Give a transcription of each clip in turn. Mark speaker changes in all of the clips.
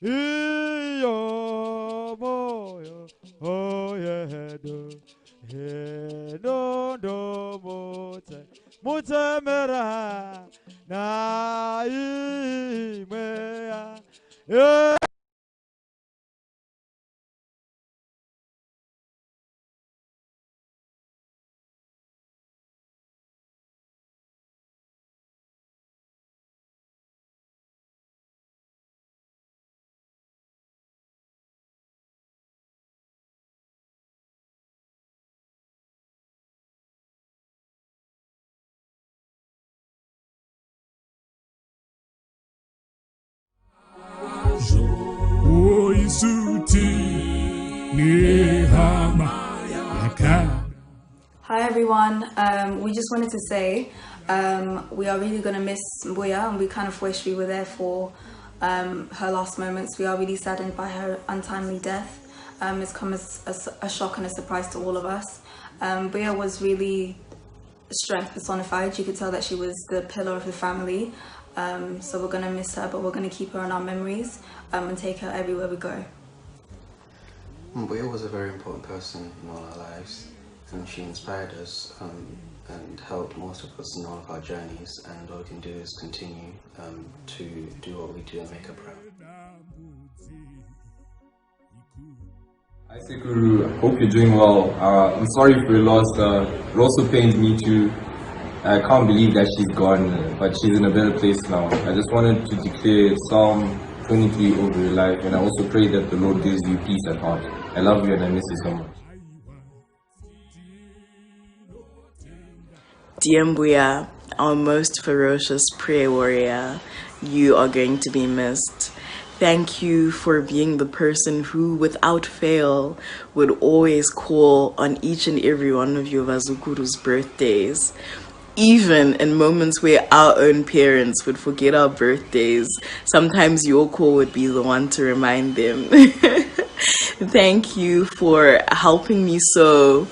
Speaker 1: iyo moyo oyedo enondo mutemera na imea.
Speaker 2: Hi everyone, we just wanted to say we are really going to miss Mbuya, and we kind of wish we were there for her last moments. We are really saddened by her untimely death. It's come as a shock and a surprise to all of us. Mbuya was really strength personified. You could tell that she was the pillar of the family. So we're going to miss her, but we're going to keep her in our memories and take her everywhere we go.
Speaker 3: Mbuya was a very important person in all our lives, and she inspired us and helped most of us in all of our journeys, and all we can do is continue to do what we do and make her proud.
Speaker 4: Hi Sekuru, hope you're doing well. I'm sorry for your loss. It also pains me too. I can't believe that she's gone, but she's in a better place now. I just wanted to declare Psalm 23 over your life, and I also pray that the Lord gives you peace at heart. I love you and I miss you so much.
Speaker 5: Dear Mbuya, our most ferocious prayer warrior, you are going to be missed. Thank you for being the person who, without fail, would always call on each and every one of your Vazukuru's birthdays. Even in moments where our own parents would forget our birthdays, sometimes your call would be the one to remind them. Thank you for helping me sew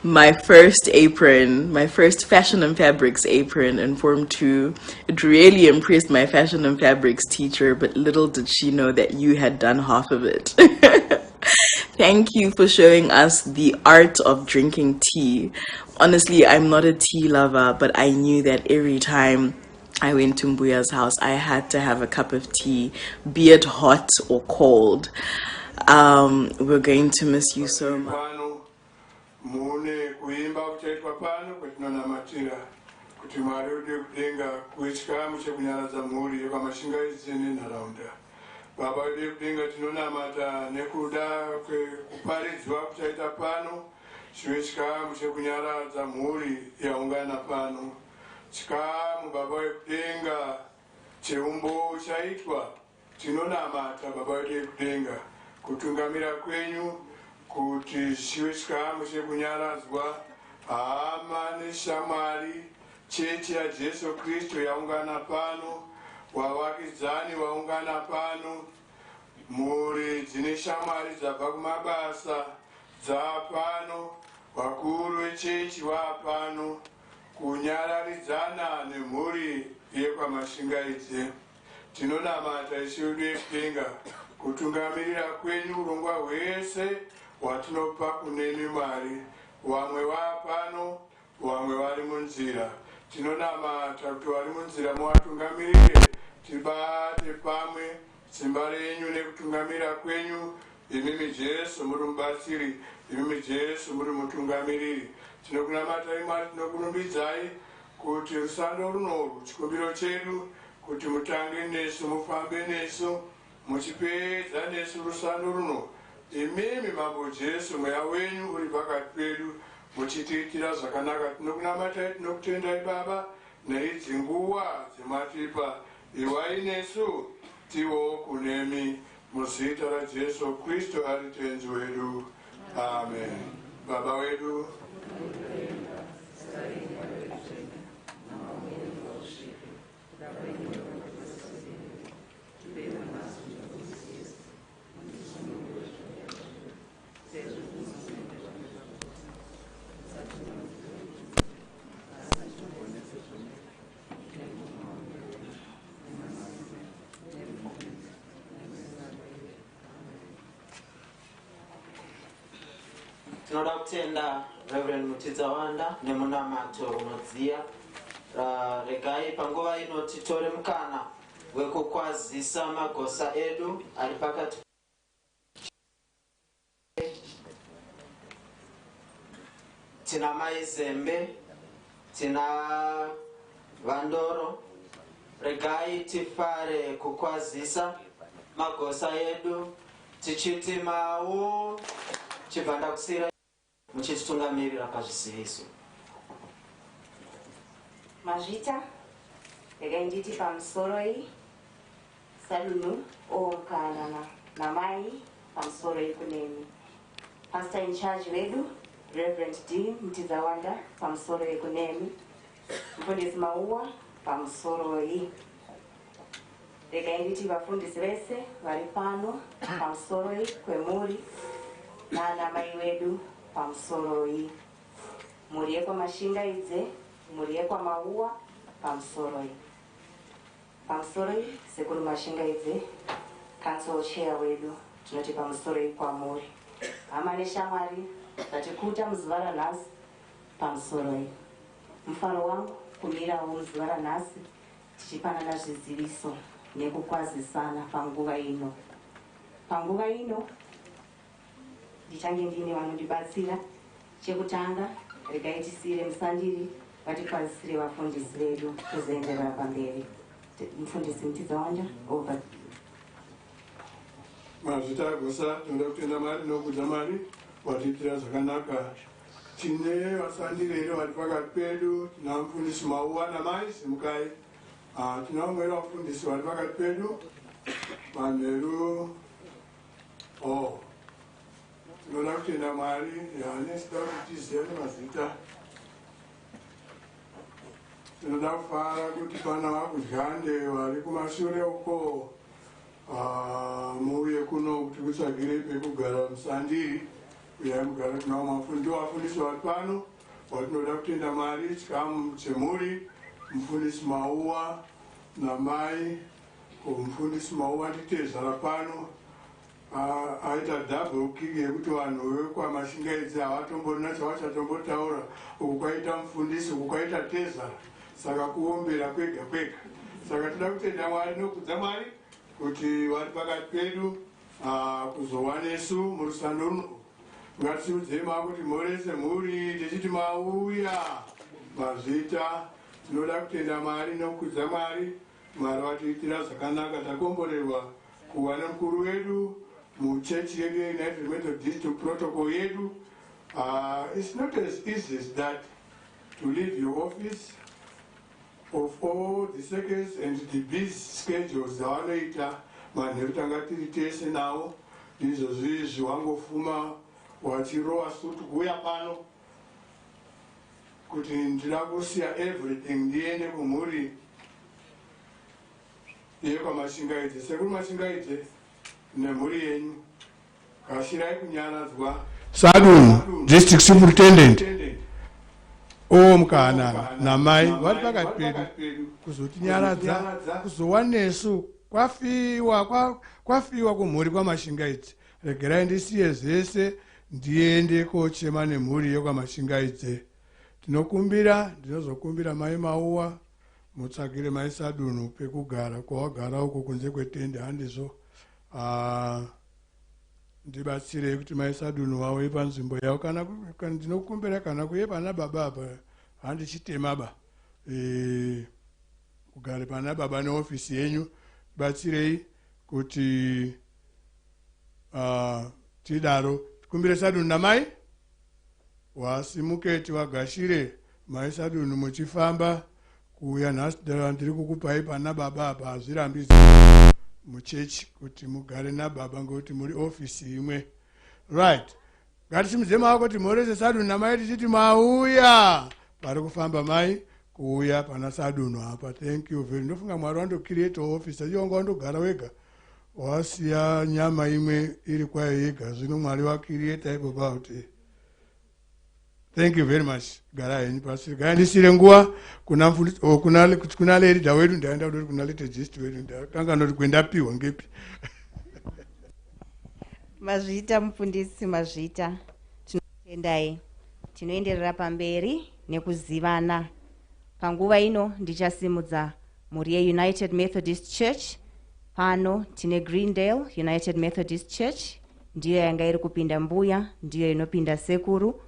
Speaker 5: my first apron, my first fashion and fabrics apron in Form 2. It really impressed my fashion and fabrics teacher, but little did she know that you had done half of it. Thank you for showing us the art of drinking tea. Honestly, I'm not a tea lover, but I knew that every time I went to Mbuya's house, I had to have a cup of tea, be it hot or cold. We're going to miss you so much.
Speaker 6: Baba kudenga tinonamata nekuda kuparidzwa kuchaita pano chimwe chikamu chekunyaradza mhuri yaungana pano. Chikamu Baba kudenga cheumbo chaitwa tinonamata Baba kudenga kutungamira kwenyu kuti chive chikamu chekunyaradzwa hama neshamwari chechi yaJesu Kristu yaungana pano, wavakidzani vaungana pano, mhuri dzine shamwari dzabva kumabasa dzapano, vakuru vechechi vapano kunyararidzana nemhuri yekwaMashingaidze. Tinonamata Ishe wedu wekudenga kutungamirira kwenyu urongwa hwese hwatinopa kunemi Mwari. Vamwe vapano, vamwe vari munzira. Tinonamata kuti vari munzira muvatungamirire, tibate pamwe simba renyu nekutungamira kwenyu. Imimi Jesu muri mubatsiri, imimi Jesu muri mutungamiriri. Tinokunamatai Mwari, tinokurumbidzai kuti rusando runo chikumbiro chedu kuti mutange nesu, mufambe nesu, muchipedza nesu rusando runo. Imimi Mambo Jesu, mweya wenyu uri pakati pedu muchitiitira zvakanaka. Tinokunamatai, tinokutendai Baba neidzi nguva dzematipa. Iwai nesu tiwo kunemi, muzita raJesu Kristu ari tenzi wedu. Amen. Baba wedu
Speaker 7: tinoda kutenda Reverend Mutidzawanda nemunamato unodziya. Regai panguva ino titore mukana wekukwazisa magosa edu ari pakati tina Maizembe, tina Vandoro. Regai tifare kukwazisa magosa edu tichiti mau chibvanda kusira muchititungamirira pazviziviso.
Speaker 8: Mazvita regai nditi pamusoro iyi Salunu omukana namai pamusoro yekunemi. Pastor in charge wedu Reverend D Mutidzawanda pamusoro yekunemi. Mfundisi Mauwa pamusoro iyi. Regai nditi vafundisi vese vari pano pamusoro iyi kwemuri nana mai wedu pamusoro iyi. Muri yekwaMashingaidze, muri yekwaMauwa pamusoro iyi. Pamusoro iyi Sekuru Mashingaidze council chair wedu tinoti pamusoro iyi kwamuri. Hama neshamwari tatikuta muzuva ranhasi pamusoro iyi. Mufaro wangu kumirawo muzuva ranhasi tichipanana zviziviso nekukwazisana panguva ino. Panguva ino ndichange ndine vanondibatsira. Chekutanga regai tisiyire musandiri vatikwazisire vafundisi vedu kuzoenderera pamberi. Mfundisi Mutidzawanda over.
Speaker 6: Mazvita agosa tinoda kutenda Mwari nokudza Mwari watiitira zvakanaka. Tine vasandiri vari pakati pedu, tina mufundisi Mauwa namai simukai. Tina vamwe vafundisi vari pakati pedu, manheru. Tinoda kutenda Mwari yanesida kuti tizive nemazita. Tinoda kufara kuti pana vakudyande vari kumashure uko muuye kuno kuti kutsvagire pekugara musandiri. Uyai mugara tinavo vafundisi vari pano vatinoda kutenda Mwari. Chikamu chemhuri mufundisi Mauwa namai. Mufundisi Mauwa titezara pano aita double kick yekuti vanhu vekwaMashingaidze havatomborina chavachatombotaura. Uku kwaita mufundisi, uku kwaita tezara, saka kuombera kwega kwega. Saka toda kutenda Mwari nokudza Mwari kuti vari pakati pedu kuzowa nesu murusando runo. Ngatiudze kuti mhorese mhuri tichiti mauya. Mazvita tinoda kutenda Mwari nokudza Mwari. Mwari vatiitira zvakanaka. Takomborerwa kuva nemukuru wedu muchechi yedu yeUnited Methodist protocol yedu. It's not as easy as that to leave your office of all the circles and the busy schedules dzavanoita manheru tanga tiri tese nawo. Izvo zvizvi wangofuma wachirowa sutu kuuya pano kuti ndira kusiya everything ndiende kumhuri yekwaMashingaidze. Sekuru Mashingaidze nemhuri yenyu kashirai kunyaradzwa.
Speaker 1: Sadunu district superintendent omukana namai vari pakati pedu kuzotinyaradza kuzowa nesu kwafiwa kumhuri kwaMashingaidze. Regerai ndisiye zvese ndiende kochema nemhuri yekwaMashingaidze. Ndinozokumbira mai Mauwa mutsvagire mai Sadunu pekugara kwawagara uko kunze kwetende handizvo. Ndibatsirei kuti mai Sadunu wauye panzvimbo yavo. Kana ndinokumbira kana kuye pana baba apa handichitemaba. Kugare pana baba neofisi yenyu. Batsirei kuti tidaro. Kumbire Sadunu namai wasimuke tivagashire mai Sadunu muchifamba kuuya nhasi ndiri kukupai pana baba apa hazvirambidzwi muchechi kuti mugare nababa ngekuti muri ofisi imwe. Right. Ngatisimudze maoko kuti mhorese Sadunu namai tichiti mauya. Pari kufamba mai kuuya pana Sadunu apa. Thank you very much. Ndofunga Mwari wandocreate office achionga wandogara wega. Wasiya nyama imwe iri kwayo yega. Zvino Mwari wacreate ipopa kuti. Thank you very much. Gara henyu pasiri. Gara ndisire nguva kuna leader wedu ndaenda kuti kuna liturgist wedu ndakanga ndoti kwendapiwa ngepi.
Speaker 9: Mazvita mufundisi Mazvita endai tinoenderera pamberi nekuzivana. Panguva ino ndichasimudza mhuri yeUnited Methodist Church. Pano tine Greendale United Methodist Church, ndiyo yanga iri kupinda Mbuya, ndiyo inopinda sekuru.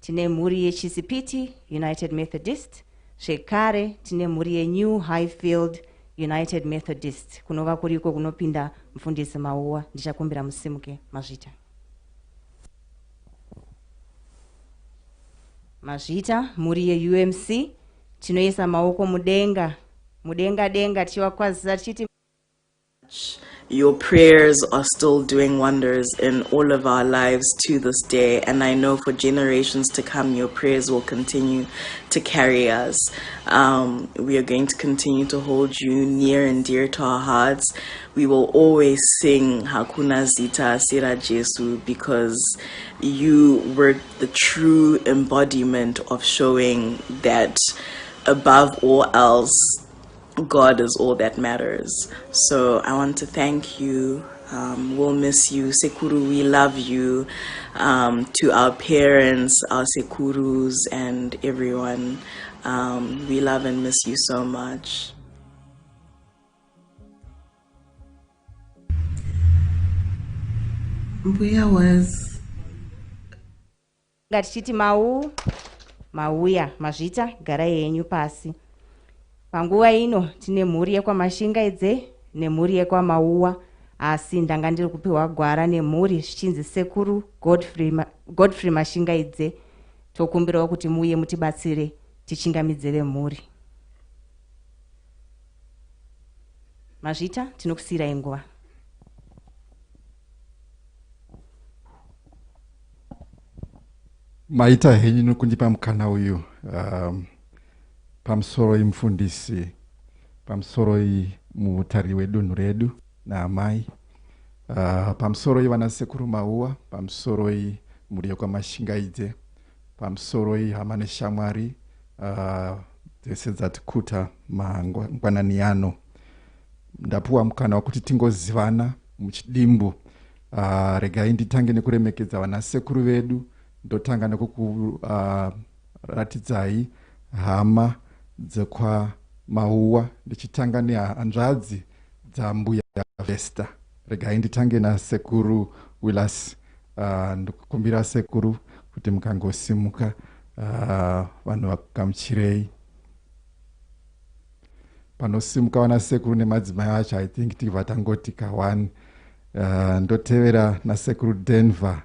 Speaker 9: Tine mhuri yeChisipiti United Methodist, zvekare tine mhuri yeNew Highfield United Methodist, kunova kuriko kunopinda mufundisi Mauwa. Ndichakumbira musimuke Mazvita. Mazvita, mhuri yeUMC, tinoisa maoko mudenga, mudenga denga tichivakwazisa tichiti
Speaker 5: your prayers are still doing wonders in all of our lives to this day, and I know for generations to come your prayers will continue to carry us. We are going to continue to hold you near and dear to our hearts. We will always sing Hakuna Zita Sira Jesu, because you were the true embodiment of showing that above all else, God is all that matters. So I want to thank you. We'll miss you. Sekuru, we love you. To our parents, our Sekurus, and everyone, we love and miss you so much.
Speaker 10: Mbuya was
Speaker 9: ngatichiti mauya Mazvita, garai yenyu pasi. Panguva ino tine mhuri yekwaMashingaidze nemhuri yekwaMauwa, asi ndanga ndiri kupiwa gwara nemhuri zvichinzi sekuru Godfrey Mashingaidze. Tokumbirawo kuti muuye mutibatsire tichingamidze vemhuri. Mazvita, tinokusiyirai nguva.
Speaker 11: Maita henyu nokundipa mukana uyu pamusoro imufundisi, pamusoro mutariri wedunhu redu naamai, pamusoro ivana sekuru Mauwa, pamusoro mhuri yekwaMashingaidze, pamusoro hama neshamwari dzese dzatikuta mangwanani ano. Ndapuwa mukana wekuti tingozivana muchidimbu. Regai nditange nekuremekedza vana sekuru vedu, ndotanga nekukuratidzai hama dzekwaMauwa, ndichitanga nehanzvadzi dzaMbuya Vesta. Regai nditange nasekuru Willis. Ndikukumbira sekuru kuti mukangosimuka vanhu vakugamuchirei. Panosimuka vana sekuru nemadzimai acho, I think tibva tangoti ka1. Ndotevera nasekuru Denver,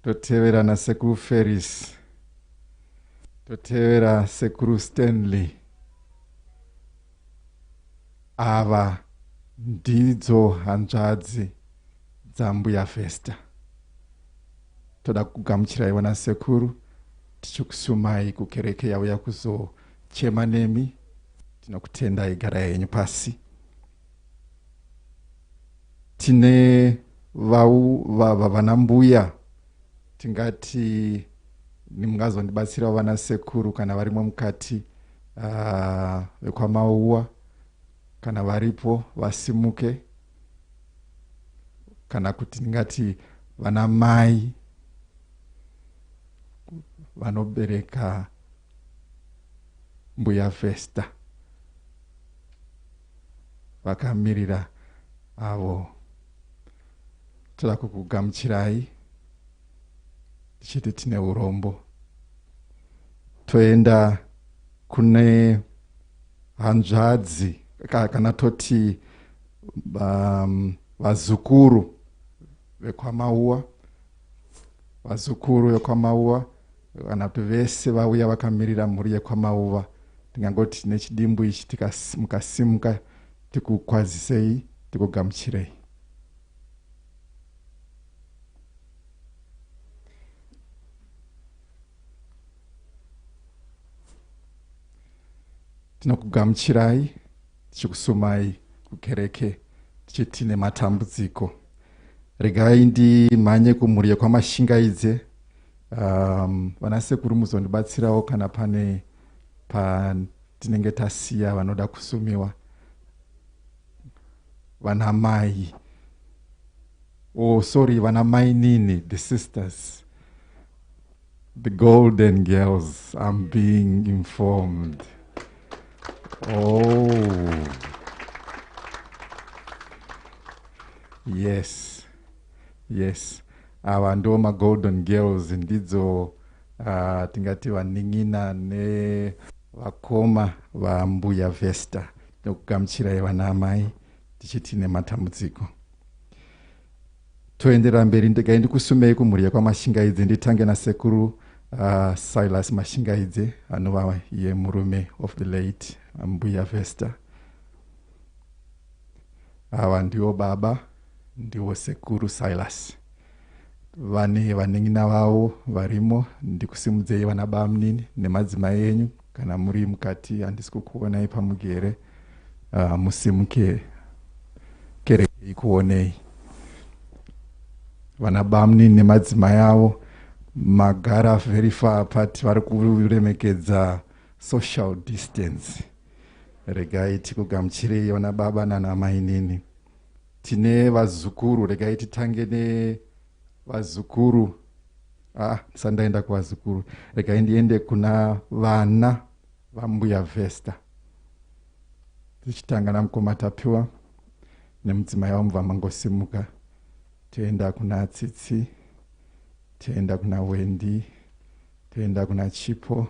Speaker 11: ndotevera nasekuru Ferris, ndotevera sekuru Stanley. Ava ndidzo hanzvadzi dzaMbuya Vesta. Toda kugamuchirai vana sekuru, tichikusumai kukereke yauya kuzochema nemi. Tinokutendai, garai henyu pasi. Tine vana Mbuya, tingati nimungazondibatsira vana sekuru kana varimo mukati vekwaMauwa, kana varipo vasimuke, kana kuti ndingati vana mai vanobereka Mbuya Vesta vakamirira avo. Toda kukugamuchirai tichiti tine urombo. Toenda kune hanzvadzi kana toti vazukuru vekwaMauwa, vazukuru vekwaMauwa, kana kuti vese vauya vakamirira mhuri yekwaMauwa. Ndingangoti nechidimbu ichi mukasimuka tikukwazisei, tikugamuchirei. Tinokugamuchirai, tichikusumai kukereke, tichiti nematambudziko. Regai ndimhanye kumhuri yekwaMashingaidze. Vana sekuru muzondibatsirawo kana pane patinenge tasiya vanoda kusumiwa. Vana mai Oh, sorry, vana mainini, the sisters. The golden girls, I'm being informed. Oh. Yes. Yes. Ava ndo ma golden girls ndidzo tingati vaning'ina ne vakoma va Mbuya Vesta nokugamuchirai vana amai tichiti nematambudziko. Toendera mberi ndegai ndikusumei kumhuri yakwaMashingaidze nditange nasekuru Silas Mashingaidze anova iye murume of the late Mbuya Vesta. Ava ndiwo baba ndiwo sekuru Silas. Vane vaneng'ina vavo varimo ndikusimudzei vana bamunini nemadzimai enyu kana muri mukati handisi kukuonai pamugere musimuke kerekei kuonei. Vana bamunini nemadzimai avo magara very far apart vari kuremekedza social distance. Regai tikugamuchirei vana baba nana mainini. Tine vazukuru, regai titange nevazukuru. Sandaenda kuvazukuru. Regai ndiende kuna vana vaMbuya Vesta. Tichitanga namukoma Tapiwa nemudzimai wamubva mangosimuka. Toenda kuna Tsitsi, toenda kuna Wendy, toenda kuna Chipo.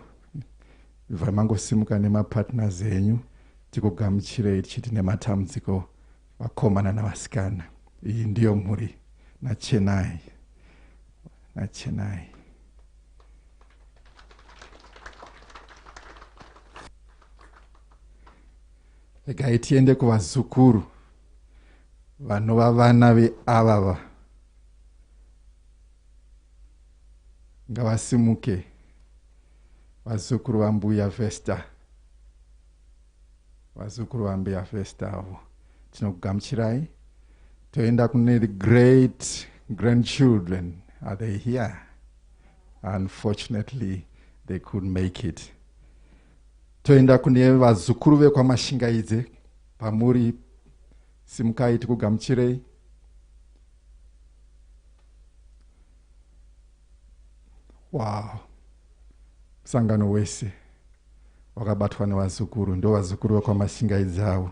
Speaker 11: Bva mangosimuka nemapartners enyu. Tikugamuchirei tichiti nematambudziko vakomana navasikana. Iyi ndiyo mhuri nachenai. Nachenai. Regai tiende kuvazukuru vanova vana veavava. Ngavasimuke vazukuru vaMbuya Vesta. Vazukuru vaMbuya Vesta avo tinokugamuchirai. Toenda kune the great grandchildren. Are they here? Unfortunately, they couldn't make it. Toenda kune vazukuru vekwaMashingaidze. Pamuri simukai tikugamuchirei. Wow. Sangano wese wakabatwa nevazukuru, ndo vazukuru vekwaMashingaidze avo.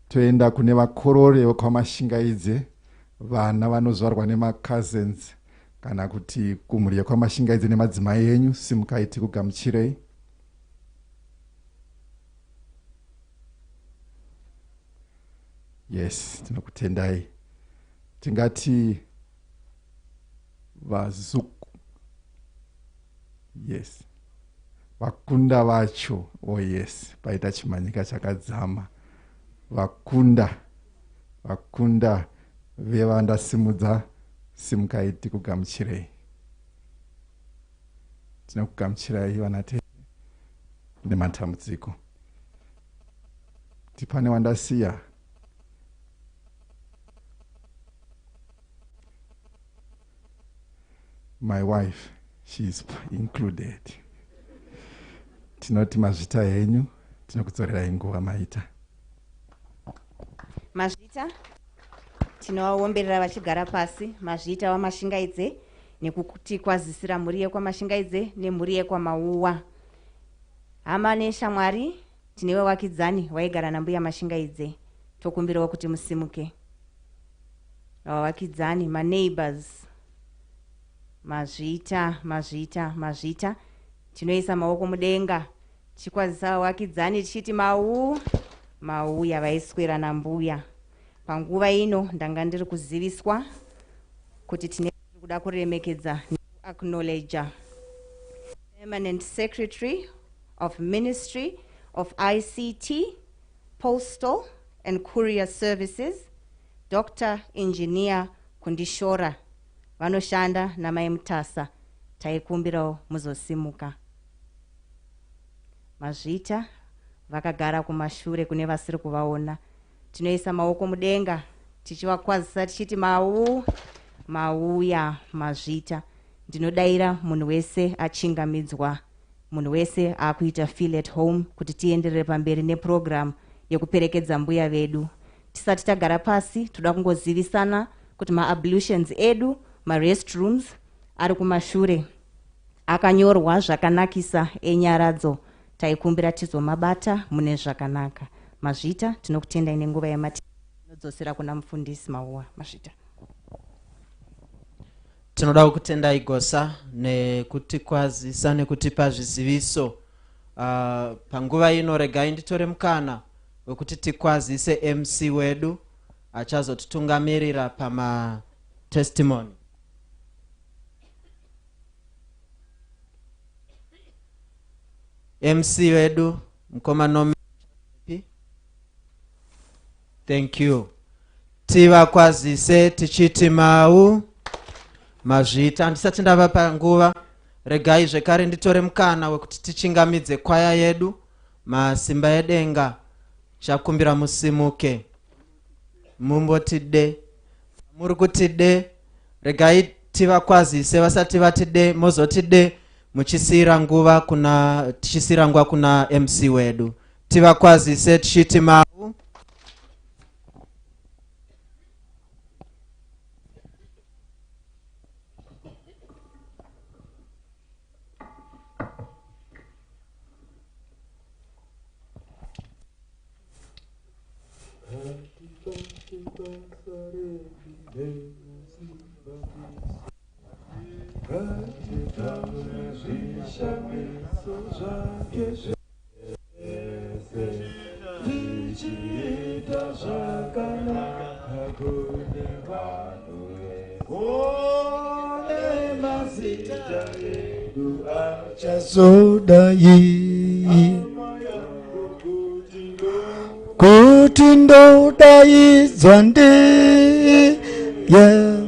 Speaker 11: Toenda kune vakorore vekwaMashingaidze, vana vanozvarwa nemacousins kana kuti kumhuri yekwaMashingaidze nemadzimai enyu, simukai tikugamuchirei. Yes, tinokutendai. Tingati yes. Vakunda vacho. Oh yes, paita chimanyika chakadzama. Vakunda vevandasimudza, simukai tikugamuchirei. Tinokugamuchirai vanate nematambudziko. Tipane wandasiya. My wife, she's included. Tinoti mazvita henyu, tinokudzorerai nguva maita.
Speaker 9: Mazvita tinovaomberera vachigara pasi. Mazvita waMashingaidze nekuti kwazisira mhuri yekwaMashingaidze nemhuri yekwamauwa. Hama neshamwari tinewe wakidzani waigara naMbuya Mashingaidze. Tokumbirawo kuti musimuke. Wakidzani, my neighbors. Mazvita tinoisa maoko mudenga chikwazisa wakidzani tichiti mauya vaiswera naMbuya. Panguva ino ndanga ndiri kuziviswa kuti tine kuda kuremekedza acknowledge Permanent Secretary of Ministry of ICT, Postal and Courier Services, Dr. Engineer Kundishora. Vanoshanda namai Mutasa. Taikumbirawo muzosimuka. Mazvita vakagara kumashure kune vasiri kuvaona. Tinoisa maoko mudenga tichivakwazisa tichiti mauya mazvita. Ndinodaira munhu wese achingamidzwa, munhu wese akuita feel at home kuti tienderere pamberi neprogram yekuperekedza mbuya vedu. Tisati tagara pasi toda kungozivisana kuti ma-ablutions edu, ma-restrooms ari kumashure akanyorwa zvakanakisa enyaradzo. Taikumbira tizomabata mune zvakanaka. Mazvita, tinokutendai nenguva yamadzosera kuna mufundisi Mauwa. Mazvita.
Speaker 7: Tinoda kutendai Gosa nekutikwazisa nekutipa zviziviso. Panguva ino regai nditore mukana wekuti tikwazise MC wedu achazotitungamirira pama testimony. MC wedu mkomano. Thank you. Tivakwazise tichiti mau. Mazvita, ndisati ndava panguva regai zvekare nditore mukana wekuti tichingamidze kwaya yedu masimba edenga. Chakumbira musimuke mumboti de, muri kuti de, regai tivakwazise vasati vati de, mozoti de muchisira nguva kuna MC wedu. Tivakwazise tichiti mau.
Speaker 10: Kutindo dai zwande, yeah.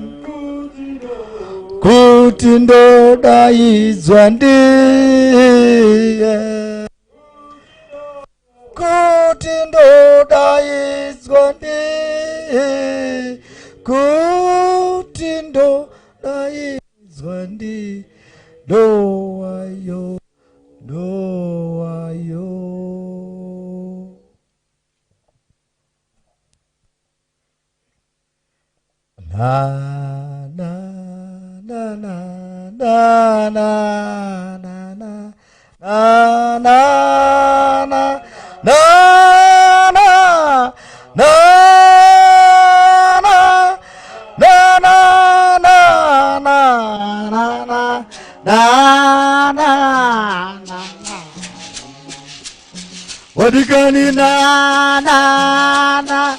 Speaker 10: Kutindo dai zwande, yeah. Kutindo dai zwande, kutindo dai zwande, do ayo, do ayo. Na na na na na na na na na na na na Wadigani na na na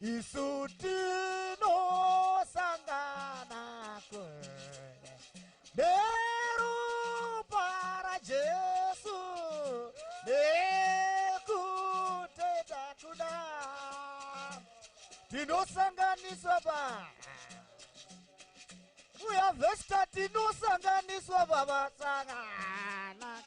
Speaker 10: Isutino sangana kule Deru para Jesu Nekute takuna Tino sanganiswa ba Mbuya Vesta tino sanganiswa baba sangana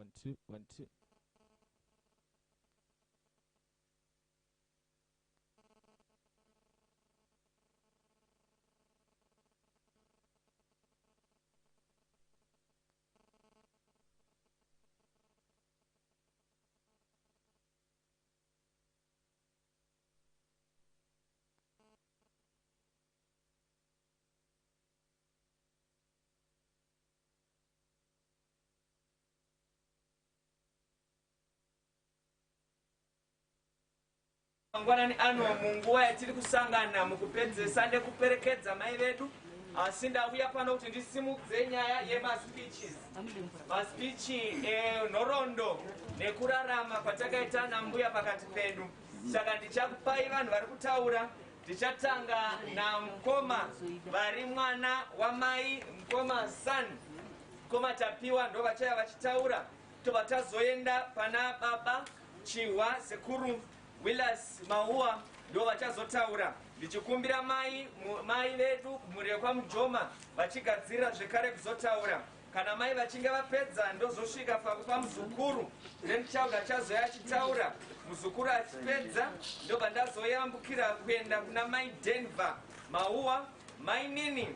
Speaker 12: 1 2 1 2.
Speaker 13: Ngwanani ano munguwa yatiri kusangana mukupedzesa ndekuperekedza mai vedu asi ndauya pano kuti ndisimudze nyaya yemaspeeches maspeechi nhoroondo nekurarama kwatakaita nambuya pakati pedu. Saka ndichakupai vanhu vari kutaura. Tichatanga namukoma vari mwana wamai, mukoma son, mukoma tapiwa ndo vachaya vachitaura. Tobva tazoenda pana baba Chihwa sekuru Willis Maua ndo vachazotaura. Ndichikumbira mai vedu kumuriro kwaMujoma vachigadzirira zvekare kuzotaura. Kana mai vachinge vapedza ndozosvika pamuzukuru, then child achazoya achitaura. Muzukuru achipedza ndobva ndazoyambukira kuenda kuna mai Denver Maua, mai Nini,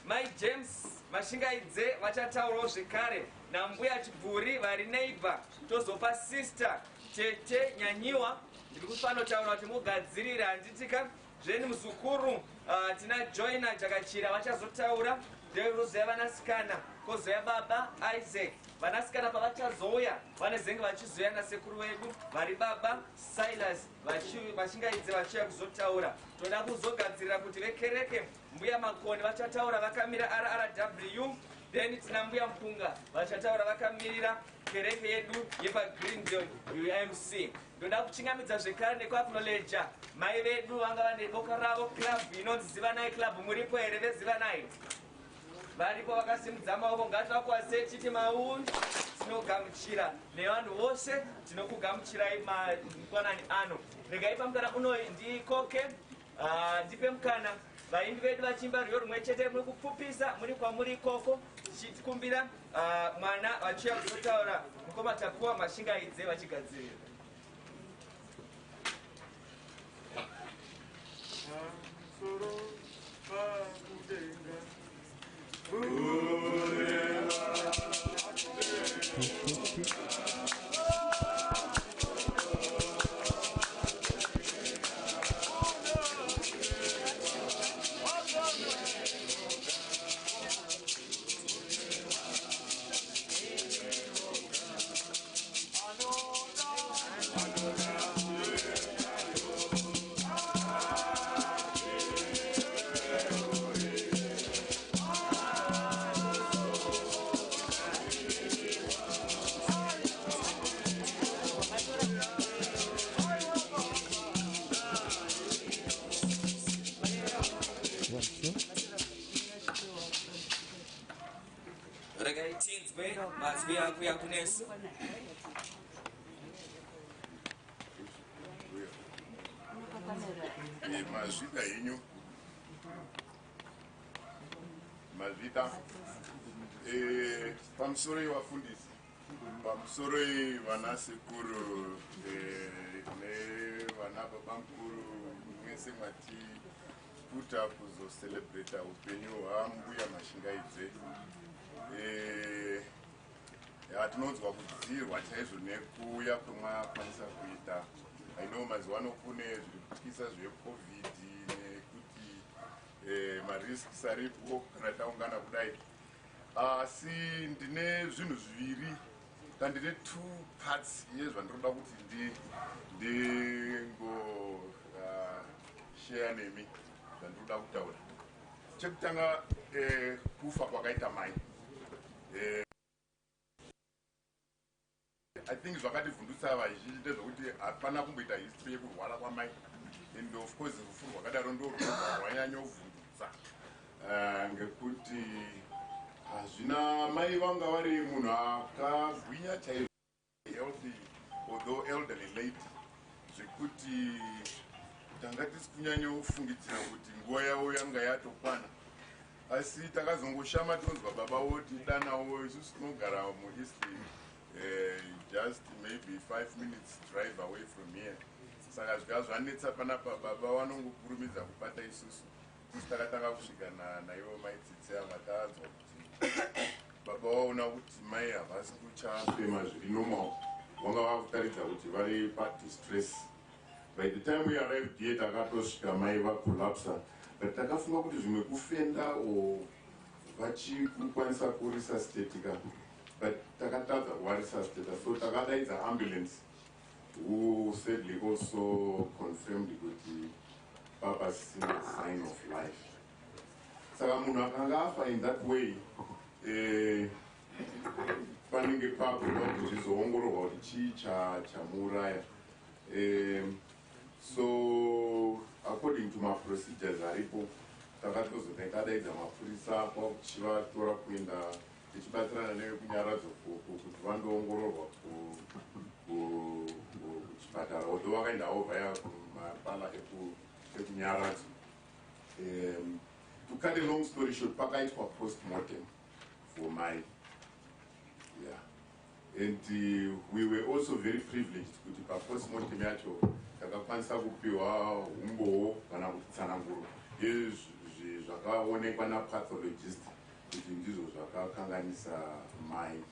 Speaker 13: mai James Mashingaidze vachataurawo zvekare, nambuya Chibvuri vari neighbor. Tozopa sister Tete Nyanyiwa. Ndiri kufanotaura kuti mugadzirira handitika zveni muzukuru tina Joina Jakachira vachazotaura. Ndozoya vanasikana kozoya baba Isaac. Vanasikana pavachazouya vanezenge vachizoya nasekuru vedu vari baba Silas Mashingaidze vachiya kuzotaura. Toda kuzogadzirira kuti vekereke mbuya Makoni vachataura vakamira RRW. Then tina mbuya Mpunga vachataura vakamirira kereke yedu yepaGreendale UMC. Ndoda kuchingamidza zvekare nekuacknowledge mai vedu vanga vane boka ravo club inonzi Zivanai Club. Muripo here veZivanai? Varipo vakasimudza maoko. Ngativakwase titi mau tinogamuchira nevanhu vose tinokugamuchirai mangwanani ano. Regai pamukana uno ndikoke ndipe mukana vaimbi vedu vachimba rwiyo rumwe chete muri kupfupisa muri kwamuri ikoko, tichikumbira mwana vachiya kuzotaura mukoma Takuwa Mashingaidze vachigadzirira. Regai tinzwe mazwi yangu ya kunesa.
Speaker 14: Mazvida henyu mazvida pamusoro yevafundisi, pamusoro yevanasekuru nevana babamukuru mwese mwati puta kuzocelebrata upenyu hwaMbuya Mashingaidze. Tinonzwa kudzirwa chaizvo nekuuya kwemwakwanisa kuita. I know mazuva ano kune zvirikupisa zveCovid nekuti marisks aripo kana taungana kudai. Asi ndine zvinhu zviviri kandi ndine two parts yezvandinoda kuti ndingo share nemi zvandinoda kutaura. Chekutanga kufa kwakaita mai. I think zvakativhundutsa vazhinji ndezvokuti hapana kumboita history yekurwara kwamai, and of course rufu rwakadaro ndo rwanyanya kuvhundutsa ngekuti hazvina mai vanga vari munhu akagwinya chaizvo, healthy although elderly lady, zvekuti tanga tisi kunyanya kufungidzira kuti nguva yavo yanga yatokwana. Asi takazongoshama tonzwa baba voti danawo isusu tinogara muEast just maybe 5 minutes drive away from here. Saka zvanetsa panapa baba vanongokurumidza kubata isusu takatanga kusvika naivo maitsitsi ava taanzwa kuti baba vaona kuti mai havasi kuchafema zviri normal, vanga vakutaridza kuti vari padistress. By the time we arrived here takatosvika mai vakolapsa, but takafunga kuti zvimwe kufenda o vachikukwanisa kuresuscitatika, but takatadza kuvaresuscitata, so takadaidza ambulance who sadly also confirmed kuti Papa's single sign of life. Saka munhu akanga afa in that way, panenge papo kuti zvizoongororwa kuti chii chamuuraya. So according to my procedures aripo, takatozotadaidza mapurisa kwakuchivatora kuenda tichibatsirana nevekunyaradza kuti vandoongororwa kuchipatara, although vakaendawo vaya kumapala ekunyaradza. To cut a long story short, pakaitwa post-mortem for my, yeah. And we were also very privileged kuti pa-post-mortem yacho takakwanisa kupiwa umbowo kana kuti tsananguro zvakaonekwa napathologist kuti ndizvo zvakakanganisa mai.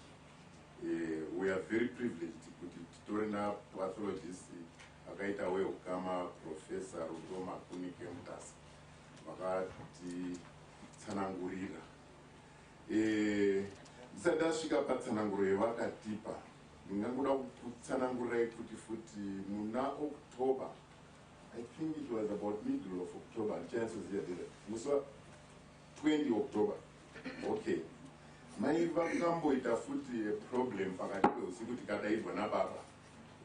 Speaker 14: We are very privileged kuti titore napathologist akaita weukama Professor Rudo Makunike Mutasa vakati tsanangurira. Ndisati ndasvika patsananguro yevakatipa, ndingangoda kutsanangurai kuti futi muna October, I think it was about middle of October, chances here, musi 20 October. Okay. Mai vakamboita futi a problem pakati peusiku tikadairwa nababa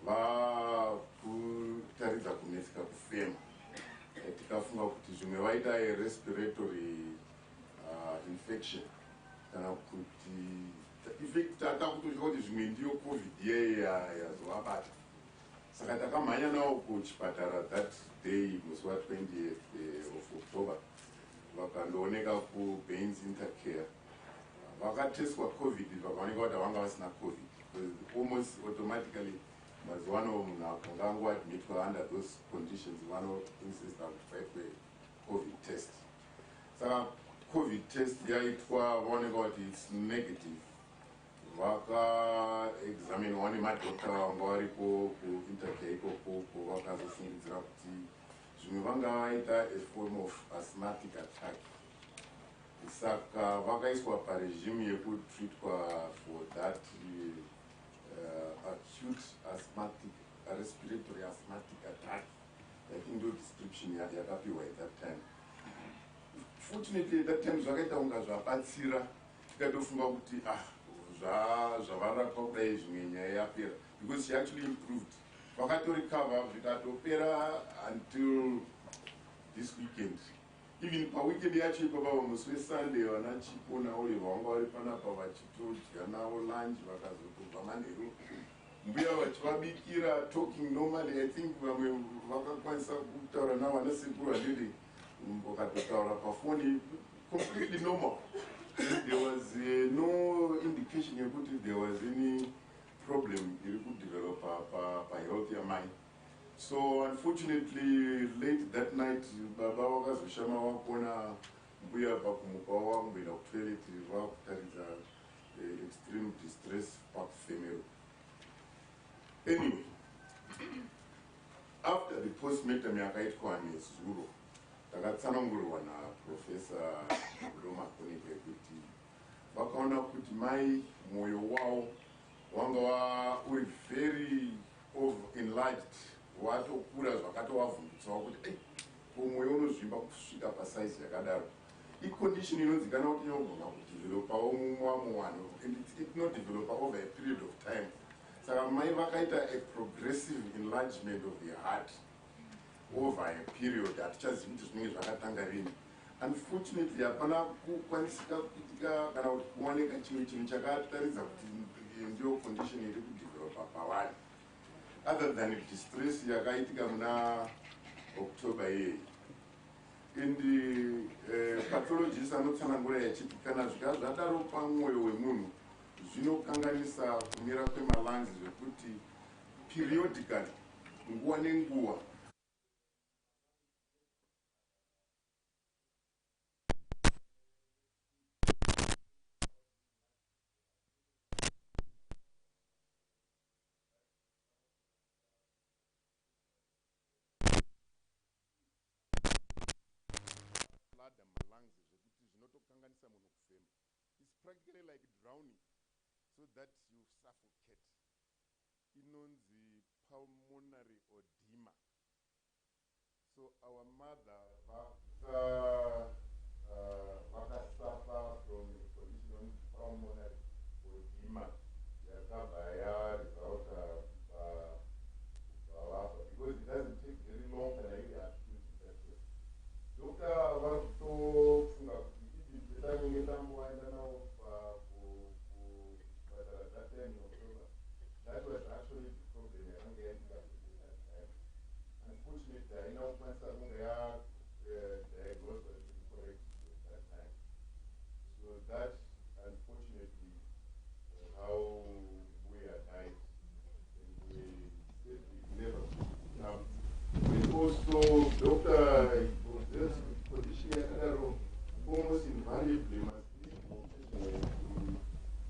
Speaker 14: vakutaridza kunetseka kufema. Tikafunga kuti zvimwe vaita a respiratory infection kana kuti effect takutosvika kuti zvimwe ndiyo covid yeye yazovabata. Saka takamhanya nawo kuchipatara that day musi wa20th of October, vakandooneka kuBaines Intercare, vakatestwa covid, vakaoneka kuti vanga vasina covid, almost automatically mazuvano munhu akanga angoadmitwa under those conditions vanoinsista kuti paitwe covid test. Saka covid test yaitwa vaoneka kuti it's negative. Vakaexaminwa nemadokta vanga varipo kuIntercare ikoko, vakazofungidzira kuti zvimwe vanga vaita a form of asthmatic attack. Saka vakaiswa paregime yekutreatwa for that acute asthmatic respiratory asthmatic attack. I think no description yakapiwa at that time. Fortunately at that time zvakaita kunga zvabatsira, tikatofunga kuti zvavarapwa kudai zvimwe nyaya yapera, because she actually improved. Vakatorikava zvikatopera until this weekend. Even pa weekend yacho ipapa musi weSunday vana Chipo naOliver vanga vari panapa vachitodya navo lunch, vakazotobva manheru mbuya vachivabikira, talking normally. I think vamwe vakakwanisa kutaura navana sekuru handidi vakatotaura pafoni completely normal. There was no indication yekuti there was any problem iri kudevelop pa-health yamai. So unfortunately late that night baba vakazoshama vakuona mbuya pakumuka wavamboenda kutoilet vakutaridza extreme distress pakufemero. Anyway, after the postmortem yakaitwa nezuro, takatsanangurirwa naProfessor Rudo Makunike kuti vakaona kuti mai mwoyo wavo wanga uri very enlarged, watokura zvakatovavhundutsawo kuti mwoyo unozvimba kusvika pasaizi yakadaro. Icondition inozikanwa kuti inogona kudevelopawo mumwamwano, and it not develop over a period of time. Saka mai vakaita a progressive enlargement of the heart over a period hatichazivi kuti zvinenge zvakatanga rini. Unfortunately hapana kukwanisika kuitika kana kuti kuoneka chimwe chinhu chakataridza kuti ndiyo condition iri kudevelopa pavari, other than distress yakaitika muna October yeyi. And pathologist anotsanangura yachiti kana zvika zvadaro pamwoyo wemunhu zvinokanganisa kumira kwemalangi zvekuti periodically nguva nenguva it's practically like drowning so that you suffocate. Inonzi pulmonary edema. So our mother suffer from a condition of pulmonary edema. Because it doesn't take very long and I really attribute it that way. That was actually the problem. Unfortunately, I know once I diagnosed correct at that time. So that, unfortunately, how we are died. And we said we never. Now, and also, Dr. This condition almost invariably must be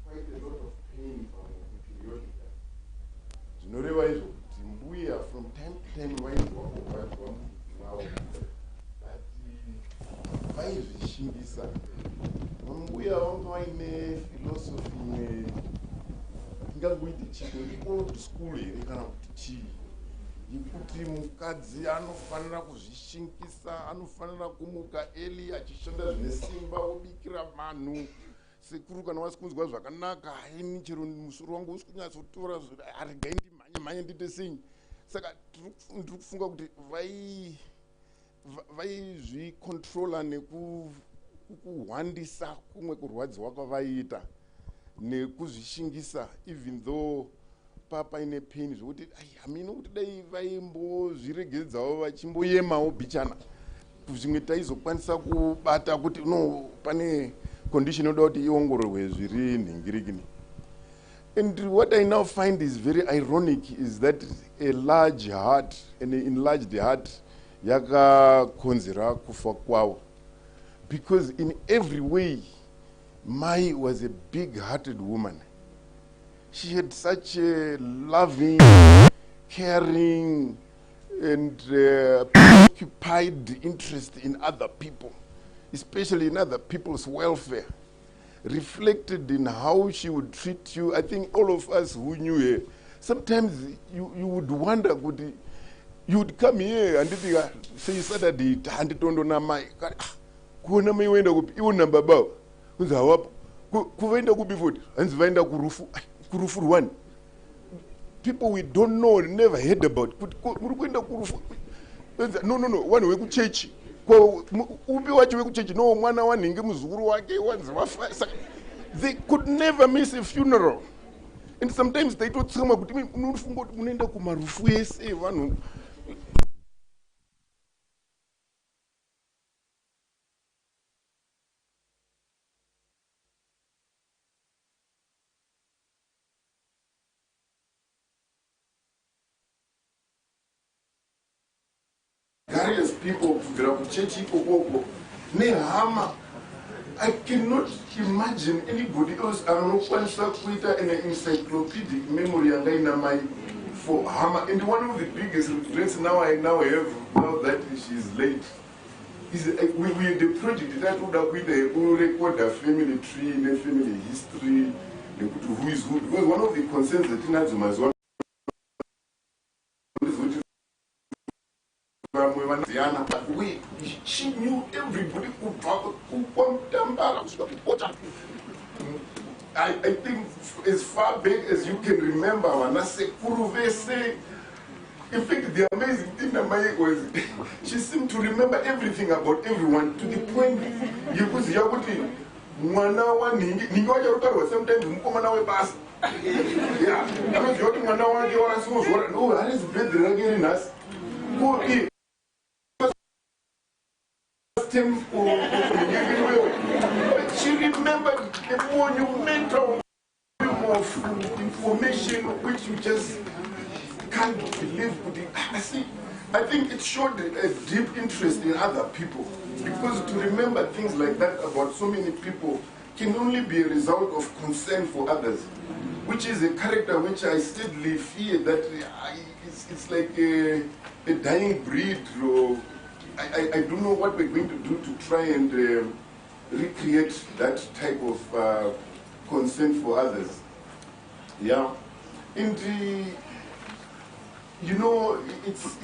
Speaker 14: quite a lot of pain from periodically. Zvinoreva izvo kuti Mbuya from time to time vaizwakubatwa nawo but vaizvishimbisa. Mbuya vanga vaine philosophy ingangoiti chiko old school here kana kuti chii yekuti mukadzi anofanira kuzvishingisa, anofanira kumuka eli achishanda zvine simba, obikira vanhu sekuru kana wasi kunzwa zvakanaka haini chero musoro wangu usi kunyatsotora aregai ndimhanye ndite sei. Saka ndiri kufunga kuti vaizvicontrola nekuhwandisa kumwe kurwadziwa kwavaiita nekuzvishingisa even though paine pain zvokuti hamino kuti dai vaimbozviregedzawo vachimboyemawo bichana zvimwe taizokwanisa kubata kuti no pane condition inoda kuti iongororwe zviri nhingirikini. And what I now find is very ironic is that a large heart, an enlarged heart, yakakonzera kufa kwawo. Because in every way, Mai was a big-hearted woman. She had such a loving, caring, and preoccupied interest in other people, especially in other people's welfare, reflected in how she would treat you. I think all of us who knew her, sometimes you would wonder, you would come here and say Saturday, and tondo na mai, kuona mai wenda kupi, iwo namba bao, kunza hawapo, kuwenda kupi food, and zvaenda kurufu one. People we don't know, never heard about. Kurukwenda kurufu, no, one way ku church. Ubi wacho weku church, no mwana waninge muzukuru wake wanzi wafa. They could never miss a funeral. And sometimes they told someone, but unofunga kuti munoenda kumarufu ese vanhu. Various people kubvira kuchechi ikoko nehama. I cannot imagine anybody else anokwanisa kuita an encyclopedic memory yangaina mai for hama. And one of the biggest regrets now I have, now that she is late, is we had the project that would have been a record a family tree, a family history, who is who. Because one of the concerns that Inazuma is one. She knew everybody who I think as far back as you can remember, in fact, the amazing thing about was she seemed to remember everything about everyone to the point you could see sometimes yeah, I was talking one hour, oh, that is better again us. She remembered the monumental of information which you just can't believe. I think it showed a deep interest in other people, because to remember things like that about so many people can only be a result of concern for others, which is a character which I steadily fear that it's like a dying breed. Or I don't know what we're going to do to try and recreate that type of concern for others. Yeah. And you know, it's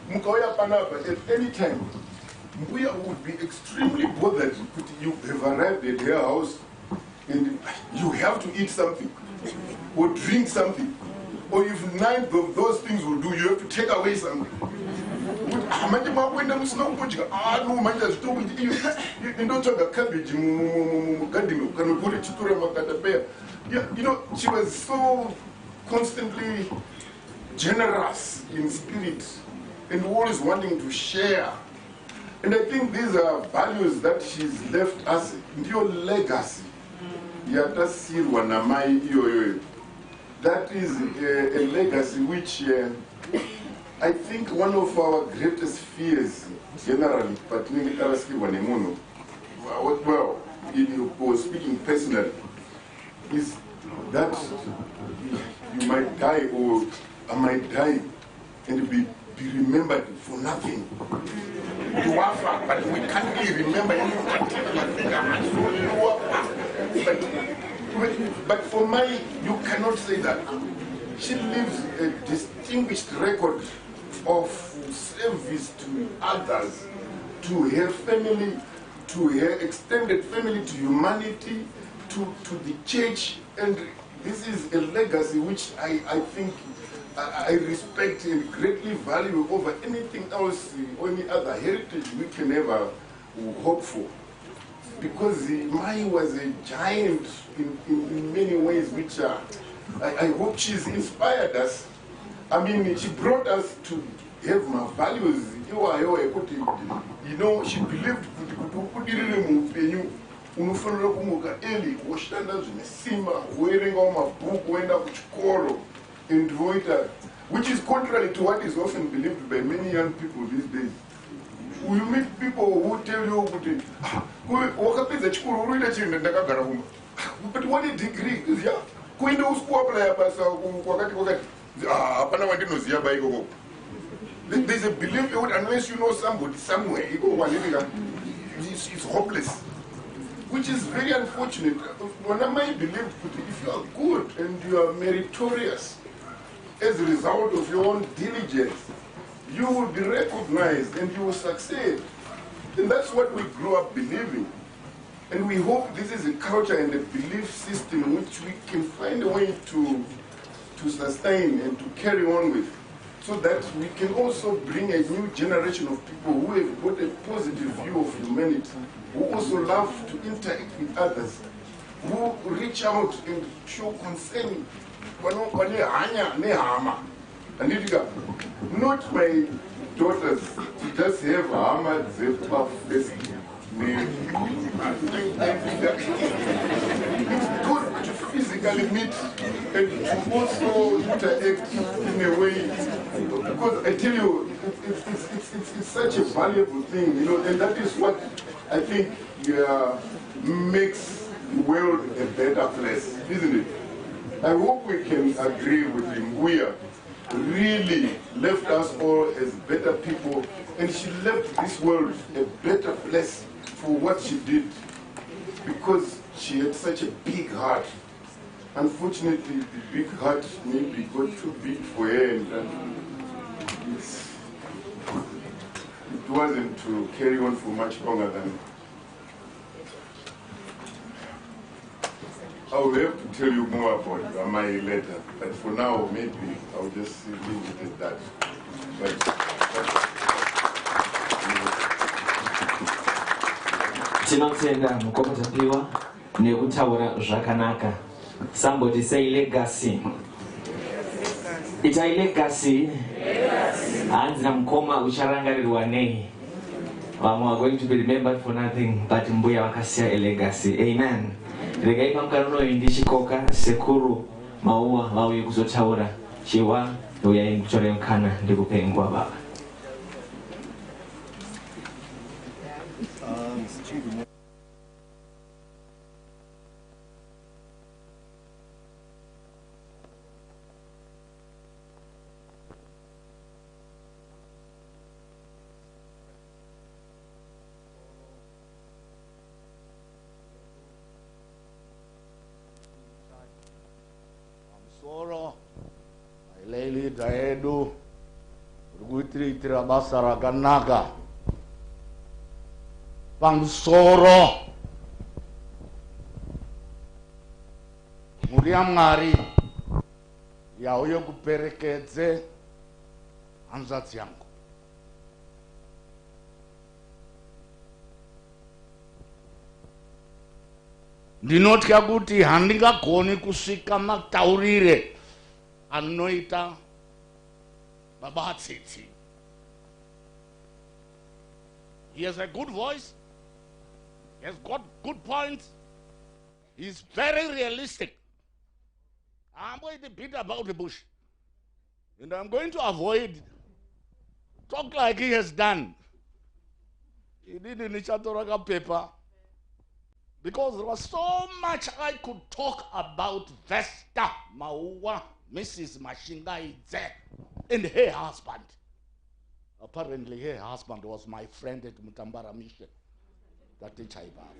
Speaker 14: Mukawaya Panapa, at any time, Mbuya would be extremely bothered. You have arrived at her house and you have to eat something or drink something. Or if neither of those things will do, you have to take away something. You know, she was so constantly generous in spirit and always wanting to share. And I think these are values that she's left us, your legacy. That is a legacy which I think one of our greatest fears, generally, but well, if you were speaking personally, is that you might die, or I might die and be remembered for nothing. But we can't be remembered. But for Mai, you cannot say that. She leaves a distinguished record of service to others, to her family, to her extended family, to humanity, to the church. And this is a legacy which I think I respect and greatly value over anything else, or any other heritage we can ever hope for. Because Mai was a giant in many ways, which I hope she's inspired us. I mean, she brought us to have my values. You know, she believed unofanira kumuka eli woshitanda zvinesimba kuerenga mabhuku woenda kuchikoro and voita, which is contrary to what is often believed by many young people these days. You meet people who tell you kuti wakapedza chikoro unoita chinhu ndakagara kumba, but what a degree is kuenda usikuaplaya basa kwakati hapana wandinoziva ba ikoko. There's a belief that unless you know somebody somewhere, it's hopeless, which is very unfortunate. When I might believe if you are good and you are meritorious as a result of your own diligence, you will be recognized and you will succeed. And that's what we grew up believing. And we hope this is a culture and a belief system which we can find a way to sustain and to carry on with, so that we can also bring a new generation of people who have got a positive view of humanity, who also love to interact with others, who reach out and show concern. Not my daughters to just have Hama Zepa Fest. It's good to physically meet and to also interact in a way, because I tell you, it's such a valuable thing, you know, and that is what I think makes the world a better place, isn't it? I hope we can agree with Mbuya. Really left us all as better people, and she left this world a better place for what she did, because she had such a big heart. Unfortunately, the big heart maybe got too big for her, and it wasn't to carry on for much longer than. I will have to tell you more about my later, but for now, maybe I'll just leave it at that.
Speaker 13: Tinotenda mukopatapiwa nekutaura zvakanaka. Somebody say legacy. Itai legacy. Hanzi namukoma ucharangarirwa nei. Vamwe are going to be remembered for nothing, but Mbuya wakasiya a legacy. Amen. regai pamukana unoyu ndichikoka sekuru Mauwa vauye kuzotaura chiwa uyai kutore mukana ndikupe nguva baba.
Speaker 10: Soro aileilidha edu urikuitira basa rakanaka pamusoro mhuri yaMwari yauye kuperekedze hanzvadzi yangu. Ndinotya kuti handingagoni kusvika mataurire anoita baba Tsitsi. He has a good voice. He has got good points. He's very realistic. I'm going to beat about the bush. And I'm going to avoid talk like he has done. He did in the paper. Because there was so much I could talk about Vesta Mauwa, Mrs. Mashingaidze, and her husband. Apparently her husband was my friend at Mutambara Mission. That is Chaibav.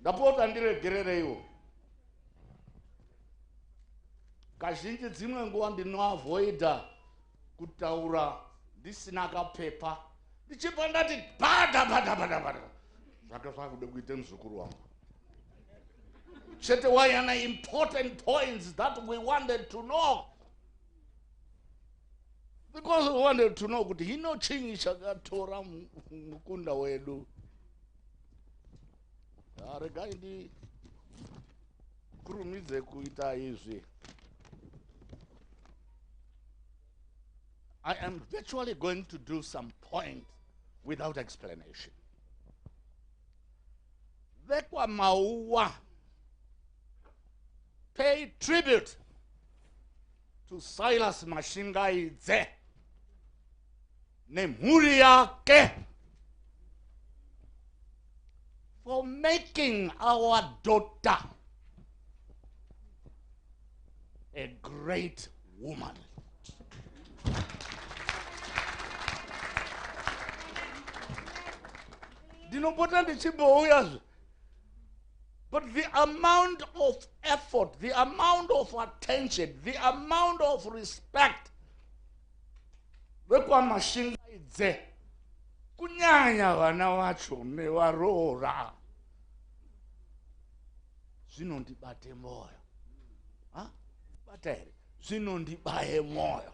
Speaker 10: Ndapota ndiregerereyo. Kazhinji dzimwe nguva ndinoavoida kutaura ndisina kapepa. Ndichibva ndati bada. Zvake zvakude kuite muzukuru wangu. Chete wayana important points that we wanted to know. Because we wanted to know kuti hino chinyi chakatora mukunda wedu. Regai ndikurumidze kuita izvi. I am virtually going to do some points without explanation. Vekwa Mauwa pay tribute to Silas Mashingaidze nemhuri yake for making our daughter a great woman. But the amount of effort, the amount of attention, the amount of respect Vekwa Mashingaidze kunyanya vana vacho nevaroora zvinondibate moyo. Bata here zvinondibaye moyo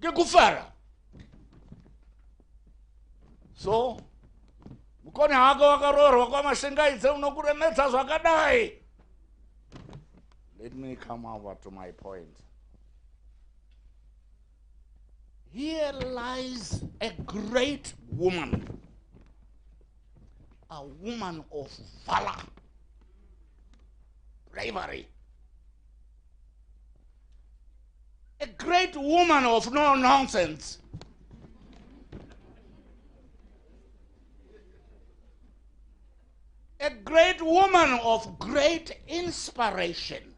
Speaker 10: ngekufara. So mukoni hako wakaroorwa kwaMashingaidze unokuremedza zvakadai. Let me come over to my point. Here lies a great woman, a woman of valor, bravery, a great woman of no nonsense. A great woman of great inspiration.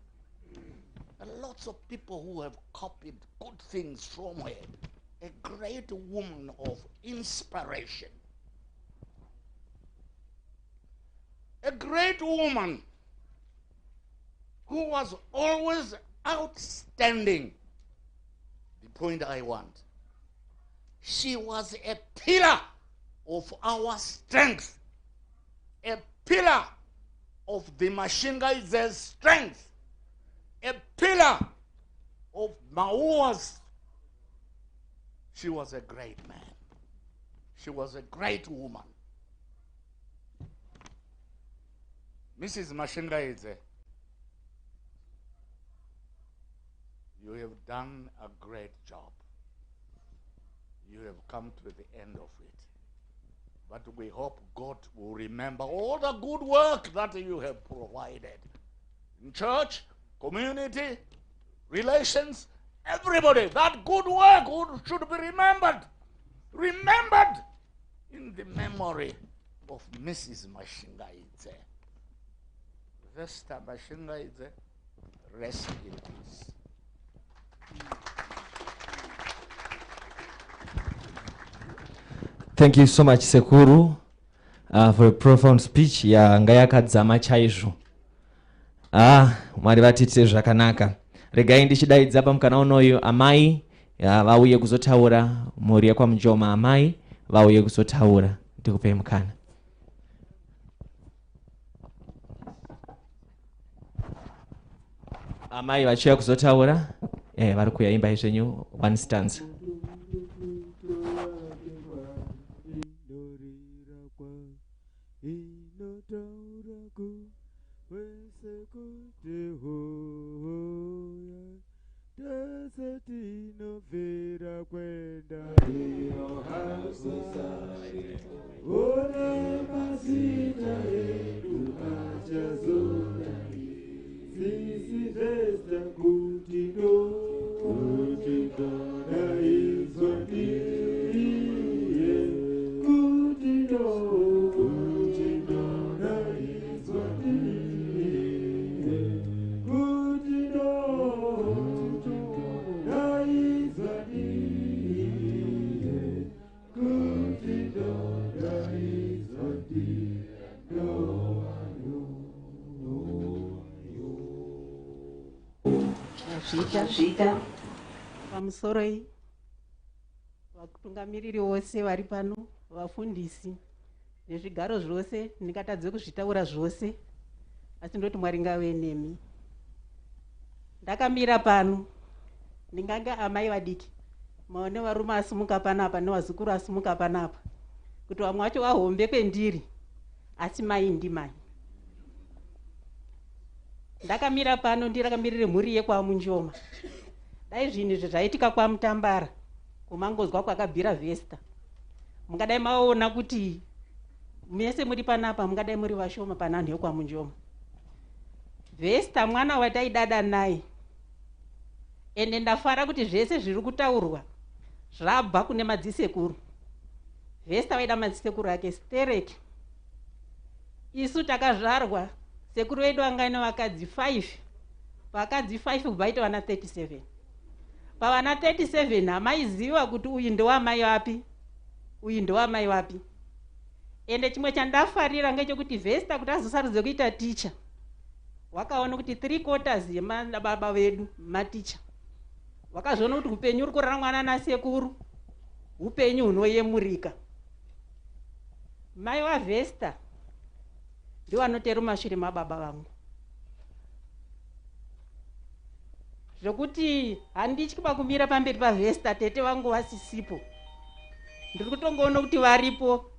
Speaker 10: Lots of people who have copied good things from her. A great woman of inspiration. A great woman who was always outstanding. The point I want. She was a pillar of our strength. A pillar of the Mashingaidze's strength, a pillar of Mauwa's. She was a great man. She was a great woman. Mrs. Mashingaidze, you have done a great job. You have come to the end of it. But we hope God will remember all the good work that you have provided in church, community, relations, everybody. That good work should be remembered. Remembered in the memory of Mrs. Mashingaidze. Vesta Mashingaidze, rest in peace.
Speaker 12: Thank you so much, Sekuru, for a profound speech. Yanga yakadzama chaizvo. Mwari vatitire zvakanaka. Regai ndichidaidza pamukana unoyu amai vauye kuzotaura, mhuri yekwamujoma amai vauye kuzotaura. Ndikupe mukana. Amai vachiuya kuzotaura, vari kuyaimba izvenyu one stanza.
Speaker 15: Zvita pamusoroi vatungamiriri vose vari pano, vafundisi nezvigaro zvose, ndingatadze kuzvitaura zvose, asi ndoti Mwari ngave nemi. Ndakamira pano ndinganga amai vadiki, maone varume asimuka panapa nevazukuru asimuka panapa, kuti vamwe vacho vahombe kwendiri, asi mai ndimai. Ndakamira pano ndakamirire mhuri yekwamunjoma. Dai zvinhu zvaitika kwaMutambara kumangozwa kwakabvira Vesta, mungadai maona kuti mese muri panapa mungadai muri vashoma pananhu yekwamunjoma. Vesta mwana wataidada naye, ende ndafara kuti zvese zviri kutaurwa zvabva kune madzisekuru. Vesta vaida madzisekuru ake stereki. Isu takazvarwa sekuru wedu angaina vakadzi 5, vakadzi 5 kubaita vana 37. Pavana 37 hamaiziva kuti uyu ndewamai vapi, uyu ndewamai vapi. Ende chimwe chandafarira ngechekuti Vesta kuti azosarudze kuita ticha, wakaona kuti 3/4 yemababa vedu maticha. Wakazoona kuti upenyu uri kurara mwana nasekuru, upenyu hunoyemurika. Mai vaVesta ndiwo anotera mashure mababa vangu. Zvokuti handityi pakumira pamberi paVesta, tete vangu vasisipo. Ndiri kutongoona kuti varipo.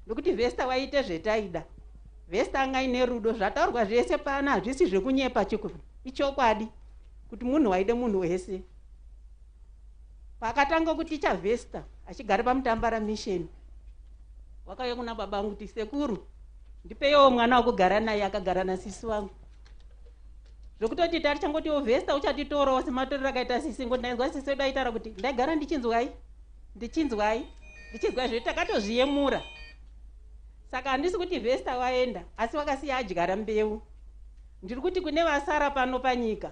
Speaker 15: Ndokuti Vesta waite zvetaida. Vesta anga ine rudo, zvataurwa zvese pana hazvisi zvekunyepa chikuru. Ichokwadi kuti munhu waide munhu wese. Pakatanga kuticha Vesta achigara paMutambara mission, wakauya kuna baba vangu kuti sekuru, ndipewo mwana wokugara naye, akagara nasisi wangu. Zvokutoti tachangoti Vesta uchatitorawo sematorero akaita sisi, ngondainzwa sisi wedu aitaura kuti ndaigara ndichinzwai, ndichinzwai zvetakatozviyemura. Saka handisi kuti Vesta waenda, asi wakasiya adyara mbeu. Ndiri kuti kune vasara pano panyika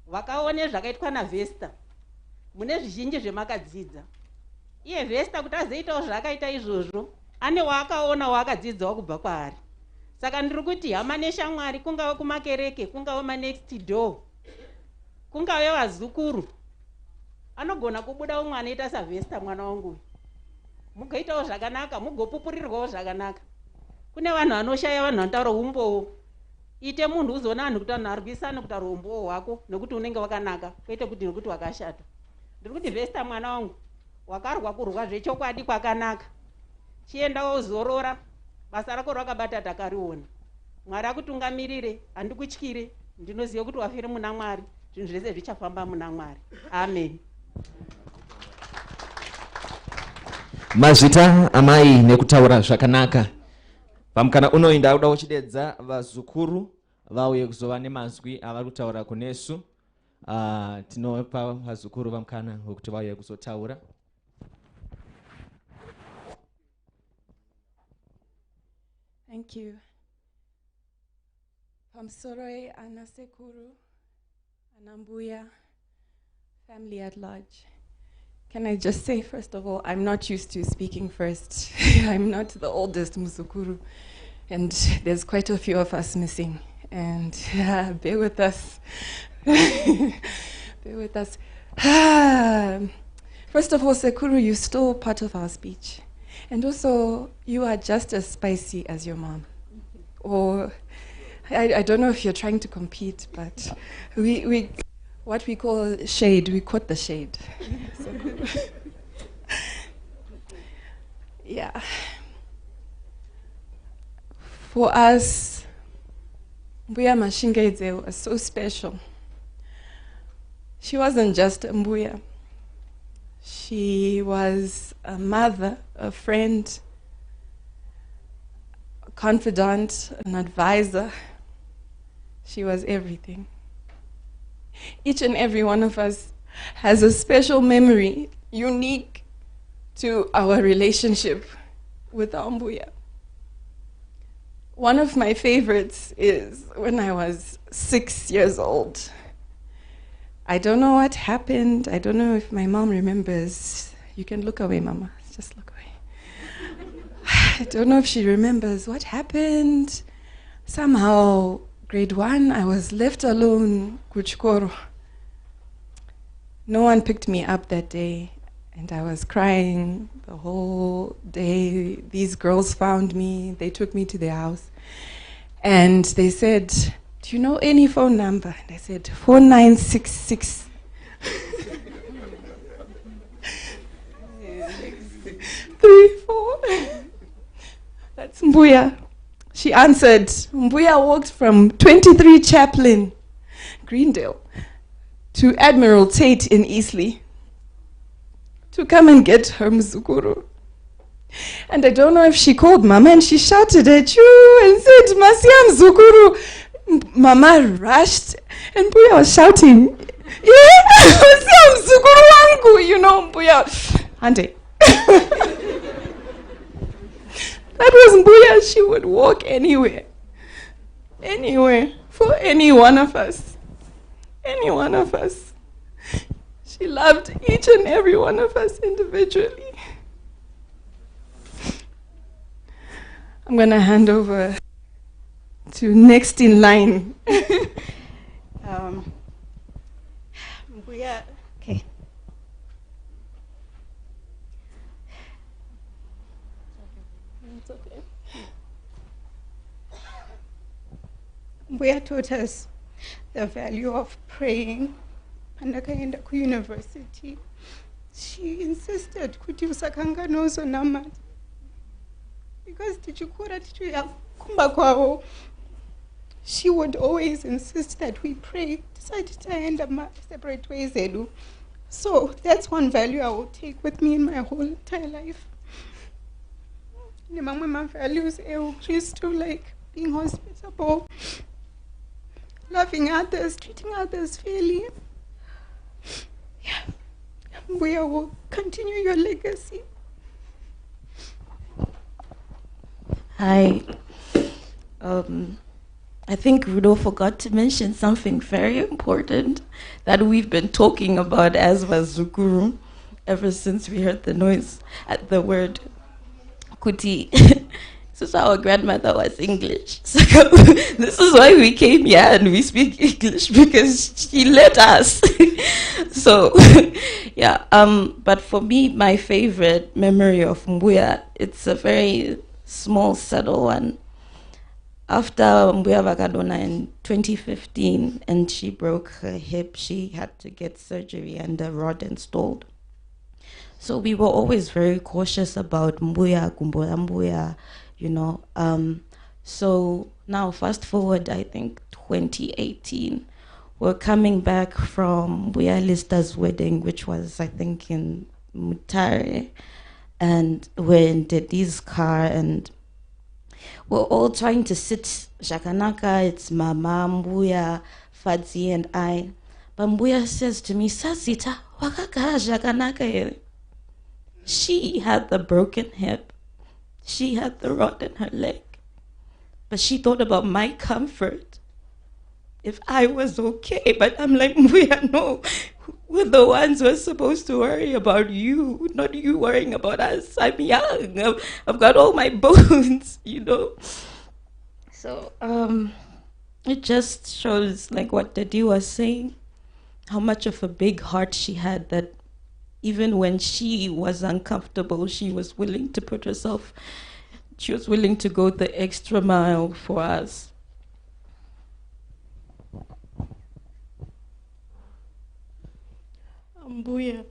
Speaker 15: vakaone zvakaitwa naVesta, mune zvizhinji zvemakadzidza. Iye Vesta kuti azoitawo zvakaita izvozvo, ane waakaona waakadzidzawo kubva kwaari. Saka ndiri kuti hama neshamwari, kungave kumakereke, kungave manext door, kungave vazukuru, anogona kubuda umwe anoita saVesta mwana wangu, mugoitawo zvakanaka, mugopupurirwawo zvakanaka. Kune vanhu vanoshaya vanhu vanotaura umbowo. Ite munhu uzoona vanhu kuti vanhu arwisana kutaura umbowo hwako nekuti unenge wakanaka, kwete kuti nekuti wakashata. Ndiri kuti Vesta mwana wangu, wakarwa kurwa zvechokwadi kwakanaka. Chienda wozorora, basa rako rakabata takariona. Mwari akutungamirire, handikutyire, ndinoziva kuti wafire muna Mwari, zvinhu zvese zvichafamba muna Mwari. Amen.
Speaker 12: mazita amai nekutaura zvakanaka. Pamukana uno ndauda kuchidedza vazukuru vauye kuzova nemazwi avari kutaura kunesu. Tinopa vazukuru vamukana wekuti vauye kuzotaura.
Speaker 16: Thank you. Pamsoroi, Anasekuru, Anambuya, family at large. Can I just say, first of all, I'm not used to speaking first. I'm not the oldest Muzukuru, and there's quite a few of us missing. And bear with us. Bear with us. First of all, Sekuru, you're still part of our speech. And also, you are just as spicy as your mom. Or, I don't know if you're trying to compete, but we what we call shade, we caught the shade. Yeah. For us, Mbuya Mashingaidze was so special. She wasn't just a Mbuya. She was a mother, a friend, a confidant, an advisor. She was everything. Each and every one of us has a special memory unique to our relationship with our Mbuya. One of my favorites is when I was 6 years old. I don't know what happened. I don't know if my mom remembers. You can look away, Mama. Just look away. I don't know if she remembers what happened. Somehow, grade 1, I was left alone, kuchikoro. No one picked me up that day, and I was crying the whole day. These girls found me. They took me to their house, and they said, "Do you know any phone number?" And I said, 4966. 34. That's Mbuya. She answered. Mbuya walked from 23 Chaplin, Greendale, to Admiral Tate in Eastleigh to come and get her Mzukuru. And I don't know if she called Mama and she shouted at you and said, "Masia Mzukuru." Mama rushed and Mbuya was shouting, "Yeah, Masia Mzukuru wangu," you know, Mbuya. Ante. That was Mbuya. She would walk anywhere. Anywhere. For any one of us. Any one of us. She loved each and every one of us individually. I'm going to hand over to next in line.
Speaker 17: Mbuya, okay. It's okay. Mbuya taught us the value of praying. Pandakaenda ku university, she insisted kuti usakanga nozo namata. Because tichikura tichiya kumba kwavo, she would always insist that we pray. Tisati taenda separate ways edu. So that's one value I will take with me in my whole entire life. Among my values, is to like being hospitable, loving others, treating others fairly. Yeah, we will continue your legacy.
Speaker 5: Hi. I think Rudo forgot to mention something very important that we've been talking about as Wazukuru ever since we heard the noise at the word kuti. Since our grandmother was English. So this is why we came here and we speak English, because she let us. So yeah, but for me, my favorite memory of Mbuya, it's a very small, subtle one. After Mbuya Vakadona in 2015 and she broke her hip, she had to get surgery and a rod installed. So we were always very cautious about Mbuya, Mbuya, you know. So now fast forward, I think 2018, we're coming back from Mbuya Lista's wedding, which was, I think, in Mutare.
Speaker 18: and we're in Dedi's car, and we're all trying to sit Jakanaka. It's Mama, Mbuya, Fadzi, and I. But Mbuya says to me, Sasita, wakaka Jakanaka here. She had the broken hip. She had the rod in her leg. But she thought about my comfort. If I was okay, but I'm like, Mbuya, no. We're the ones who are supposed to worry about you, not you worrying about us. I'm young. I've got all my bones, you know. So it just shows, like what Dedi was saying, how much of a big heart she had, that even when she was uncomfortable, she was willing to put herself, she was willing to go the extra mile for us.
Speaker 16: Mbuya,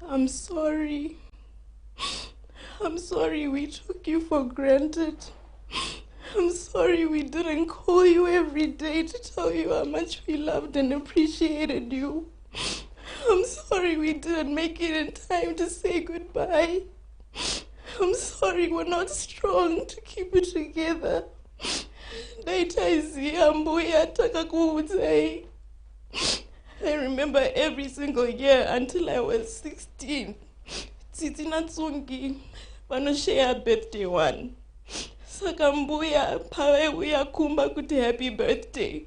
Speaker 16: I'm sorry. I'm sorry we took you for granted. I'm sorry we didn't call you every day to tell you how much we loved and appreciated you. I'm sorry we didn't make it in time to say goodbye. I'm sorry we're not strong to keep it together. I remember every single year until I was 16. Titi Natsungi, share birthday one. Saka Mbuya, pawaiuya kumba kuti happy birthday.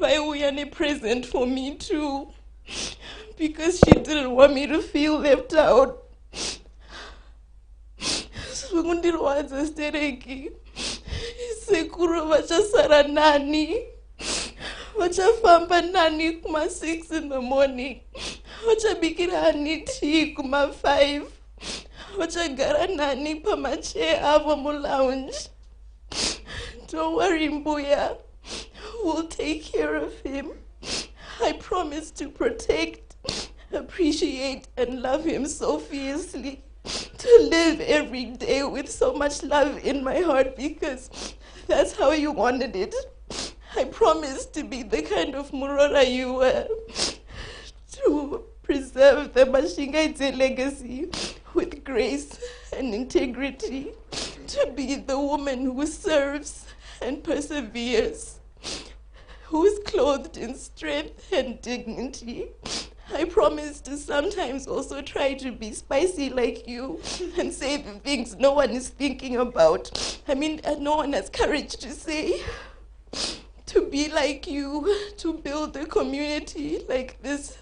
Speaker 16: Vaiuya ne present for me too. Because she didn't want me to feel left out. Sungundirwadza stereki. Sekuru vachasara nani. Vachafamba nani kuma 6 in the morning. Vachabikira hani tea kuma 5. Vachagara nani pamache avo mu lounge. Don't worry, Mbuya. We'll take care of him. I promise to protect, appreciate, and love him so fiercely. To live every day with so much love in my heart because that's how you wanted it. I promise to be the kind of Murora you were. To preserve the Mashingaidze legacy with grace and integrity. To be the woman who serves and perseveres, who is clothed in strength and dignity. I promise to sometimes also try to be spicy like you and say the things no one is thinking about. I mean, no one has courage to say. To be like you, to build a community like this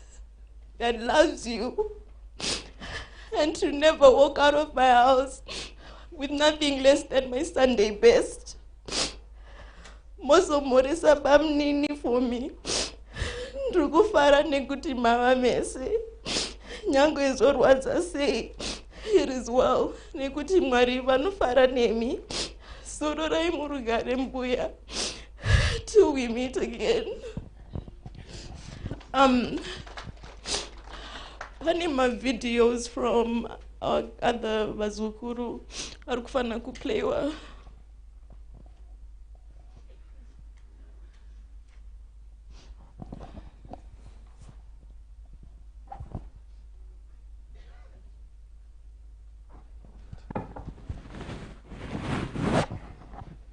Speaker 16: that loves you, and to never walk out of my house with nothing less than my Sunday best. Moso moresa bamnini for me. Ndrukufara nekuti mama mese. Nyango izorwadza sei. It is well. Nekuti Mwari vanofara nemi. Sororai murugare Mbuya. Till we meet again. Pane ma videos from other vazukuru arikufana kuplaywa.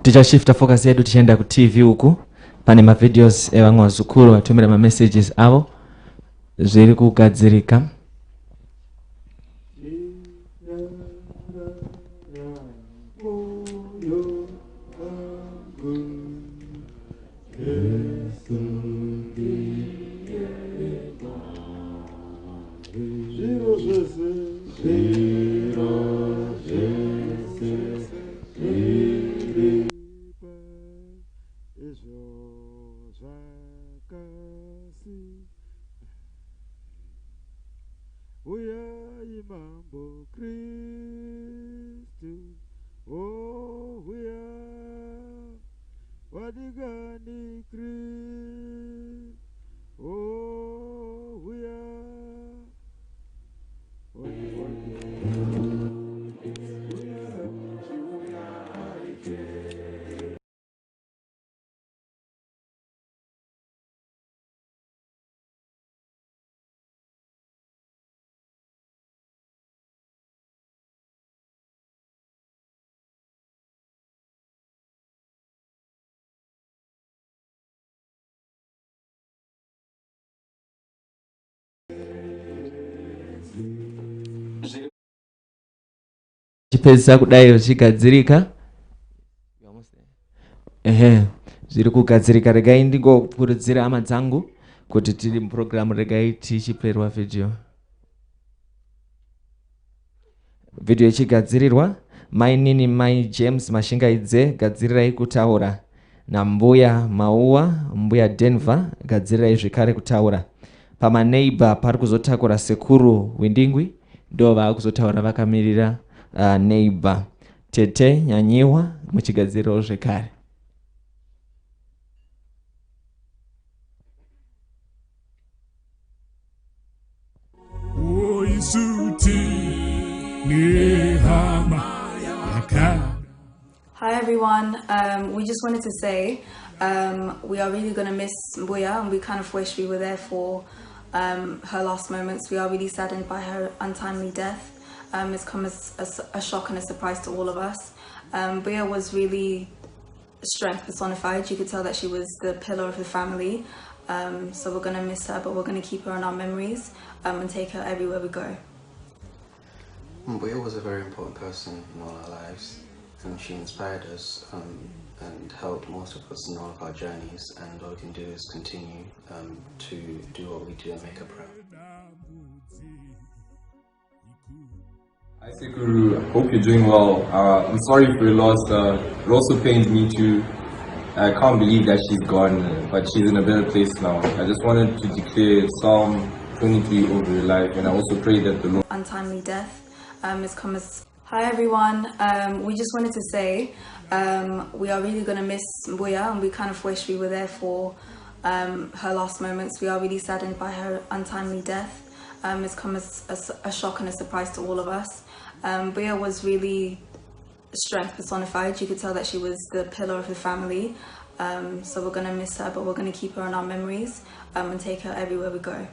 Speaker 12: tichashifta focus yedu tichenda ku TV huku pane ma videos evamwe vazukuru vatumira ma messages avo zviri kugadzirika. chipedza kudai chigadzirika zviri kugadzirika. Regai ndingokurudzira hama dzangu kuti tiri muprogramu, regai tichiperwa video ichigadzirirwa. Mainini Mai James Mashingaidze, gadzirirai kutaura. Nambuya Maua, Mbuya Denver, gadzirirai zvekare kutaura. Pamaneighbor pari kuzotakura sekuru Windingwi, ndo vakuzotaura vakamirira neighbor. Tete Nyanyiwa muchigadzirawo zvekare.
Speaker 2: Hi everyone, we just wanted to say we are really going to miss Mbuya, and we kind of wish we were there for her last moments. We are really saddened by her untimely death. It's come as a shock and a surprise to all of us. Mbuya was really strength personified. You could tell that she was the pillar of the family. So we're going to miss her, but we're going to keep her in our memories and take her everywhere we go.
Speaker 3: Mbuya was a very important person in all our lives, and she inspired us and helped most of us in all of our journeys, and all we can do is continue to do what we do and make her proud.
Speaker 4: Hi Sekuru, hope you're doing well. I'm sorry for your loss. It also pains me too. I can't believe that she's gone, but she's in a better place now. I just wanted to declare Psalm 23 over your life, and I also pray that the Lord...
Speaker 2: Untimely death has come as... Hi everyone, we just wanted to say we are really going to miss Mbuya, and we kind of wish we were there for her last moments. We are really saddened by her untimely death. It's come as a shock and a surprise to all of us. Mbuya was really strength personified. You could tell that she was the pillar of the family. So we're going to miss her, but we're going to keep her in our memories and take her everywhere we go.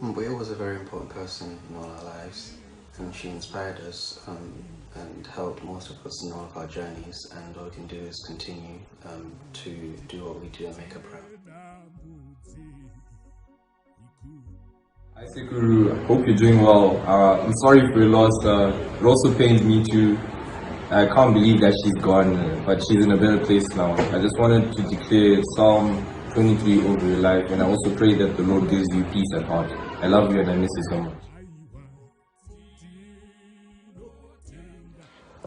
Speaker 3: Mbuya was a very important person in all our lives, and she inspired us and helped most of us in all of our journeys, and all we can do is continue to do what we do and make her proud.
Speaker 4: Hi Sekuru, hope you're doing well. I'm sorry for your loss. It also pains me too. I can't believe that she's gone, but she's in a better place now. I just wanted to declare Psalm 23 over your life, and I also pray that the Lord gives you peace at heart. I love you and I miss you so much.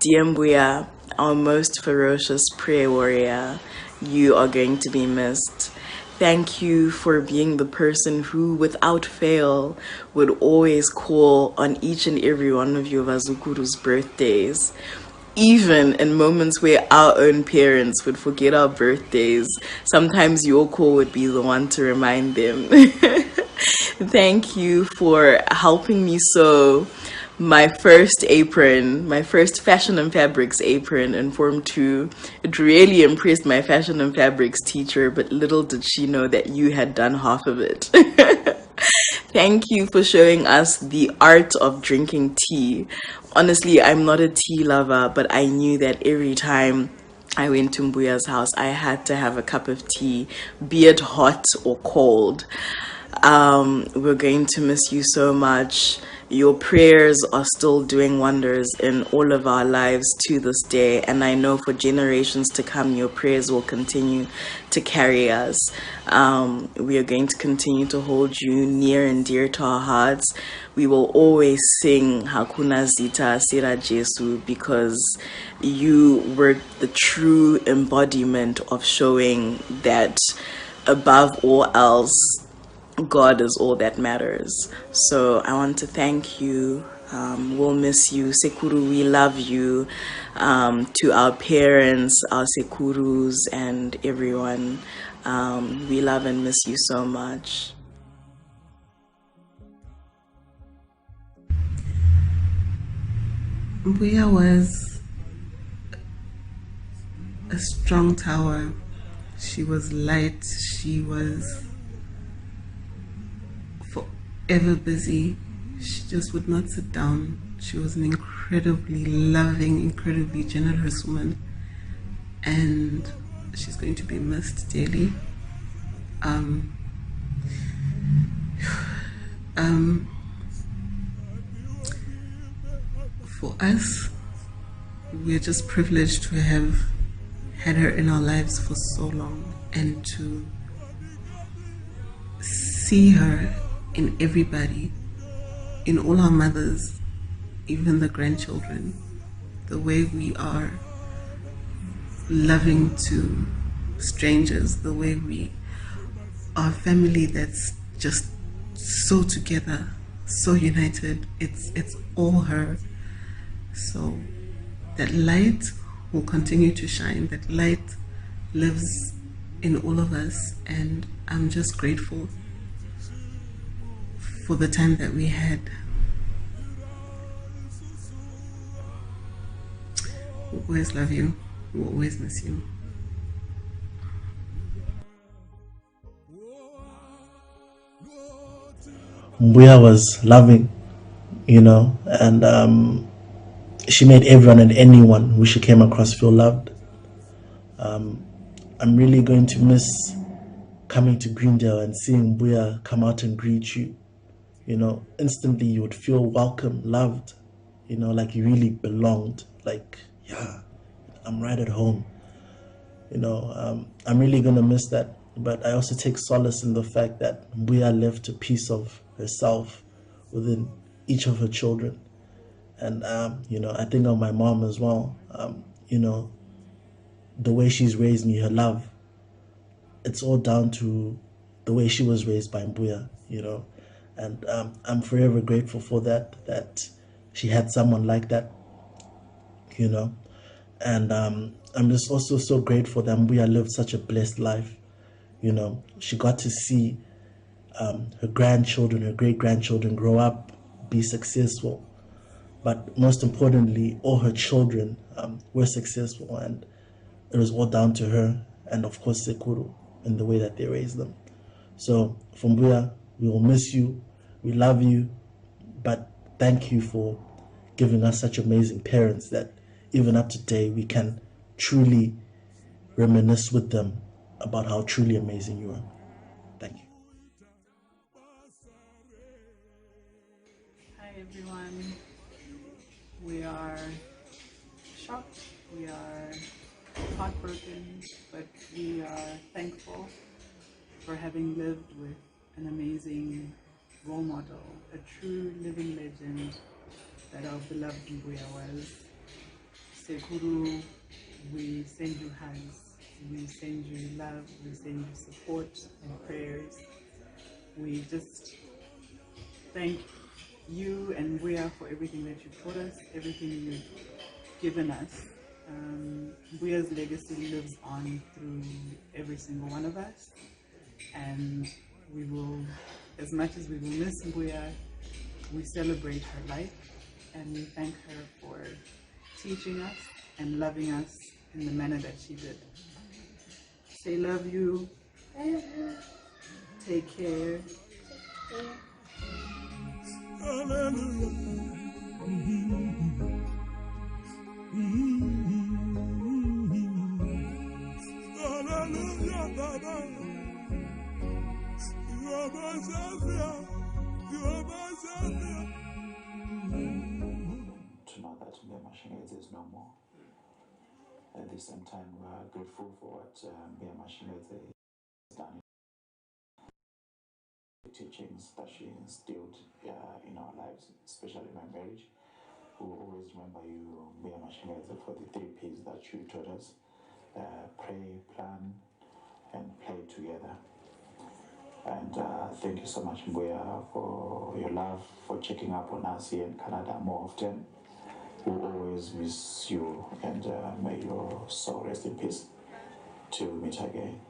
Speaker 5: Dear Mbuya, our most ferocious prayer warrior, you are going to be missed. Thank you for being the person who, without fail, would always call on each and every one of your Vazukuru's birthdays. Even in moments where our own parents would forget our birthdays, sometimes your call would be the one to remind them. Thank you for helping me sew my first apron, my first fashion and fabrics apron in Form 2. It really impressed my fashion and fabrics teacher, but little did she know that you had done half of it. Thank you for showing us the art of drinking tea. Honestly, I'm not a tea lover, but I knew that every time I went to Mbuya's house, I had to have a cup of tea, be it hot or cold. We're going to miss you so much. Your prayers are still doing wonders in all of our lives to this day, and I know for generations to come your prayers will continue to carry us. We are going to continue to hold you near and dear to our hearts. We will always sing Hakuna Zita Sira Jesu, because you were the true embodiment of showing that above all else, God is all that matters. So I want to thank you. We'll miss you. Sekuru, we love you. To our parents, our Sekurus, and everyone, we love and miss you so much.
Speaker 19: Mbuya was a strong tower. She was light. She was forever busy. She just would not sit down. She was an incredibly loving, incredibly generous woman, and she's going to be missed dearly. for us, we're just privileged to have had her in our lives for so long, and to see her in everybody, in all our mothers, even the grandchildren, the way we are loving to strangers, the way we are a family that's just so together, so united. It's all her. So that light will continue to shine. That light lives in all of us, and I'm just grateful for the time that we had. We'll always love you. We'll always miss you.
Speaker 20: Mbuya was loving, and she made everyone and anyone who she came across feel loved. I'm really going to miss coming to Greendale and seeing Mbuya come out and greet you. Instantly you would feel welcome, loved, like you really belonged. Like, yeah, I'm right at home. I'm really going to miss that. But I also take solace in the fact that Mbuya left a piece of herself within each of her children. And, I think of my mom as well. The way she's raised me, her love, it's all down to the way she was raised by Mbuya, And I'm forever grateful for that she had someone like that, And I'm just also so grateful that Mbuya lived such a blessed life. She got to see her grandchildren, her great-grandchildren grow up, be successful. But most importantly, all her children were successful, and it was all down to her and, of course, Sekuru in the way that they raised them. So, for Mbuya, we will miss you, we love you, but thank you for giving us such amazing parents that even up to today we can truly reminisce with them about how truly amazing you are. Thank you.
Speaker 21: Hi everyone. We are shocked, we are heartbroken, but we are thankful for having lived with an amazing role model, a true living legend that our beloved Mbuya was. Sekuru, we send you hugs, we send you love, we send you support and prayers. We just thank you and Mbuya for everything that you've taught us, everything you've given us. Mbuya's legacy lives on through every single one of us, and we will, as much as we will miss Mbuya, we celebrate her life and we thank her for teaching us and loving us in the manner that she did. Say love you. Take care.
Speaker 22: To know that Mbuya Mashingaidze is no more. At the same time, we are grateful for what Mbuya Mashingaidze has done. The teachings that she instilled in our lives, especially my marriage. We will always remember you, Mbuya Mashingaidze, for the 3 P's that you taught us. Pray, plan, and play together. And thank you so much, Mbuya, for your love, for checking up on us here in Canada more often. We'll always miss you, and may your soul rest in peace till we meet again.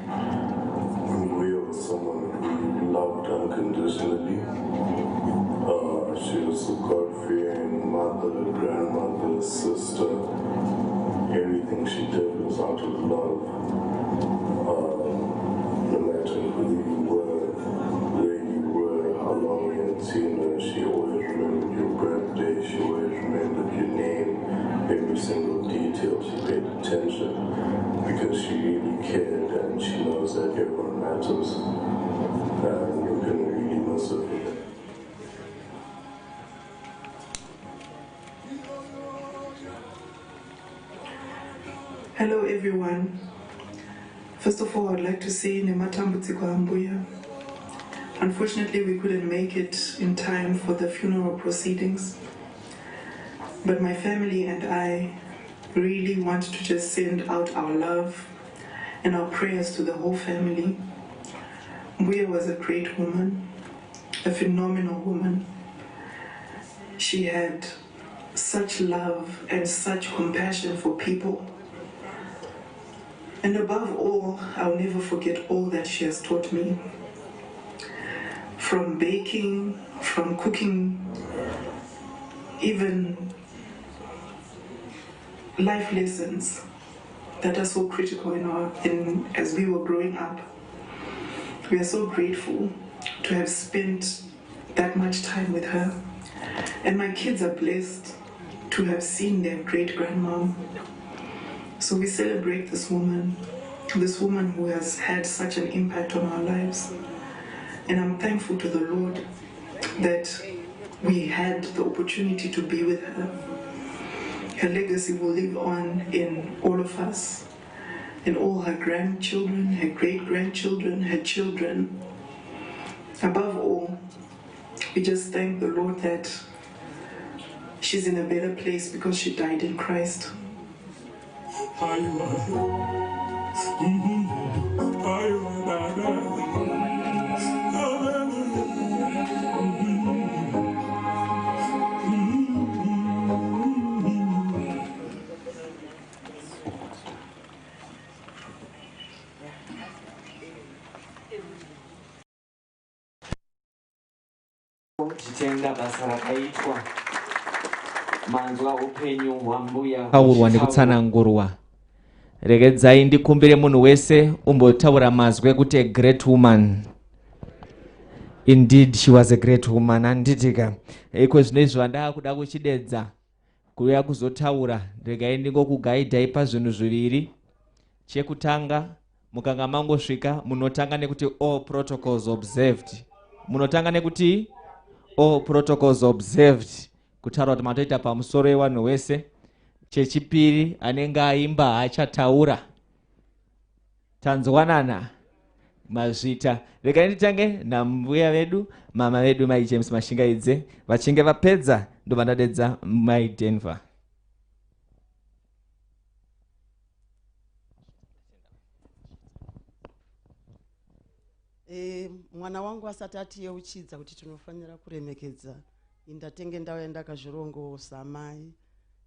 Speaker 23: Mbuya was someone who loved unconditionally. She was a God-fearing mother, grandmother, sister. Everything she did was out of love. No matter who you were, where you were, how long you had seen her, she always remembered your birthday, she always remembered your name, every single detail. She paid attention because she really cared, and she knows that everyone matters. and you can really mess with it.
Speaker 1: Hello everyone. First of all, I'd like to say Nematambudziko Mbuya. Unfortunately, we couldn't make it in time for the funeral proceedings, but my family and I really want to just send out our love and our prayers to the whole family. Mbuya was a great woman, a phenomenal woman. She had such love and such compassion for people. And above all, I'll never forget all that she has taught me. From baking, from cooking, even life lessons that are so critical as we were growing up. We are so grateful to have spent that much time with her. And my kids are blessed to have seen their great-grandmom. So we celebrate this woman who has had such an impact on our lives. And I'm thankful to the Lord that we had the opportunity to be with her. Her legacy will live on in all of us, in all her grandchildren, her great-grandchildren, her children. Above all, we just thank the Lord that she's in a better place because she died in Christ.
Speaker 12: Chitenga basa rakaitwa manzwa upenyu hwambuya
Speaker 6: kaurwa nekutsanangurwa. Regedzai ndikumbire munhu wese umbotaura mazwi kuti a great woman. Indeed she was a great woman. Anditika iko zvinezvi vandaa kuda kuchidedza kuuya kuzotaura, regai ndingokugaidhai pazvinhu zviviri. Chekutanga, mukanga mangosvika munotanga nekuti all protocols observed. Munotanga nekuti all protocols observed, kutaura kuti matoita pamusoro wevanhu wese. Chechipiri, anenge aimba haachataura. Tanzwanana mazvita. Regai nditange nambuya vedu, mama vedu Mai James Mashingaidze. Vachinge vapedza ndovanodedza Mai Denver.
Speaker 8: Mwana wangu asati atiyeuchidza kuti tinofanira kuremekedza, indatenge ndauya ndakazvirongosa mai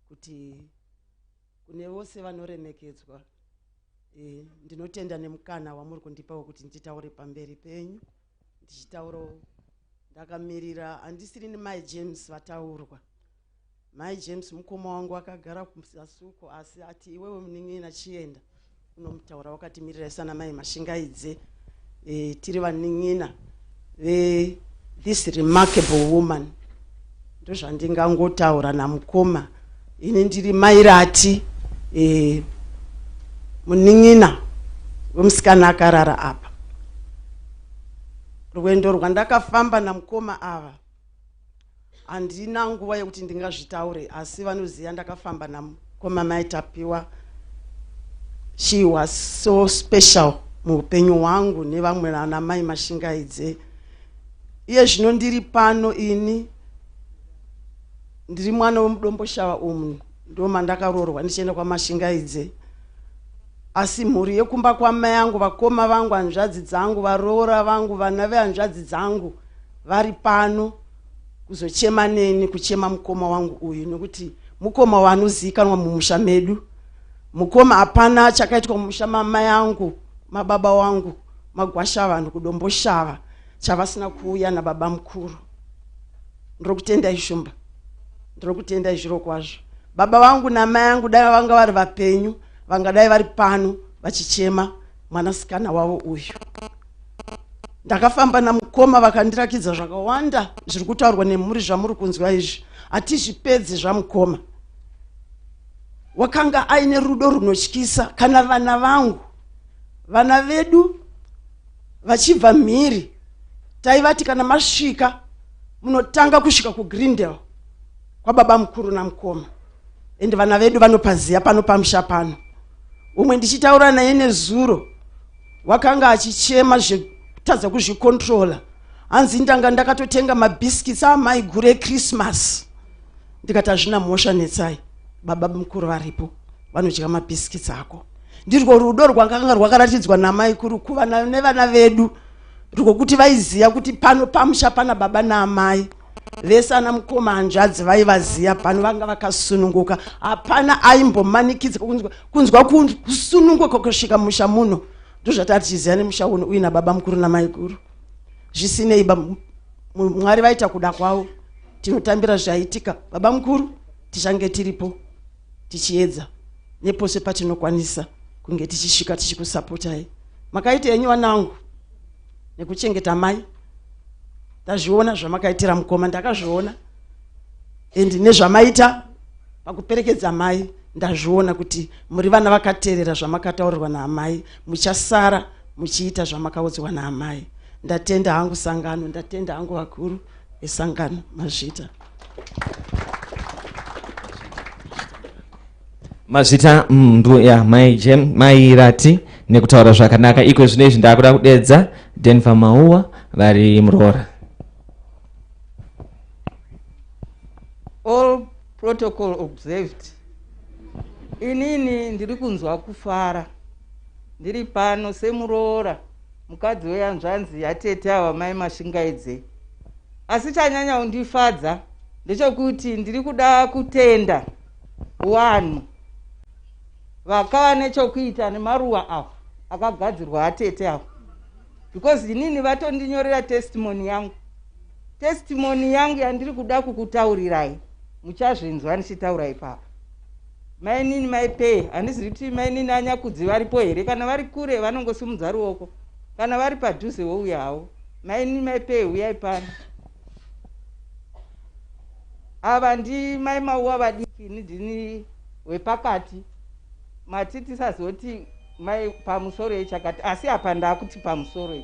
Speaker 8: kuti kune vose vanoremekedzwa. Ndinotenda nemukana wamuri kundipa wekuti nditaure pamberi penyu. Ndichitaurawo ndakamirira, handisiri neMai James vataurwa. Mai James mukoma wangu akagara kumusasuko, asi ati iwewe munin'ina chienda unomutaura wakatimirira sana Mai Mashingaidze. Tiri vanin'ina this remarkable woman. Ndozvandingangotaura namukoma. Ini ndiri Mairati, munin'ina wemusikana akarara apa. Rwendo rwandakafamba namukoma ava handina nguva yekuti ndingazvitaure, asi vanoziva ndakafamba namukoma Mai Tapiwa. She was so special muupenyu hwangu nevamwe vana Mai Mashingaidze. Iye zvino ndiri pano ini ndiri mwana wemudomboshava umu, ndoma ndakaroorwa ndichienda kwaMashingaidze. Asi mhuri yekumba kwamai angu, vakoma vangu, hanzvadzi dzangu, varoora vangu, vana vehanzvadzi dzangu vari pano kuzochema neni, kuchema mukoma wangu uyu, nekuti mukoma wanozivikanwa mumusha medu. Mukoma hapana chakaitwa mumusha mamai angu, mababa wangu, magwasha vanhu kudomboshava chavasina kuuya nababa mukuru. Ndinokutendai shumba, ndinokutendai zviro kwazvo. Baba vangu namai angu dai vanga vari vapenyu, vangadai vari pano vachichema mwanasikana wavo uyu. Ndakafamba namukoma vakandirakidza zvakawanda zviri kutaurwa nemhuri zvamuri kunzwa izvi. Hatizvipedzi zvamukoma. Wakanga aine rudo runotyisa. Kana vana vangu, vana vedu vachibva mhiri taivati kana masvika munotanga kusvika kuGreendale kwababa mukuru namukoma, ende vana vedu vanopaziya pano pamusha pano. Umwe ndichitaura naye nezuro wakanga achichema zvekutadza kuzvikontrola, hanzi ndanga ndakatotenga mabhiskits amai guru eChristmas. Ndikati hazvina mhosva netsai, baba mukuru varipo vanodya mabhiskits ako. Ndirwo rudo rwakanga rwakaratidzwa namai kuru kuva nevana vedu, rwokuti vaiziya kuti pano pamusha pana baba naamai vese ana mukoma hanzvadzi vaivaziya pano, vanga vakasununguka. Hapana aimbomanikidza kunzwa kusununguka kusvika musha muno. Ndozvatati tiziya nemusha uno uina baba mukuru namai kuru. Zvisinei Mwari vaita kuda kwavo, tinotambira zvaitika. Baba mukuru tichange tiripo tichiedza nepose patinokwanisa kunge tichisvika tichikusapotai. Makaita henyu vanangu nekuchengeta mai. Ndazviona zvamakaitira mukoma, ndakazviona. Endi nezvamaita pakuperekedza mai ndazviona kuti muri vana vakateerera zvamakataurirwa naamai, muchasara muchiita zvamakaudzwa naamai. Ndatenda hangu sangano, ndatenda hangu vakuru esangano mazvita.
Speaker 12: Mazvita Mbuya mai Rati nekutaura zvakanaka. Iko zvinezvi ndakuda kudedza Denver Mauwa vari Murora.
Speaker 7: All protocol observed. Inini ndiri kunzwa kufara. Ndiri pano seMurora, mukadzi weyanzvanzi yatete ava mai Mashingaidze. Asi chanyanya kundifadza ndechekuti ndiri kuda kutenda wanhu vakava nechokuita nemaruwa avo akagadzirwa atete avo, because inini vatondinyorera testimony yangu. Testimony yangu yandiri kuda kukutaurirai muchazvinzwa ndichitaura ipapo. Mainini maipei, handizivi kuti mainini anyakudzi varipo here, kana vari kure vanongosumudza ruoko, kana vari padhuze wouya havo. Mainini maipei uyai pano. Ava ndi mai Mauwa vadiki, ndini wepakati. Matiti sazoti mai pamusoro echakati, asi apa ndakuti pamusoro.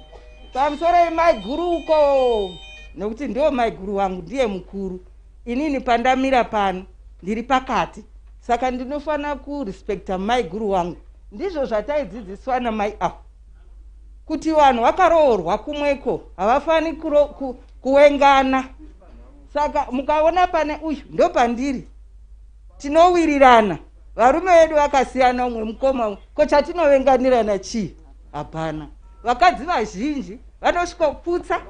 Speaker 7: Pamusoro mai guru uko, nekuti ndio mai guru wangu, ndiye mukuru. Inini pandamira pano ndiri pakati, saka ndinofana kurespekta mai guru wangu. Ndizvo zvataidzidziswa namai avo, kuti vanhu vakaroorwa kumweko havafani kuwengana. Saka mukaona pane uyu ndo pandiri, tinowirirana. Varume vedu vakasiyana, umwe mukoma umwe, ko chatinovenganirana chii? Hapana. Vakadzi vazhinji vanosvika kuputsa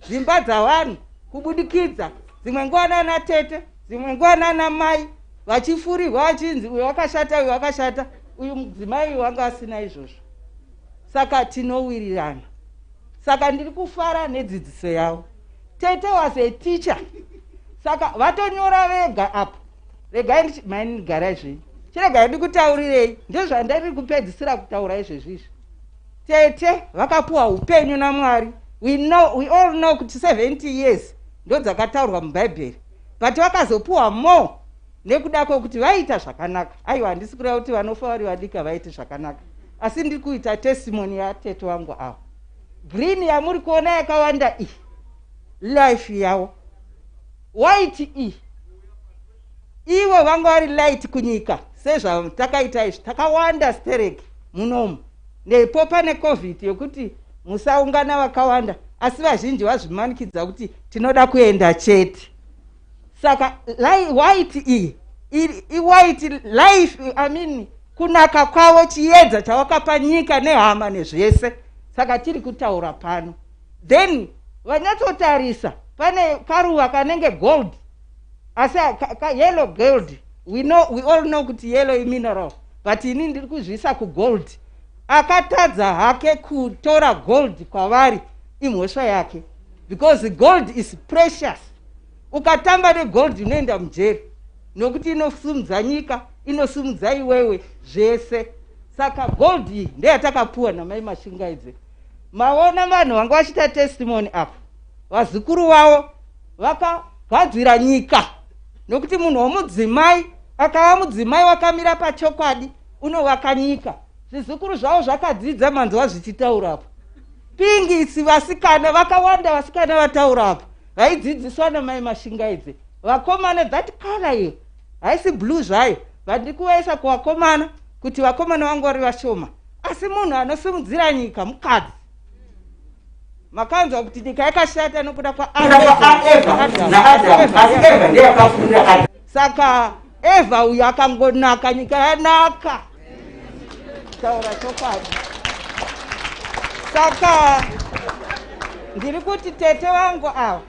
Speaker 7: dzimba dzavanhu kubudikidza dzimwe nguva nana tete, dzimwe nguva nana mai, vachifurirwa vachinzi uyu wakashata, uyu wakashata, uyu mudzimai uyu wanga asina izvozvo. Saka tinowirirana. Saka ndiri kufara nedzidziso yavo. Tete was a teacher. Saka vatonyora vega apo. Regai maini gara zvinhu. Chiregai ndikutaurirei, ndizvo zvandiri kupedzisira kutaura izvezvizvi. Tete vakapuwa upenyu naMwari. We all know kuti 70 years ndo dzakataurwa muBhaibheri. But vakazopuwa more nekuda kwokuti vaita zvakanaka. Aiwa, handisi kureva kuti vanofa vari vadika vaite zvakanaka. Asi ndiri kuita testimony yatete wangu avo. Green yamuri kuona yakawanda iyi, life yavo. White iyi, ivo vanga vari light kunyika. Sezvatakaita izvi, takawanda stereki munomu. Nepo pane COVID yokuti musaungana vakawanda, asi vazhinji vazvimanikidza kuti tinoda kuenda chete. Saka white iyi, white life, kunaka kwavo, chiedza chavakapa nyika nehama nezvese. Saka tiri kutaura pano. Then vanyatsotarisa, pane karuva kanenge gold, asi yellow gold. We all know kuti yellow is mineral, but ini ndiri kuzvisa kugold. Akatadza hake kutora gold kwavari imhosva yake, because gold is precious. Ukatamba negold unoenda mujeri, nokuti inosumudza nyika, inosumudza iwewe zvese. Saka gold iyi ndeyatakapuwa namai Mashingaidze. Maona vanhu vanga vachita testimony apo, vazukuru vavo vakagadzira nyika, nokuti munhu womudzimai akava mudzimai wakamira pachokwadi unovaka nyika. Zvizukuru zvavo zvakadzidza manzwa zvichitaurapo. pingisi vasikana vakawanda, vasikana vataura apa vaidzidziswa namai Mashingaidze. Vakomana that color iyo haisi blue zvayo, vandikuvaisa kuvakomana kuti vakomana vangu vari vashoma, asi munhu anosimudzira nyika mukadzi. Makanzwa kuti nyika yakashata nokuda kwaEva. Saka Eva uyu akangonaka, nyika yanaka. Taura chokwadi. Saka ndiri kuti tete wangu ava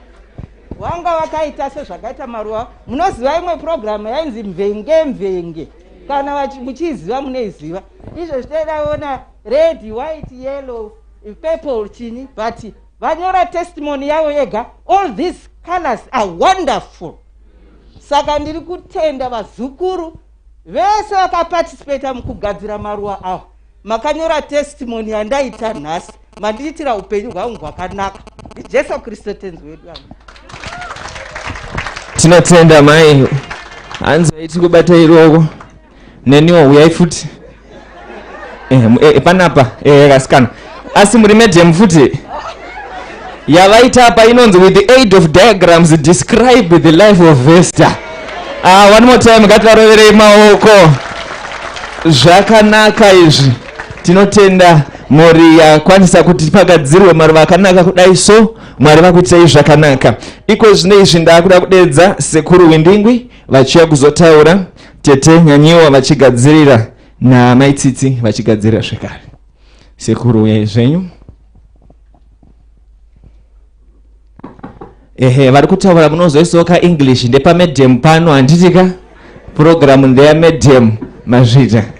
Speaker 7: wanga vakaita sezvakaita maruva. Munoziva imwe programu yainzi mvenge, kana muchiziva munoiziva. Izvo zvitaidaona red, white, yellow, purple chini, but vanyora testimony yavo yega. All these colors are wonderful. Saka ndiri kutenda vazukuru vese vakaparticipate mukugadzira maruva avo. Makanyora testimony yandaita nhasi, mandiitira upenyu hwangu hwakanaka. Jesu Kristu tenzi wedu.
Speaker 12: Tinotenda mai, hanzi aiti kubata iroko neniwo uyai futi panapa kasikana, asi muri medium futi yavaita apa inonzi with the aid of diagrams describe the life of Vesta. One more time, ngativaroverei maoko. Zvakanaka izvi, tinotenda mhuri yakwanisa kuti pagadzirwe maruva akanaka kudai so. Mwari vakuitai zvakanaka. Iko zvino izvi ndakuda kudedza sekuru Windingwi vachiya kuzotaura, tete Nyanyiwa vachigadzirira namai Tsitsi vachigadzirira zvekare. Sekuru uyai zvenyu. Vari kutaura munozoisawo kaEnglish ndepamedium pano, handitika programu ndeyamedium mazvita.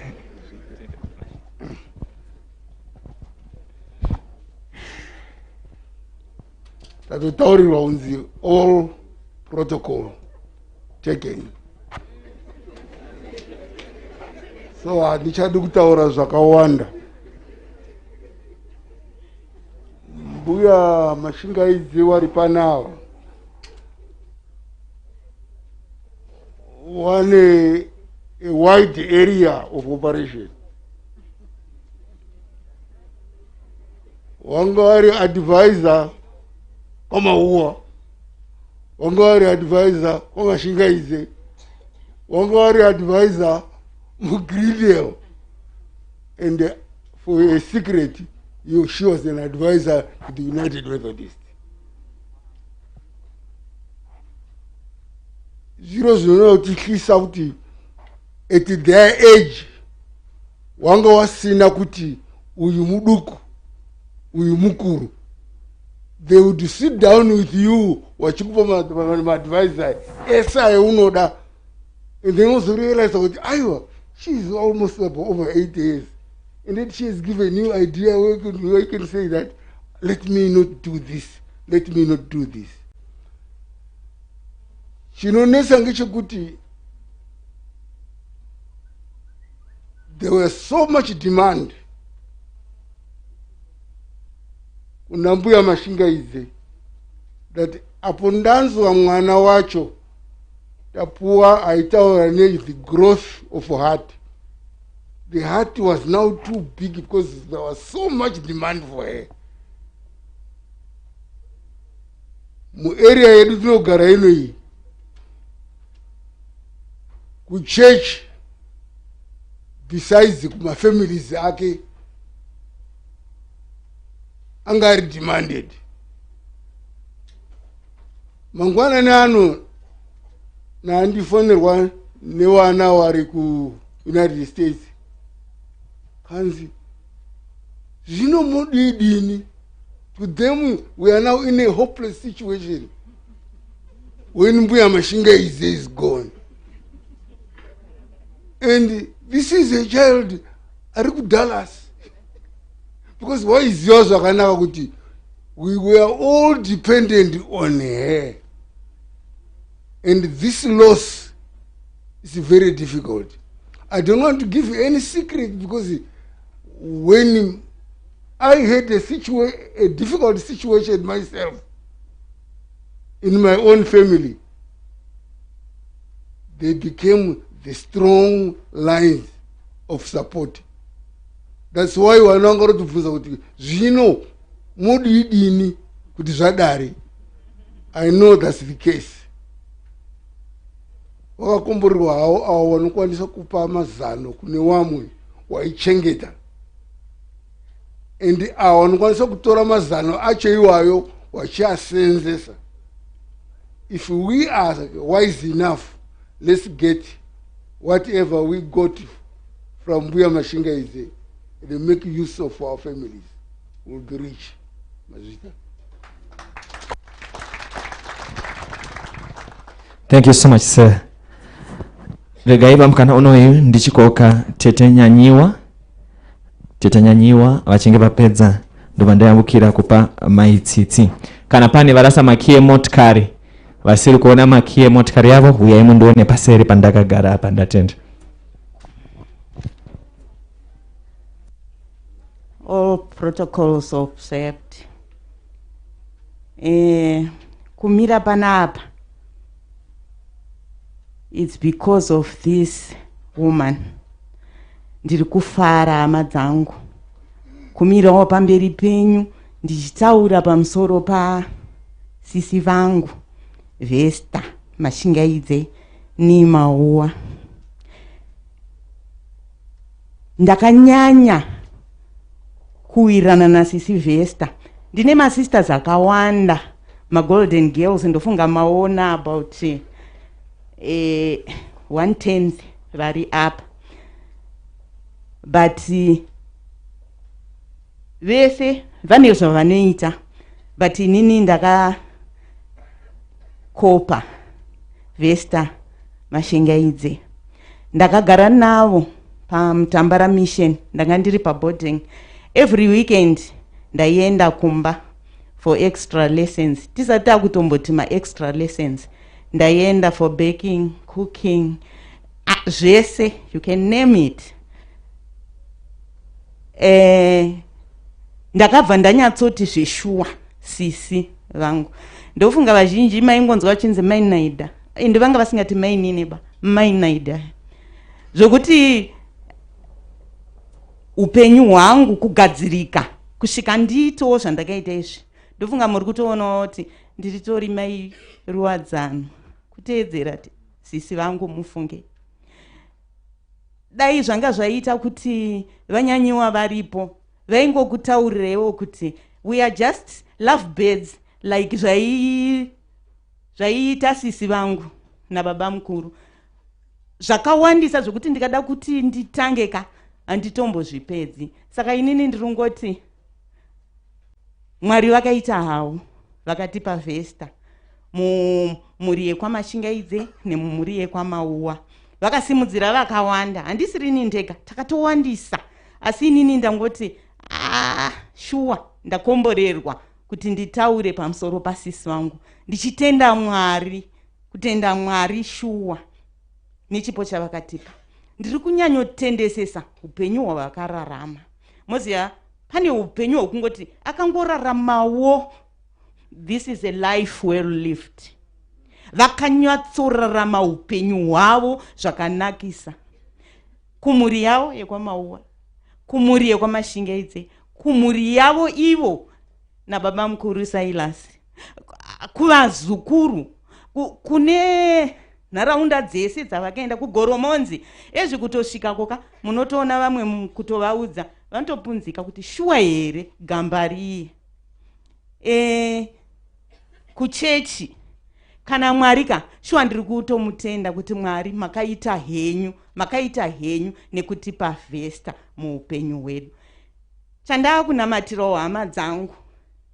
Speaker 9: Tatotaurirwa unzi all protocol taken. So handichadi kutaura zvakawanda. Mbuya Mashingaidze vari panava one a wide area of operation. Wanga vari advisor kwamauwa, wanga vari advisor kwaMashingaidze, wanga vari advisor muGreendale, and for a secret she was an advisor to the United Methodists. Zviro zvinotityisa kuti at their age wanga wasina kuti uyu muduku uyu mukuru. They would sit down with you wachikupa advisor esa yeunoda, and then also realize that aiwa, she is almost over 8 years, and then she has given a new idea where you can say that let me not do this, let me not do this. Chinonesa ngechekuti there was so much demand kuna Mbuya Mashingaidze that apo ndanzwa mwana wacho tapuwa aitaura the growth of heart. The heart was now too big because there was so much demand for her. Mu area yedu tinogara ino iyi ku church besides kuma families ake anga ari demanded. Mangwanani ano na andifonerwa newana vari ku United States kanzi zvino mudidini. To them we are now in a hopeless situation when Mbuya Mashingaidze is gone, and this is a child ari ku Dallas. Because why is yours kuti we were all dependent on her, and this loss is very difficult. I don't want to give any secret, because when I had a difficult situation myself in my own family, they became the strong lines of support. That's why wananga kutibvunza kuti zvino mudidini kuti zvadare. I know that's the case. Wakakomborerwa havo avo vanokwanisa kupa mazano kune wamwe waichengeta. And avo vanokwanisa kutora mazano acho iwayo vachiasenzesa. If we are wise enough, let's get whatever we got from Mbuya Mashingaidze and make use of our families. We'll be rich. Mazita.
Speaker 12: Thank you so much, sir. Regaiba mkana unoyu ndichikoka tetanyanyiwa vachinge vapedza ndovandayambukira kupa maitsitsi. Kana pane varasa makiye motikari vasiri kuona makiye motikari yavo, uyai mundione paseri pandakagara apa ndatenda.
Speaker 7: All protocols observed. Kumira panapa. It's because of this woman. Ndiri kufara hama dzangu. Kumirawo pamberi penyu ndichitaura pamusoro pa sisi vangu Vesta Mashingaidze ni Mauwa. Ndakanyanya kuwirana na sisi Vesta. Ndine masisters akawanda, ma golden girls, ndofunga maona about 110 vari up. But vese vane zvavanoita, but inini ndakakopa Vesta Mashingaidze. Ndakagara navo paMutambara mission, ndanga ndiri paboarding. Every weekend ndaienda kumba for extra lessons. Tisati akutomboti ma extra lessons. Ndaienda for baking, cooking, zvese, you can name it. Ndakabva ndanyatsoti zveshuwa sisi vangu. Ndofunga vazhinji maingonzwa chinzi mainaida. Ende vanga vasingati mainini ba, mainaida. Zvokuti upenyu hwangu kugadzirika kusvika ndiitowo zvandakaita izvi. Ndofunga muri kutoona kuti ndiritori mai ruwadzano kuteedzera sisi vangu mufunge. Dai zvanga zvaita kuti vanyanyiwa varipo vaingokutaurirewo kuti we are just love birds, like zvaiita sisi vangu nababa mukuru. Zvakawandisa zvokuti ndikada kuti nditangeka handitombozvipedzi. Saka inini ndirungoti Mwari vakaita havo, vakatipa Vesta mumhuri yekwaMashingaidze nemumhuri yekwamauwa. Vakasimudzira vakawanda, handisiri ini ndega, takatowandisa. Asi inini ndangoti shuwa ndakomborerwa kuti nditaure pamusoro pasisi vangu, ndichitenda Mwari, kutenda Mwari shuwa nechipo chavakatipa. Ndiri kunyanyotendesesa upenyu hwavakararama. Moziya pane upenyu hwekungoti akangoraramawo. This is a life well lived. Vakanyatsorarama upenyu hwavo zvakanakisa. Kumhuri yavo yekwamauwa, kumhuri yekwaMashingaidze, kumhuri yavo ivo nababa mukuru Silas, kuvazukuru, kune nharaunda dzese dzavakaenda kugoromonzi. Ezvi kutosvika koka munotoona vamwe kutovaudza vanotopunzika kuti shuwa here gambariye. Kuchechi kana Mwari ka shuwa ndiri kutomutenda kuti Mwari makaita henyu nekutipa Vesta muupenyu hwedu. Chandaakunamatirawo hama dzangu,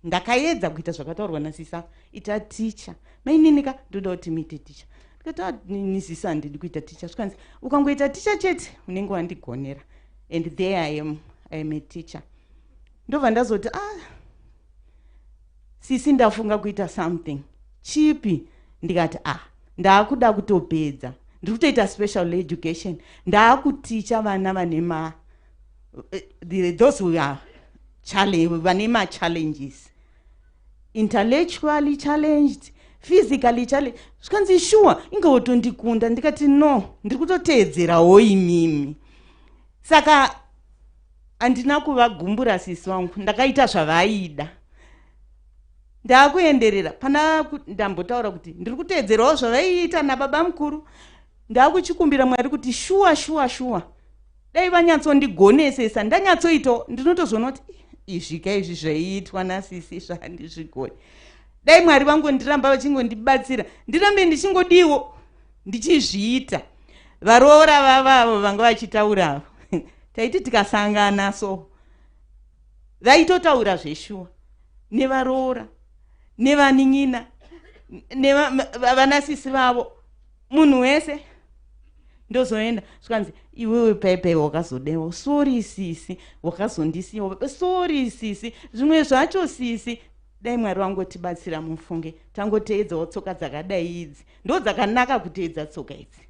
Speaker 7: ndakaedza kuita zvakataurwa nasisa, ita ticha. Maininika ndoda kuti muite ticha. Ndikati nisisa handidi kuita ticha. Zvikanzi ukangoita ticha chete unenge wandigonera. And there I am a teacher. Ndobva ndazoti sisi ndafunga kuita something. Chipi? Ndikati ndaakuda kutopedza. Ndiri kutoita special education. Ndaakuticha vana vanema those who are vanema challenges. Intellectually challenged, physically challenged. Zvikanzi shuwa ingawotondikunda. Ndikati no, ndiri kutoteedzerawo imimi. Saka handina kuvagumbura sisi vangu, ndakaita zvavaida. ndakuenderera pana ndambotaura kuti ndiri kuteedzerawo zvavaiita nababa mukuru. Ndakuchikumbira Mwari kuti shuwa dai vanyatsondigonesesa ndanyatsoitawo ndinotozoona kuti izvika izvi zvaiitwa nasisi zvandizvigoni. Dai Mwari vangondiramba vachingondibatsira ndirambe ndichingodiwo ndichizviita. Varoora vavavo vanga vachitaura taiti tikasangana so vaitotaura zveshuwa nevaroora nevanin'ina nevanasisi vavo munhu wese ndozoenda zvikanzi iwewe paipai wakazodewo sori sisi wakazondisiyawo sori sisi zvimwe zvacho sisi. Dai Mwari wangotibatsira mufunge tangoteedzawo tsoka dzakadai idzi ndo dzakanaka kuteedza tsoka idzi.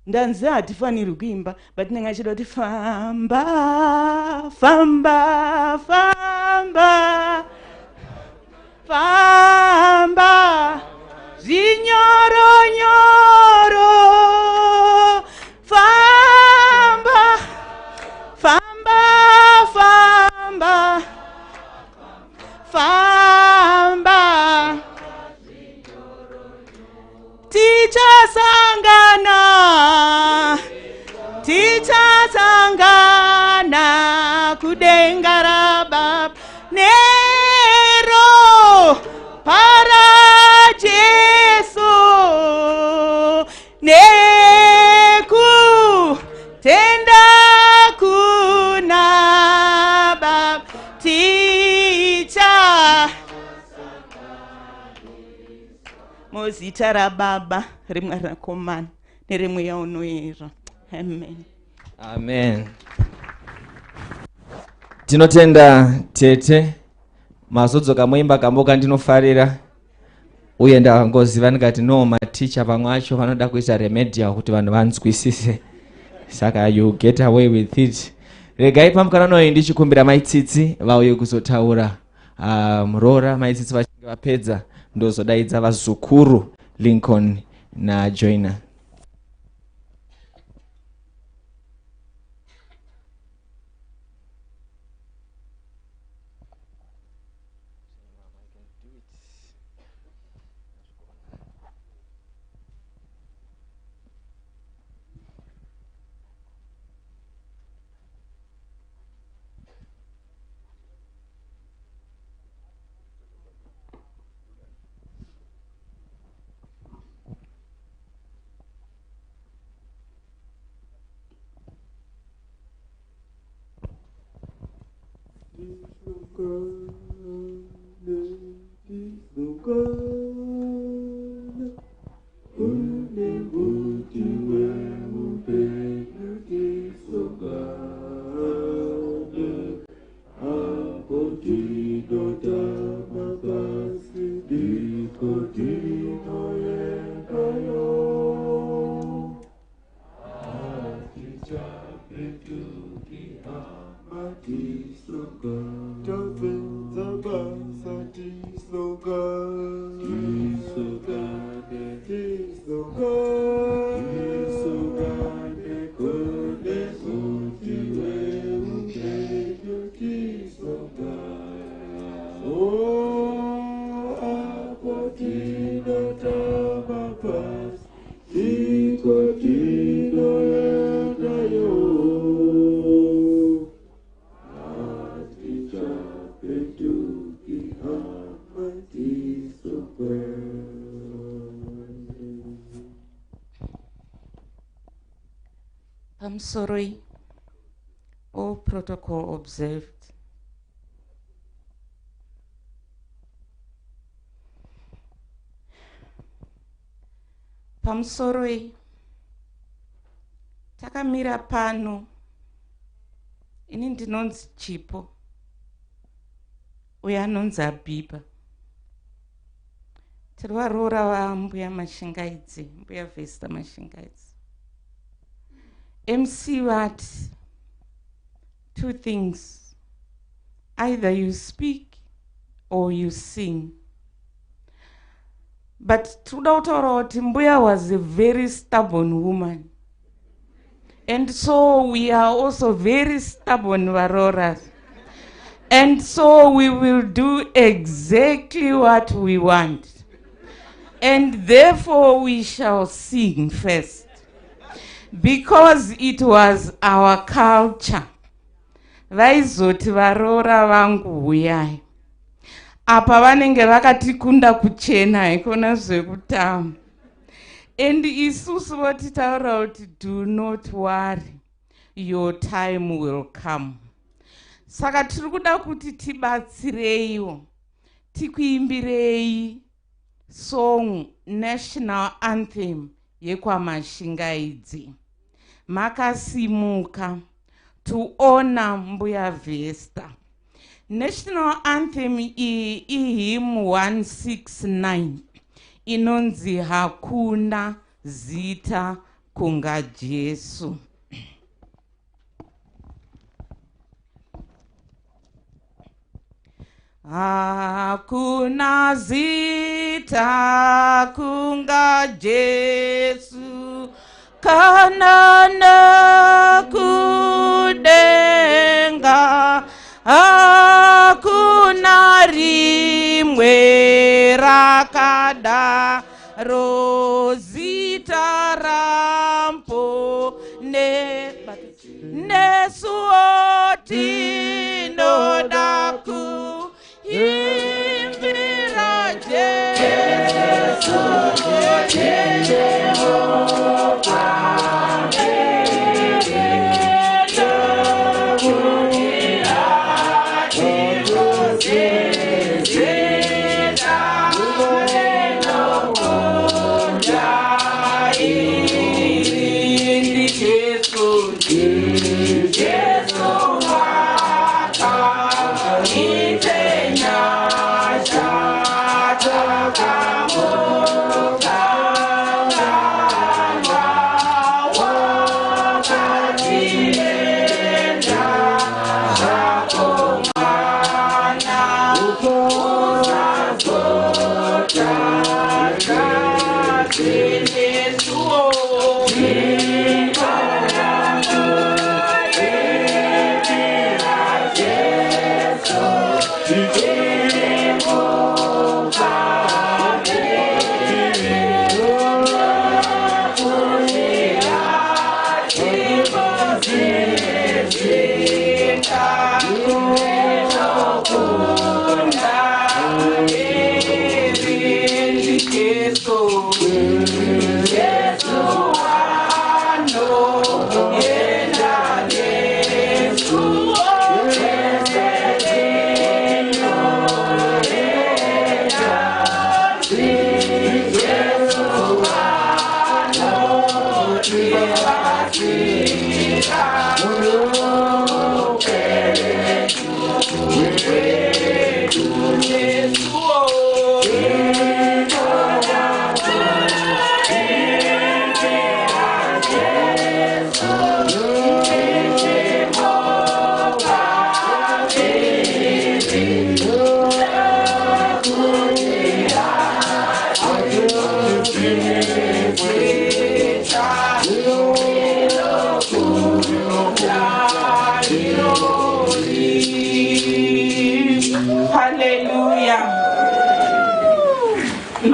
Speaker 7: Ndanzi hatifanirwi kuimba but ndinenge achida kuti famba famba famba famba zvinyoronyoro famba famba famba famba tichasangana kudenga rababa nero para Jesu nekutenda kuna baba ticha muzita rababa rimwe rakomana nerimwe yaunoyera. Amen.
Speaker 6: Amen. Tinotenda tete mazodzoka muimba kamboka ndinofarira uye ndakangoziva ndikati no maticha pamwe acho vanoda kuisa remedial kuti vanhu vanzwisise saka you get away with it. Regai pamukana uyu ndichikumbira maitsitsi vauye kuzotaura muroora maitsitsi vachinge vapedza ndozodaidza vazukuru Lincoln na Joyner.
Speaker 7: I'm sorry. All protocol observed. Pamsoroi takamira pano ini ndinonzi Chipo uye anonzi Abiba tiri varoora vaMbuya Mashingaidze, Mbuya Vesta Mashingaidze. MC vati two things, either you speak or you sing. But Mbuya was a very stubborn woman. And so we are also very stubborn varoras. And so we will do exactly what we want. And therefore we shall sing first. Because it was our culture. Vaizoti varora vangu huyai. Apa vanenge vakatikunda kuchena ikona zvekutamba. And isusu votitaura kuti do not worry, your time will come. Saka tiri kuda kuti tibatsireiwo, tikuimbirei song national anthem yekwaMashingaidze. Makasimuka to honor Mbuya Vesta. National anthem hymn 169 inonzi hakuna zita kunga Jesu. Hakuna zita kunga Jesu kanana kudenga. Hakuna rimwe rakadaro zita rampo nesuo tinoda kuimbira Jesu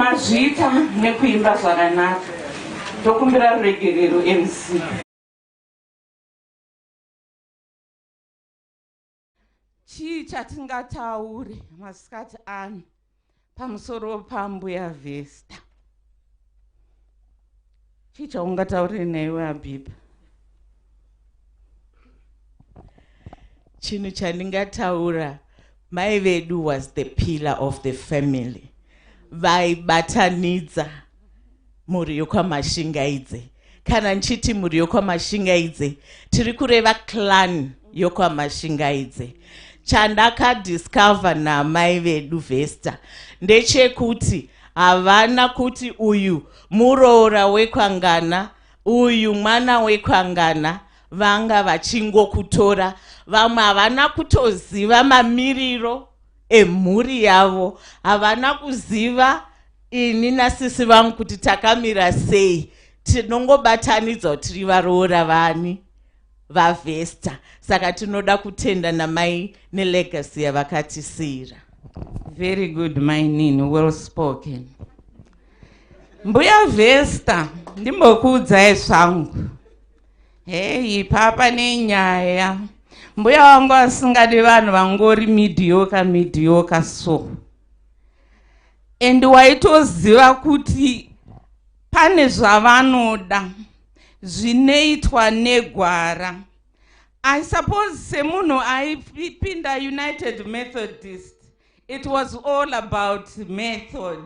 Speaker 7: mazvita nekuimba zvakanaka. Tokumbira ruregerero MC. Chii chatingataure masikati ano pamusoro paMbuya Vesta? Chii chaungataure naiwe Abhiba?
Speaker 5: Chinhu chandingataura, mai vedu was the pillar of the family. Vaibatanidza mhuri yokwaMashingaidze. Kana nchiti mhuri yokwaMashingaidze, tiri kureva clan yokwaMashingaidze. Chandakadiscover namai vedu Vesta ndechekuti havana kuti uyu muroora wekwangana, uyu mwana wekwangana, vanga vachingokutora. Vamwe havana kutoziva mamiriro emhuri yavo, havana kuziva ini nasisi vangu kuti takamira sei. Tinongobatanidzwa kuti tiri varoora vani
Speaker 11: vaVesta. Saka tinoda kutenda namai nelegacy yavakatisira.
Speaker 13: Very good, my Nini, well spoken. Mbuya Vesta, ndimbokuudzai zvangu. Hey, papa nenyaya. Mbuya wangu asingadi vanhu vangori mediocre so. And waitoziva kuti pane zvavanoda zvinoitwa negwara. I suppose semunhu aipinda United Methodist, it was all about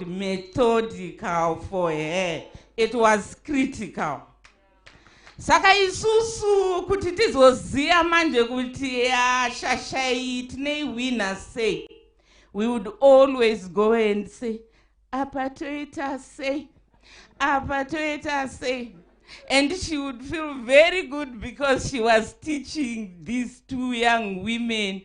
Speaker 13: methodical for her. It was critical. Saka isusu kuti tizoziya manje kuti shashai tine winner say, we would always go and say, apatoita say, apatoita say. And she would feel very good because she was teaching these two young women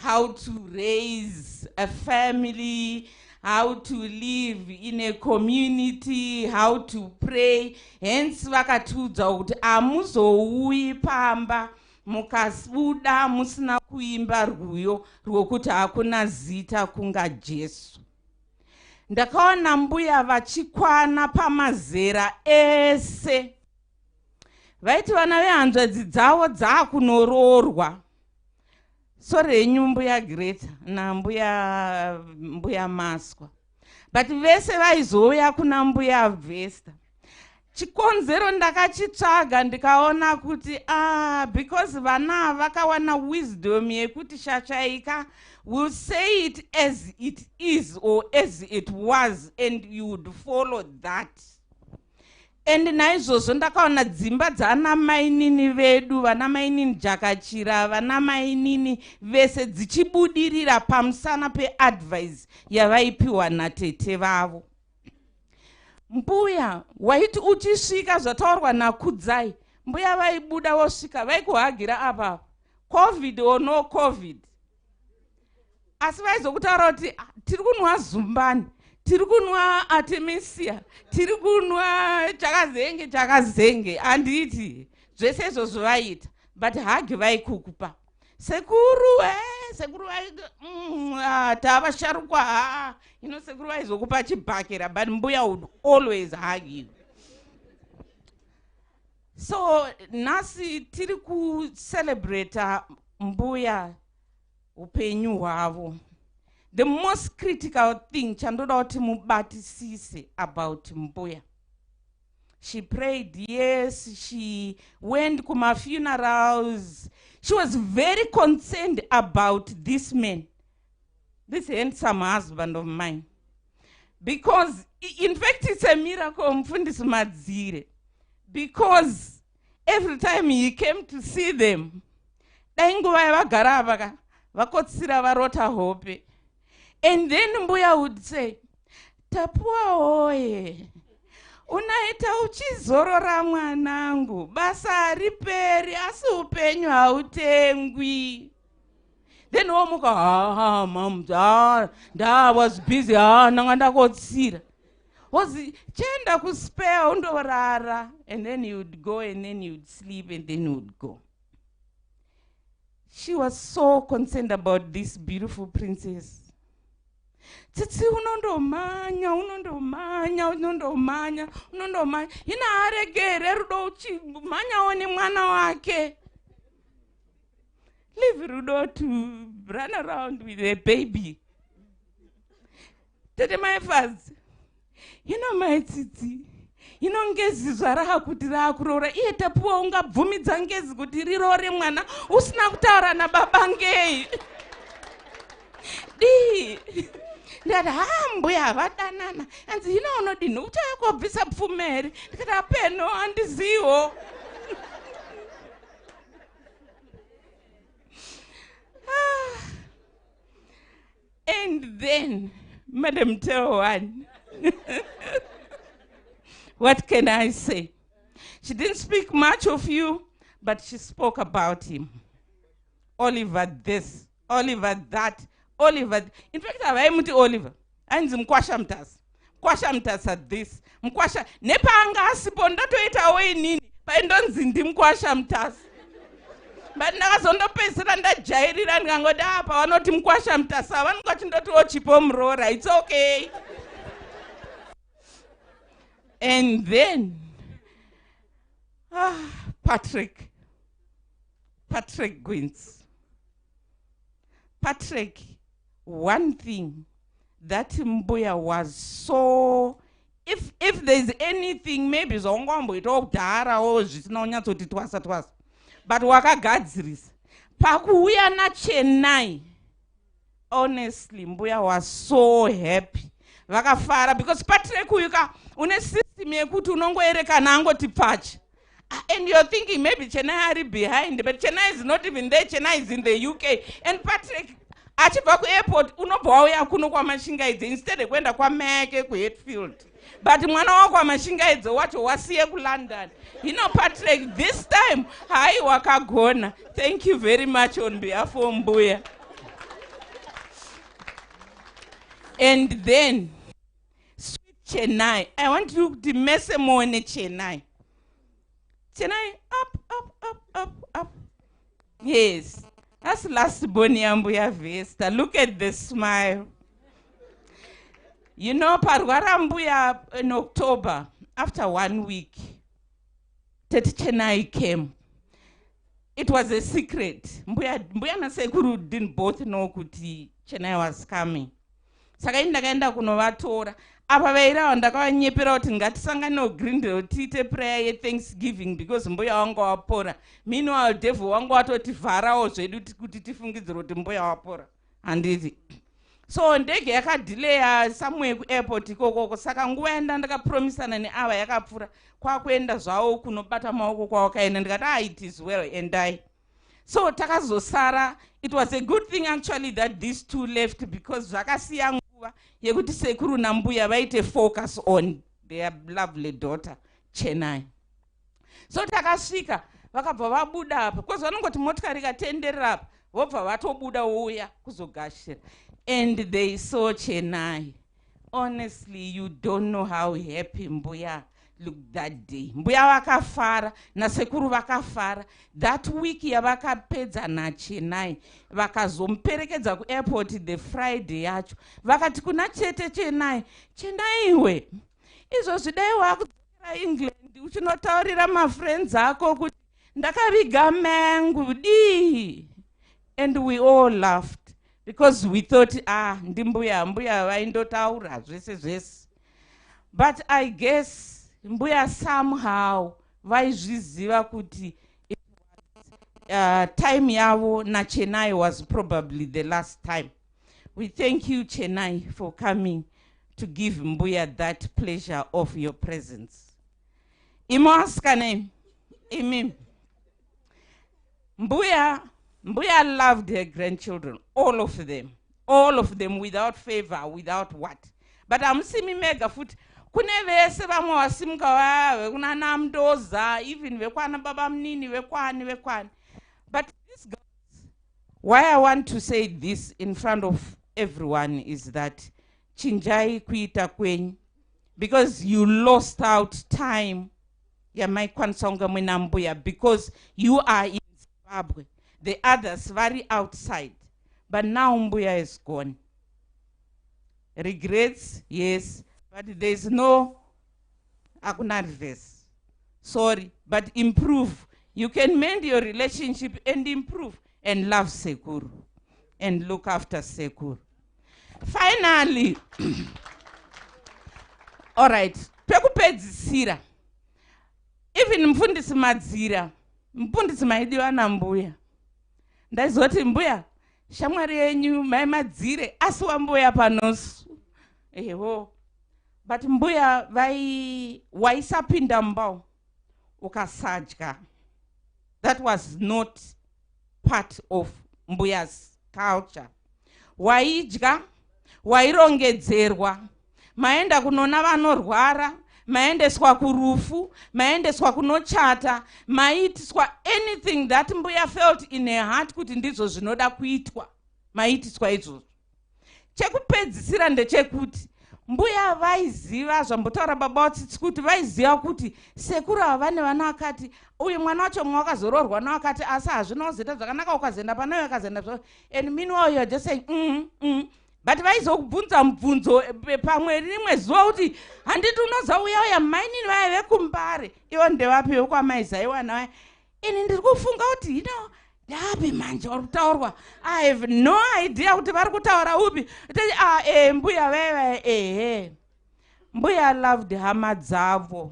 Speaker 13: how to raise a family, how to live in a community, how to pray. Hence vakatiudza kuti amuzouyi pamba mukasuda musina kuimba rwiyo rwokuti hakuna zita kunga Jesu. Ndakaona mbuya vachikwana pamazera ese. Vaiti vana vehanzvadzi dzavo dzakunororwa. Sore henyu mbuya Greta na mbuya Maswa. But vese vaizouya kuna mbuya Vesta. Chikonzero ndakachitsvaga ndikaona kuti because vana vakawana wisdom yekuti shashaika will say it as it is or as it was, and you would follow that. And naizvozvo ndakaona dzimba dzana mainini vedu, vana mainini Jakachira, vana mainini vese dzichibudirira pamusana peadvice yavaipiwa natete vavo. Mbuya waiti uchisvika zvataurwa naKudzai, mbuya vaibuda vosvika vaikuhagira apa COVID or no COVID. Asi vaizokutaura kuti tiri kunwa zumbani, tiri kunwa artemisia, tiri kunwa chakazenge, handiti zvese izvozvo vaita, but hagi vaikukupa. Sekuru tava sharukwa, sekuru vaizokupa chibhakera, but mbuya would always hug you. So nasi tiri celebrate mbuya upenyu hwavo. The most critical thing chandoda kuti mubatisise about mbuya. She prayed, yes, she went kuma funerals. She was very concerned about this man, this handsome husband of mine. Because, in fact, it's a miracle, Mfundisi Madzire. Because every time he came to see them, vakotsira varota hope. And then Mbuya would say, Tapua oye, unaita uchizorora mwanangu, basa riperi, asi upenyu hautengwi. Then omuka, mom, I was busy, nanganda kotsira. Chenda kuspare undorara. And then he would go, and then he would sleep, and then he would go. She was so concerned about this beautiful princess. Tsitsi unondomanya. Ina aregere rudo uchimanya woni mwana wake. Leave Rudo to run around with a baby. Tete my first. My tsitsi. Ngezi zvaraha kuti rakurora. Iye Tapua ungabvumidza ngezi kuti rirore mwana usina kutaura nababa ngei. Ndati mbuya vadanana. Anzi unodini uchayakobvisa pfumeri. Ndikati apeno handiziwo. And then, Madam tell one. What can I say? She didn't speak much of you, but she spoke about him. Oliver this, Oliver that, Oliver. In fact, I Oliver. And mkwasha mtasa this, mkwasha. Nepa anga asipo ndato ita away nini. Pa ndonzi ndi mkwasha mtasa. but ndakazondopedzisira ndajairira ndikangoti apa vanoti mukwasha mutasa vanongati ndotiwo chipo murora. It's okay. And then Patrick Gwins. Patrick, one thing that Mbuya was so, if there's anything maybe zvongomboita kudharawo zvisina kunyatsoti twasa, but wakagadzirisa pakuuya naChennai, honestly Mbuya was so happy, vakafara, because Patrick uyuka une system yekuti unongoerekana angoti pacha. And you're thinking maybe Chennai are behind, but Chennai is not even there. Chennai is in the UK. And Patrick, achibva kuairport unobva wauya kuno kwaMashingaidze instead kwenda kwaMeke kuHatfield. But mwana wako kwaMashingaidze wacho wasiye kuLondon. You know, Patrick, this time hai wakagona. Thank you very much on behalf of Mbuya. And then sweet Chennai. I want you to mess more in Chennai. Chennai, up. Yes, that's last Boni Mbuya Vesta. Look at the smile. You know, Parwara Mbuya in October, after 1 week, Chennai came. It was a secret. Mbuya na Sekuru didn't both know kuti Chennai was coming. Saka ndakaenda kunovatora. Apa vaira ndakavanyepera kuti ngatisangane Greendale tiite prayer yeThanksgiving because Mbuya wangu wapora. Meanwhile devil wangu watoti vharawo zvedu kuti tifungidzire kuti Mbuya wapora. Handiti. So ndege yakadelaya somewhere kuairport ikoko, saka nguva yenda ndakapromisana neava yakapfuura kwakuenda zvawo kunobata maoko kwawakaenda ndikati it is well and I. So takazosara. It was a good thing actually that these two left because zvakasiya nguva yekuti Sekuru naMbuya vaite focus on their lovely daughter Chennai. So takasvika vakabva vabuda apa because vanongoti motikari ikatenderera apa vobva vatobuda vouya kuzogashira. And they saw Chennai. Honestly, you don't know how happy Mbuya looked that day. Mbuya vakafara na Sekuru vakafara. That week yavakapedza na Chennai vakazomperekedza kuairport the Friday yacho. Vakati kuna chete Chennai iwe izvozvi dai wakudzokera England uchinotaurira mafriends ako kuti ndakaviga mangu di. And we all laughed because we thought ndimbuya vaindotaura zvese. But I guess Mbuya somehow vaizviziva kuti time yavo na Chennai was probably the last time. We thank you Chennai for coming to give Mbuya that pleasure of your presence. Imoskane, Imim. Mbuya loved her grandchildren, all of them without favor, without what. But I'm seeing mega foot. Kune vese vamwe vasimuka vave kuna namdoza, even vekwana baba mnini vekwani. But this girls, why I want to say this in front of everyone is that chinjai kuita kwenyu, because you lost out time. Yamaikwansonga mwina Mbuya because you are in Zimbabwe. The others very outside. But now Mbuya is gone. Regrets, yes. But there's no akuna reverse. Sorry, but improve. You can mend your relationship and improve and love Sekuru and look after Sekuru. Finally, all right, pekupedzisira. Even mfundisi madzira, mfundisi maidiwa na Mbuya. Ndazoti Mbuya, shamwari yenyu mai madzire asiwa Mbuya panosu. Eho. But Mbuya waisapinda mbao ukasadya. That was not part of Mbuya's culture. Waidya, wairongedzerwa, maenda kunona vanorwara, maendeswa kurufu, maendeswa kunochata, maitiswa anything that Mbuya felt in her heart kuti ndizvo zvinoda kuitwa, maitiswa izvozvo. Chekupedzisira ndechekuti mbuya vaiziva zvambotaura baba vatsitsi kuti vaiziva kuti sekuru ava vane vana akati uyu mwana wacho mwe wakazoroorwa nawakati asi hazvina kuzita zvakanaka ukazoenda panayo akazoenda zvo and meanwhile you're just saying but vaizokubvunza mubvunzo pamwe rimwe zuva kuti handiti unozauya mainini vaya vekumbare ivo ndevapi vekwamaizaiwana vaya ini ndiri kufunga kuti hino ndapi manje vari kutaurwa I have no idea kuti vari kutaura upi mbuya veve mbuya loved hama dzavo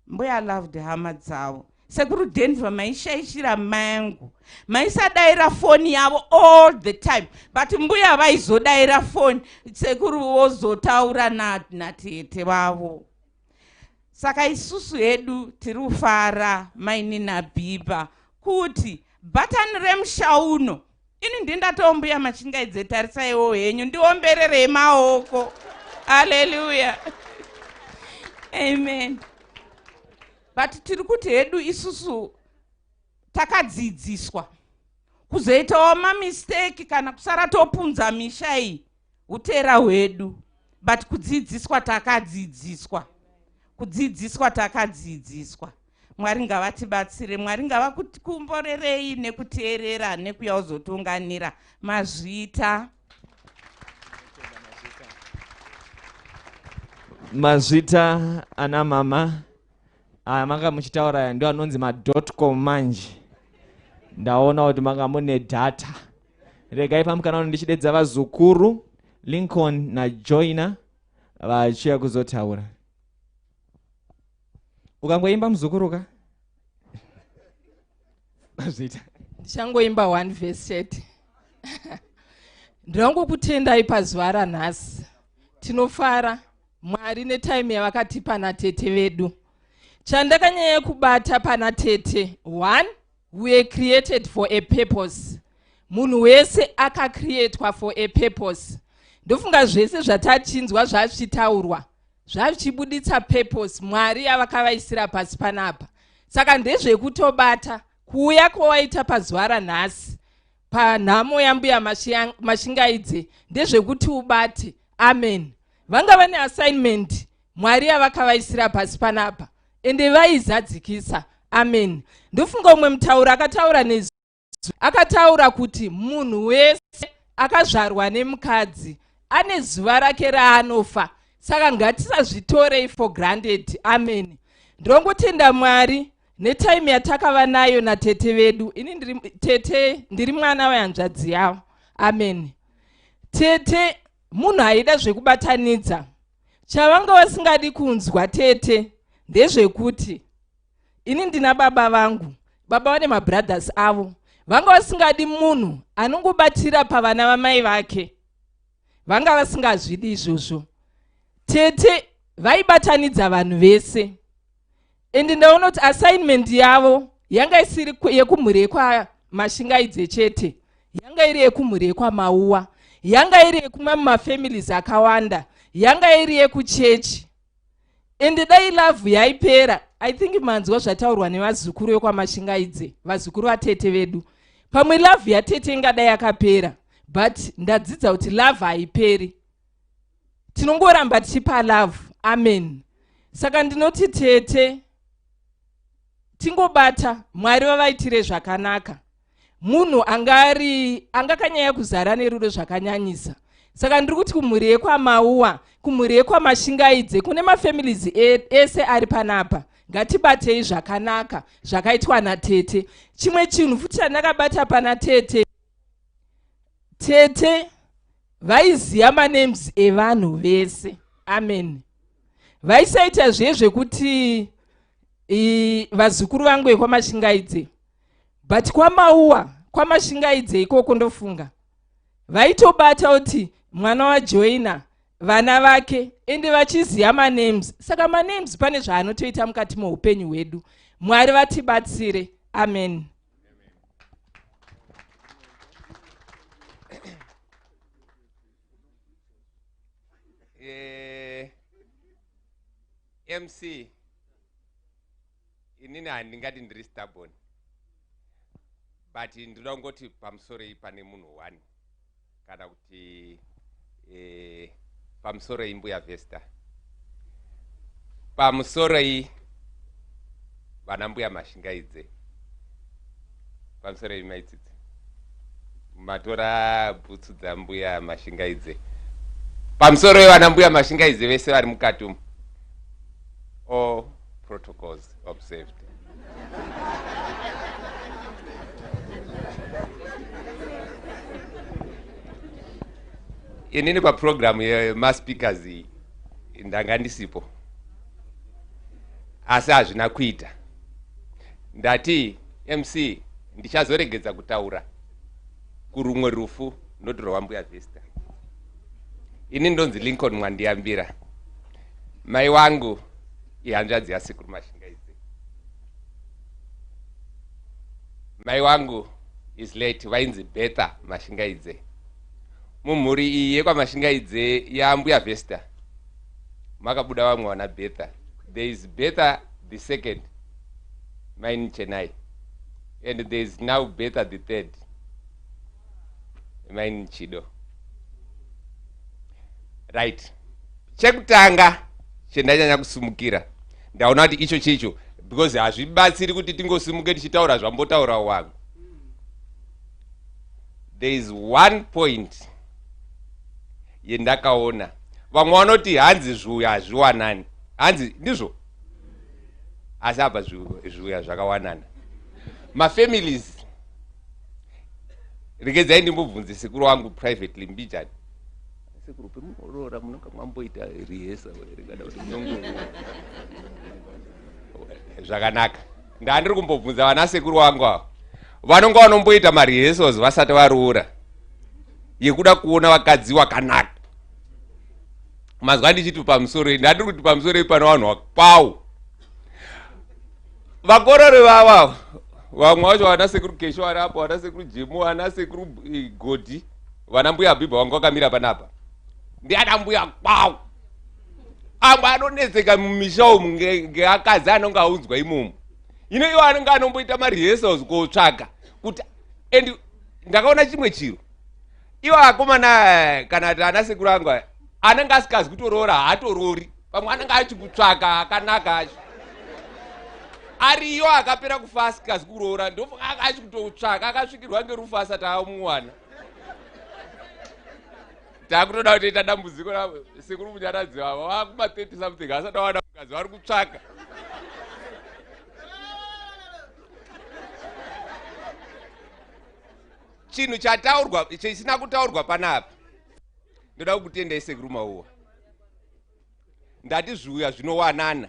Speaker 13: mbuya loved hama dzavo sekuru Denver maishaishira mangu maisadaira foni yavo all the time but mbuya vaizodaira foni sekuru vozotaura natete vavo saka isusu hedu tiri kufara maini nabhiba kuti bhatani remushauno ini ndindatowo Mbuya Mashingaidze tarisaiwo henyu ndiombererei maoko haleluya amen but tiri kuti hedu isusu takadzidziswa kuzoitawo mamisteki kana kusara topunza misha iyi utera hwedu but kudzidziswa takadzidziswa Mwari ngavatibatsire Mwari ngavakukomborerei nekuteerera nekuuya kuzotunganira mazvita
Speaker 6: ana mama manga muchitaura ndio anonzi ma.com manje ndaona kuti manga mune data regai pamukana ndichidedza vazukuru Lincoln na Joyner vachiya kuzotaura. Ukangoimba mzukuruka? Mazita.
Speaker 16: Ndichangoimba 1 verse chete. Ndangokutendai pazuva ranhasi. Tinofara Mwari netime yavakatipa natete vedu. Chandakanyanya kubata pana tete. 1, we are created for a purpose. Munhu wese akacreatwa for a purpose. Ndofunga zvese zvatachinzwa zvavichitaurwa zvavichibuditsa purpose Mwari yavakavaisira pasi panapa. Saka ndezvekutobata kuuya kwawaita pazuva ranhasi panhamo yaMbuya Mashingaidze ndezvekuti ubate. Amen. Vanga vane assignment Mwari yavakavaisira pasi panapa ende vaizadzikisa. Amen. Ndofunga umwe mutaura akataura nezwi akataura kuti munhu wese akazvarwa nemukadzi ane zuva rake raanofa. Saka ngatisazvitorei for granted. Amen. Ndongotenda Mwari netime yatakava nayo natete vedu. Ini ndiri mwana wehanzvadzi yavo. Amen. Tete munhu aida zvekubatanidza. Chavanga vasingadi kunzwa tete ndezvekuti ini ndina baba vangu, baba vane mabrothers avo. Vanga vasingadi munhu anongobatira pavana vamai vake. Vanga vasingazvidi izvozvo. Tete vaibatanidza vanhu vese. Ende ndaona kuti assignment yavo yanga isiri yekumhuri yekwaMashingaidze chete. Yanga iri yekumhuri yekwamauwa. Yanga iri yekumwe mafamilies akawanda. Yanga iri yekuchechi. Ende dai love yaipera. I think manzwa zvataurwa nevazukuru vekwaMashingaidze, vazukuru vatete vedu. Pamwe love yatete ingadai yakapera. But ndadzidza kuti love haiperi. Tinongoramba tichipa love. Amen. Saka ndinoti tete tingobata Mwari vavaitire zvakanaka. Munhu angakanyanya kuzara nerudo zvakanyanyisa. Saka ndiri kuti kumhuri yekwamauwa, kumhuri yekwaMashingaidze, kune mafamilies ese ari panapa. Ngatibatei zvakanaka zvakaitwa natete. Chimwe chinhu futi chandakabata pana tete. Tete vaiziva manames evanhu vese. Amen. Vaisaita zvekuti vazukuru vangu vekwaMashingaidze. But kwamauwa, kwaMashingaidze ikoko ndofunga. Vaitobata kuti mwana waJoyner, vana vake, ende vachiziva manames. Saka manames pane zvaanotoita mukati muupenyu hwedu. Mwari vatibatsire. Amen.
Speaker 10: MC inini handingati ndiri stubborn but ndinoda kungoti pamusoro iyi pane munhu 1 kana kuti pamusoro Mbuya Vesta, pamusoro vana Mbuya Mashingaidze, pamusoro maitsitsi matora bhutsu dzaMbuya Mashingaidze, pamusoro vana Mbuya Mashingaidze vese vari mukati umu, all protocols observed. Inini paprogramu yemaspeakers ndanga ndisipo, asi hazvina kuita. Ndati MC ndichazoregedza kutaura kurumwe rufu nodhurwa Mbuya Vesta. Ini ndonzi Lincoln Mwandiyambira, mai wangu ihanzvadzi yasekuru Mashingaidze. Mai wangu is late, vainzi Vesta Mashingaidze. Mumhuri iyi yekwaMashingaidze yaMbuya Vesta makabuda vamwe wana Vesta. There is Vesta the second, mine Chennai, and there is now Vesta the third, mine Chido. Right. Chekutanga chendanyanya kusumukira ndaona kuti icho chicho, because hazvibatsiri kuti tingosimuke tichitaura zvambotaura wangu. There is one point yendakaona vamwe vanoti hanzi zvuya hazviwanani, hanzi ndizvo, asi apa zvuya zvakawanana. Mafamilies, regedzai ndimbobvunze sekuru wangu privately mbijani, sekuru pemunorora munonga mwamboita rihesa rekada kuti munongo zvakanaka. Ndandiri kumbobvunza vana sekuru wangu avo vanonga vanomboita marehearsals vasati varoora yekuda kuona vakadzi wakanaka. Mazwa ndichiti pamusoro, ndandiri kuti pamusoro pano vanhu vakwawo vakorore vava, vamwe vacho vana sekuru Kesho vari apa, vana sekuru Jemu, vana sekuru Godhi, vana Mbuya Bhibha vanga vakamira panapa, ndiana mbuya kwawo. Amwe anonetseka mumisha umu ngeakadzi anonga aunzwa imomo. Ino iwo anonga anomboita marehearsals kotsvaka kuti, and ndakaona chimwe chiro, iwo akomana kana kuti ana sekuru angu anenge asikazi kutoroora haatorori, pamwe anenge achikutsvaka akanaka acho. Ariyo akapera kufa asikazi kuroora, ndofunga achikutotsvaka akasvikirwa ngerufu asati amuwana. Takutoda kutoita dambudziko sekuru Munyaradzi vava vakuma 30 something asati awana mukadzi vari kutsvaka. Chinhu chataurwa chisina kutaurwa panapa, ndoda kukutendai sekuru Mauwa. Ndati zvuya zvinowanana,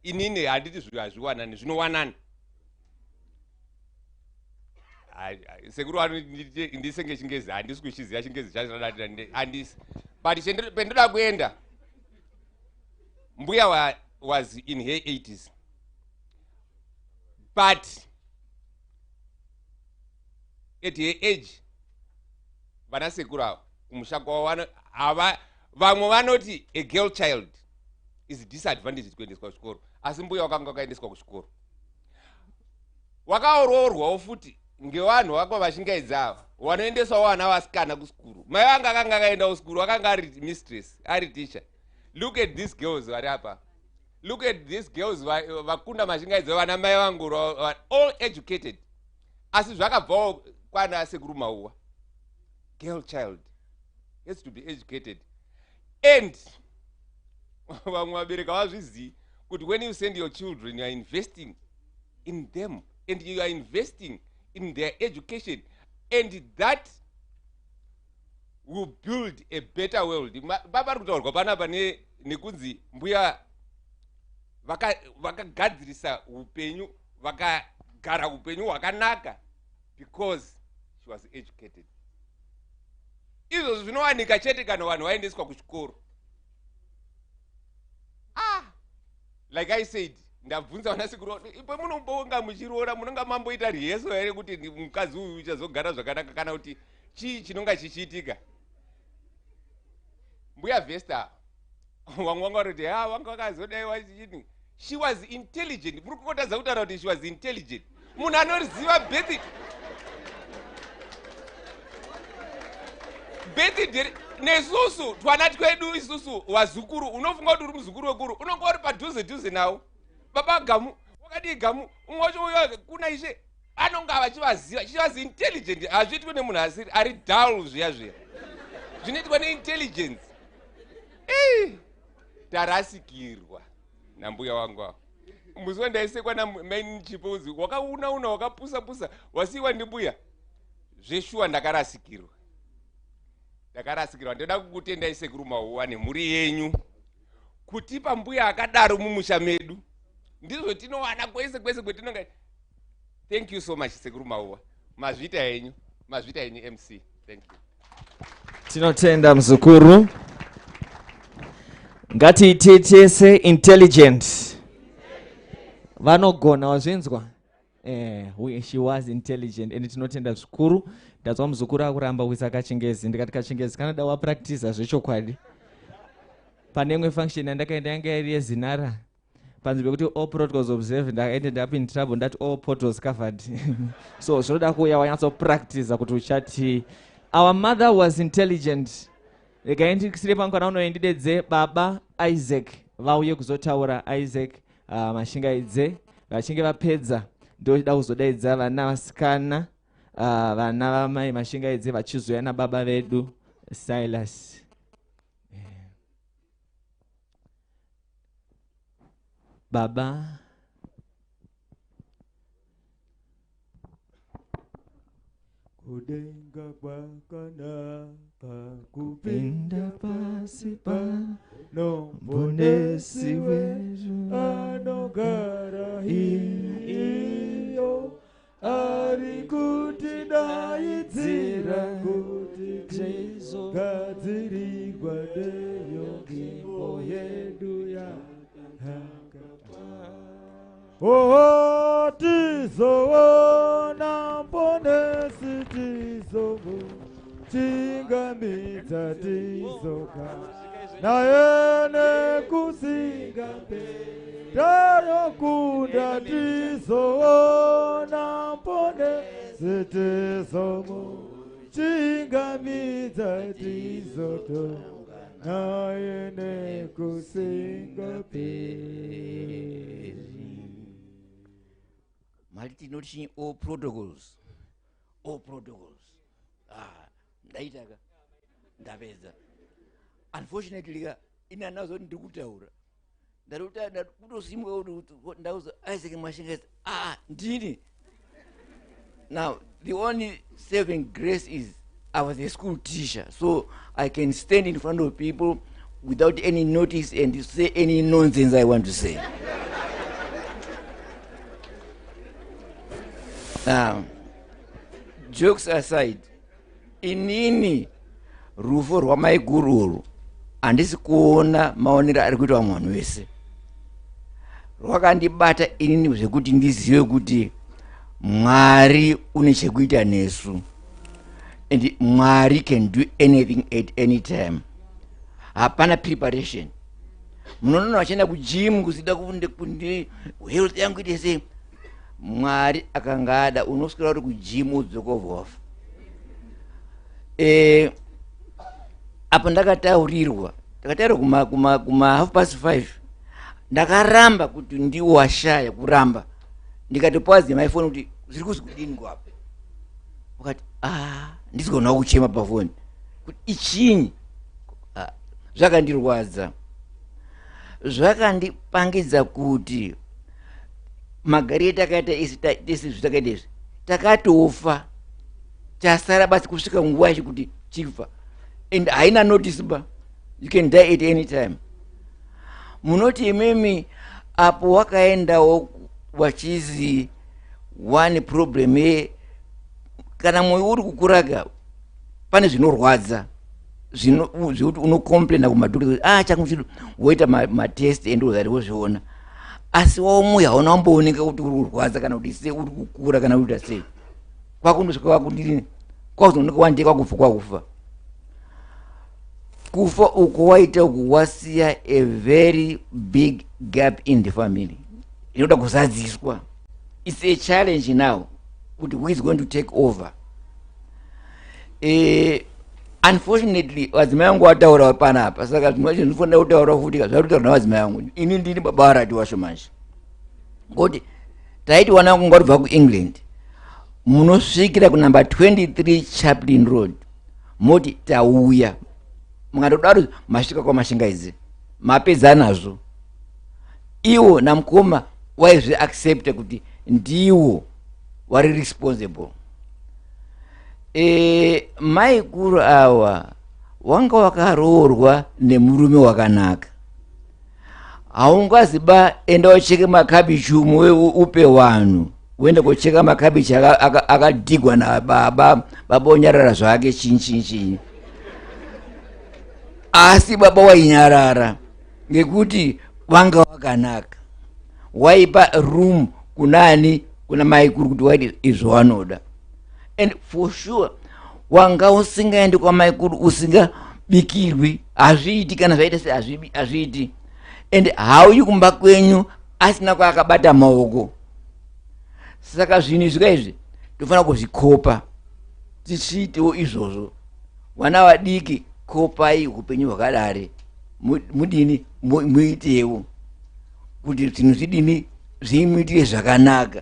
Speaker 10: inini handiti zvuya zviwanani, zvinowanana. Sekuru wanu ndisenge Chingezi, handisi kuchiziva Chingezi chacho, handisi. But pendoda kuenda, Mbuya was in her 80s. But at her age, vana sekuru avo kumusha kwavo vamwe vanoti a girl child is disadvantaged kuendeswa kuchikoro, asi Mbuya wakanga wakaendeswa kuchikoro. Wakaoroorwawo futi ngevanhu vakwa Mashingaidze ava vanoendeswawo vana vasikana kuskuru. Mai vanga akanga akaenda kuskuru, akanga ari mistress, ari teacher. Look at these girls vari apa. Look at these girls vakunda Mashingaidze, vana mai vangu all educated. Asi zvakabvawo kwana sekuru Mauwa. Girl child has to be educated. And vamwe vabereka vazvizivi kuti when you send your children, you are investing in them and you are investing in their education, and that will build a better world. Baba kutaurwa panapa nekunzi Mbuya vakagadzirisa upenyu, vakagara upenyu hwakanaka because she was educated. Izvo zvinowanika chete kana vanhu vaendeswa kuchikoro. Like I said, ndabvunza vana sekuru, ipo munombonga muchiroora, munonga mamboita rehearsal here kuti mukadzi uyu uchazogara zvakanaka kana kuti chii chinonga chichiitika. Mbuya Vesta vamwe vanga vari kuti vanga vakazodaiwa chichini. She was intelligent. Muri kungotadza kutaura kuti she was intelligent. Munhu anoziva birth nesusu twana twedu isusu wazukuru unofunga kuti uri muzukuru wekuru unonga uri padhuze nawo baba gamu wakati gamu umwe wacho uyo kuna ishe anonga vachivaziva chichivazi intelligent hazviitwe nemunhu ari dull zviya zvinoitwa neintelligence. Tarasikirwa nambuya wangu avo musi wandaisekwa namaini chipuzi wakauna wakapusa wasiiwa ndimbuya zveshuwa ndakarasikirwa ndoda kukutendai sekuru Mahuwa nemhuri yenyu kutipa mbuya akadaro mumusha medu ndizvo tinowana kwese kwetinonga. Thank you so much sekuru Mahuwa, mazvita yenyu MC. Thank you.
Speaker 6: Tinotenda mzukuru. Ngatiitese intelligent. Vanogona wazvinzwa. She was intelligent and tinotenda zvikuru. Ndazwa mzukuru akuramba kuisa kachingezi. Ndikati kachingezi kanada wapractice zvechokwadi. Pane imwe function yandakaenda yanga iri yezinara. Panzi pekuti all protocols observed, I ended up in trouble that all portals covered. So zvinoda kuuya wanyatsopractice kuti uchati. Our mother was intelligent. Rekaendikisire pamukana unoendidedze baba Isaac vauye kuzotaura Isaac Mashingaidze vachinge vapedza ndoda kuzodaidza vana vasikana vana vamai Mashingaidze vachizoya nababa vedu Silas. Baba
Speaker 14: kudenga kwakanaka kupinda pasi pano mbonesi wetu anogara iyo ari kutidaidzira kuti tizogadzirirwa neyo nzvimbo yedu Oh, tizoona mbonesi chingamidza tizoka naye nekusinga tanokunda tizoona mbonesi chingamidza tizotonga naye nekusinga
Speaker 15: Maliti noticing all protocols. Ndaitaka ndapedza. Unfortunately ina nazo ndikutaura. Ndaruta kutosimuka kuti ndauza Isaac Mashingaidze ndini. Now the only saving grace is I was a school teacher, so I can stand in front of people without any notice and say any nonsense I want to say. Jokes aside, inini rufo rwamaigururu handisi kuona maonero ari kuitwa munhu wese. Rwakandibata inini zvekuti ndizive kuti Mwari une chekuita nesu. And Mwari can do anything at any time. Hapana preparation. Munoona vachenda kugym kusida kunde health yangu ite sei. Mwari akangada unoswera uri kugym udzokovhofa. Apo ndakataurirwa kuma 5:30 ndakaramba kuti ndiwashaya kuramba ndikatopawadze my phone kuti zviri kuzi kudini kwapo wakati ndizigona kuchema pafoni kuti ichinyi zvakandirwadza zvakandipangidza kuti magari takaita isi zvitakaita izvi takatofa chasara basi kusvika nguva yacho kuti chifa and haina notice ba you can die at any time. Munoti imemi apo wakaendawo wachizi one problem kana mwoyo uri kukuraga pane zvinorwadza zvekuti unocomplaina kumadhokita changu chiri woita matest and uzati wozviona asi waumuya hauna kumbooneka kuti uri kurwadza kana kuti sei uri kukura kana kuita sei kwakundosvika kwakudini kwakuzooneka wandeka kwakufa kufa uko waita uku wasiya a very big gap in the family inoda kuzadziswa. It's a challenge now kuti who is going to take over. unfortunately wadzimai vangu vataurawo panapa, saka zvimwe zvinhu ndinofanira kutaura futi zvakutaura navadzimai vangu. Ini ndini baba varati washo manje, ngoti taiti wana wangu ngatibva kuEngland munosvikira kunamba 23 Chaplin Road moti tauya, mukatodaro masvika kwaMashingaidze mapedza nazvo. Iwo namukoma waizvi accept kuti ndiwo wari responsible. Maikuru awa wanga wakaroorwa nemurume wakanaka. Haungaziba enda ucheke makabichi umwe upe wanhu, uende kucheka makabichi akadhigwa nababa, baba onyarara zvake chinchi. Asi baba wainyarara ngekuti wanga wakanaka, waipa room kunani, kuna maikuru kuti waiti izvo wanoda. And for sure wanga usingaendi kwa maikuru usingabikirwi, hazviiti kana zvaita se hazviiti. And hauyi kumba kwenyu asina kwaakabata maoko. Saka zvinhu izvi tofanira kuzvikopa, tichiitewo izvozvo. Vana vadiki kopai upenyu hwakadare, mudini muitewo kuti zvinhu zvidini zvimuitire zvakanaka.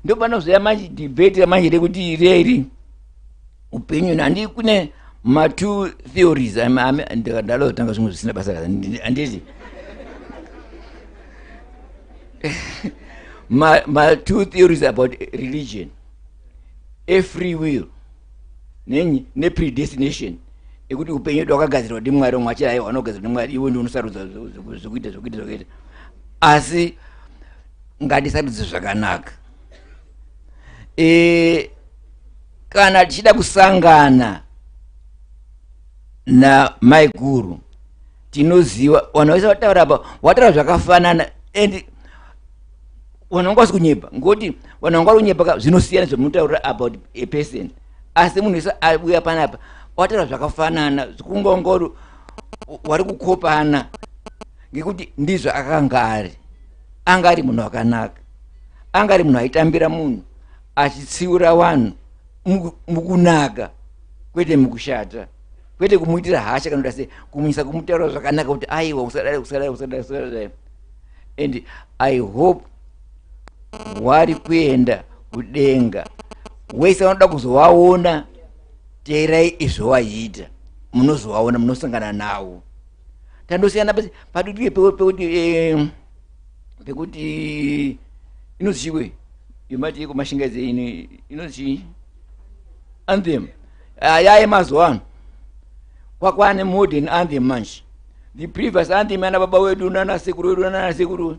Speaker 15: Ndopano zvoya manje debate manje rekuti reri upenyu nandi kune two theories ndalotanga zvimwe zvisina basa handiti two theories about religion, a free will ne predestination, ekuti upenyu hwedu hwakagadzirwa ndiMwari, mwachira aiwa wanogadzirwa ndiMwari, iwe ndiwe unosarudza zvokuita. Asi ngatisarudze zvakanaka. Kana tichida kusangana na maikuru tinoziva vanhu vese vataura apa wataura zvakafanana, and vanhu vangasi kunyepa ngoti vanhu vangari kunyepa zvinosiyana zvamunotaurira about a person, asi munhu wese abuya panapa wataura zvakafanana, zvikungongoro wari kukopana ngekuti ndizvo anga ari munhu wakanaka, anga ari munhu aitambira munhu, achitsiura vanhu mukunaka kwete mukushata, kwete kumuitira hasha kana kuti kumuisa kumutaura zvakanaka kuti aiwa usadai. And I hope wari kuenda kudenga wese vanoda kuzovaona, teerai izvo waita, munozovaona, munosangana nawo. Tandosiyana basi padutike pekuti inozichikwe yomati kuMashingaidze ini inozi anthem yaye mazuva ano kwakwane modern anthem manje. The previous anthem yana baba wedu nana sekuru wedu nana sekuru,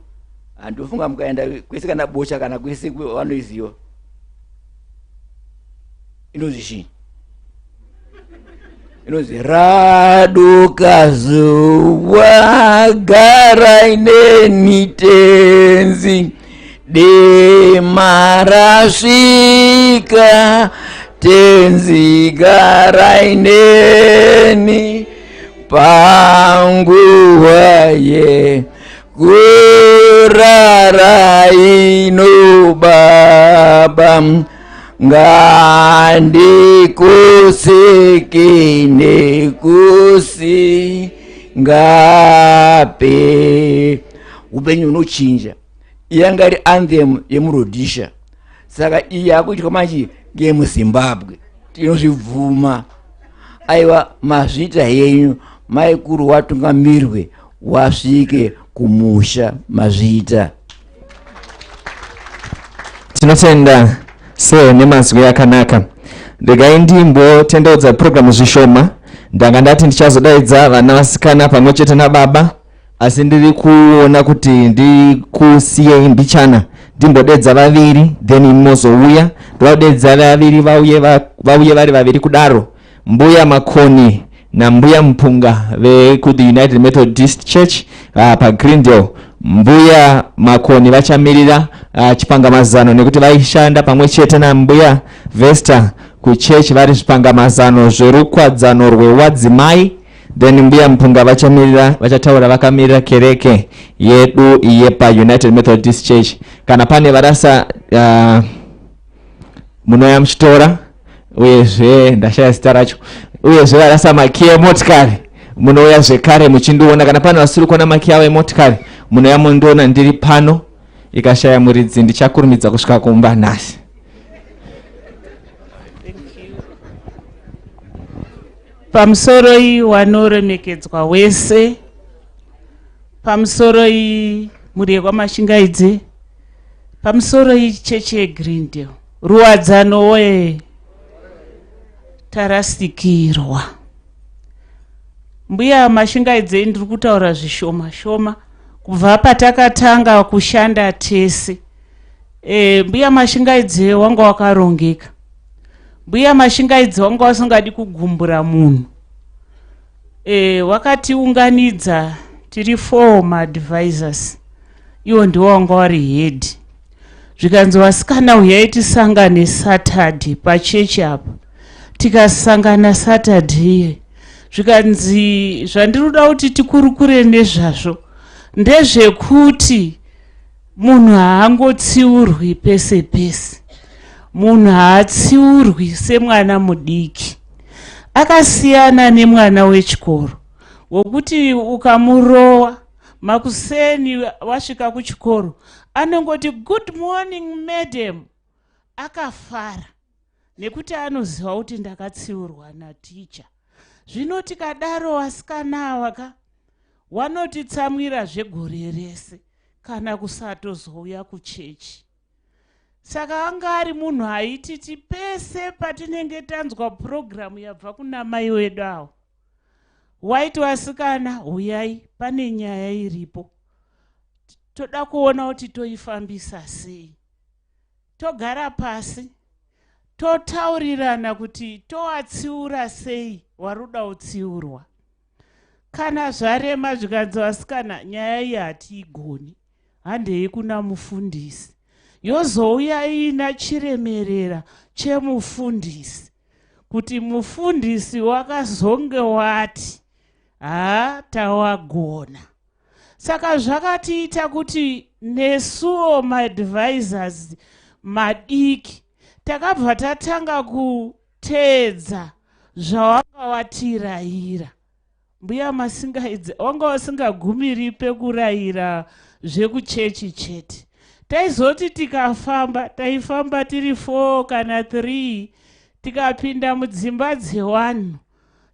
Speaker 15: andofunga mukaenda kwese kana bocha kana kwese vanoiziva. Inozi chii? Inozi raduka zuwa gara ineni tenzi, dema rasvika tenzi gara ineni, panguva yekurara ino baba, ngandikusikie nekusingape. Upenyu unochinja. Yanga iri anthem yemuRhodesha, saka iyi yakuitwa manje ngemuZimbabwe, tinozvibvuma. Aiwa mazvita henyu, maikuru watungamirwe wasvike kumusha mazvita.
Speaker 12: Tinotenda seyo nemazwi akanaka. Regai ndimbotenderedza programu zvishoma. Ndanga ndati ndichazodaidza vana vasikana pamwe chete nababa, asi ndiri kuona kuti ndikusiyei mbichana ndimbodedza vaviri, then mozouya ndodedza vaviri vauye vari vaviri kudaro. Mbuya Makoni na Mbuya Mpunga veku the United Methodist Church paGreendale. Mbuya Makoni vachamirira chipangamazano nekuti vaishanda pamwe chete na Mbuya Vesta kuchechi vari zvipangamazano zverukwadzano rwewadzimai. Then Mbuya Mpunga vachamirira, vachataura vakamirira kereke yedu yepa United Methodist Church. Kana pane varasa munoya muchitora uyezve ndashaya zita racho,
Speaker 6: uyezve varasa makiya emotikari munouya zvekare muchindiona, kana pano vasiri kuona makiya avo emotikari munouya mundiona ndiri pano. Ikashaya muridzi ndichakurumidza kusvika kumba nhasi.
Speaker 13: Pamusoro iyi wanoremekedzwa wese, pamusoro iyi Mbuya Mashingaidze, pamusoro iyi chechi yeGreendale, ruwadzano we tarasikirwa. Mbuya Mashingaidze ndiri kutaura zvishoma shoma kubva patakatanga kushanda tese. Mbuya Mashingaidze wanga wakarongeka. Mbuya Mashingaidze wanga wasingadi kugumbura munhu. Wakatiunganidza tiri 4 maadvisors, iwo ndiwo wanga wari head. Zvikanzi wasikana uyai tisangane Saturday pachechi apa. Tikasangana Saturday, zvikanzi zvandiroda kuti tikurukure nezvazvo ndezvekuti munhu haangotsiurwi pese pese. Munhu haatsiurwi semwana mudiki. Akasiyana nemwana wechikoro wokuti ukamurowa makuseni wasvika kuchikoro anongoti good morning madam, akafara nekuti anoziva kuti ndakatsiurwa naticha. Zvino tikadaro vasikana ava wanotitsamwira zvegore rese kana kusatozouya kuchechi. Saka anga ari munhu aititi pese patinenge tanzwa programu yabva kuna mai wedu avo, waiti wasikana uyai pane nyaya iripo, toda kuona kuti toifambisa sei. Togara pasi totaurirana kuti toatsiura sei waruda kutsiurwa. Kana zvarema zvikanzi vasikana nyaya iyi hatiigoni, handei kuna mufundisi, yozouya ina chiremerera chemufundisi, kuti mufundisi wakazonge wati tawagona. Saka zvakatiita kuti nesuwo maadvisors madiki takabva tatanga kuteedza zvawanga watirayira. Mbuya Mashingaidze wanga wasingagumiri pekurayira zvekuchechi chete. Taizoti tikafamba taifamba tiri 4 kana 3, tikapinda mudzimba dzevanhu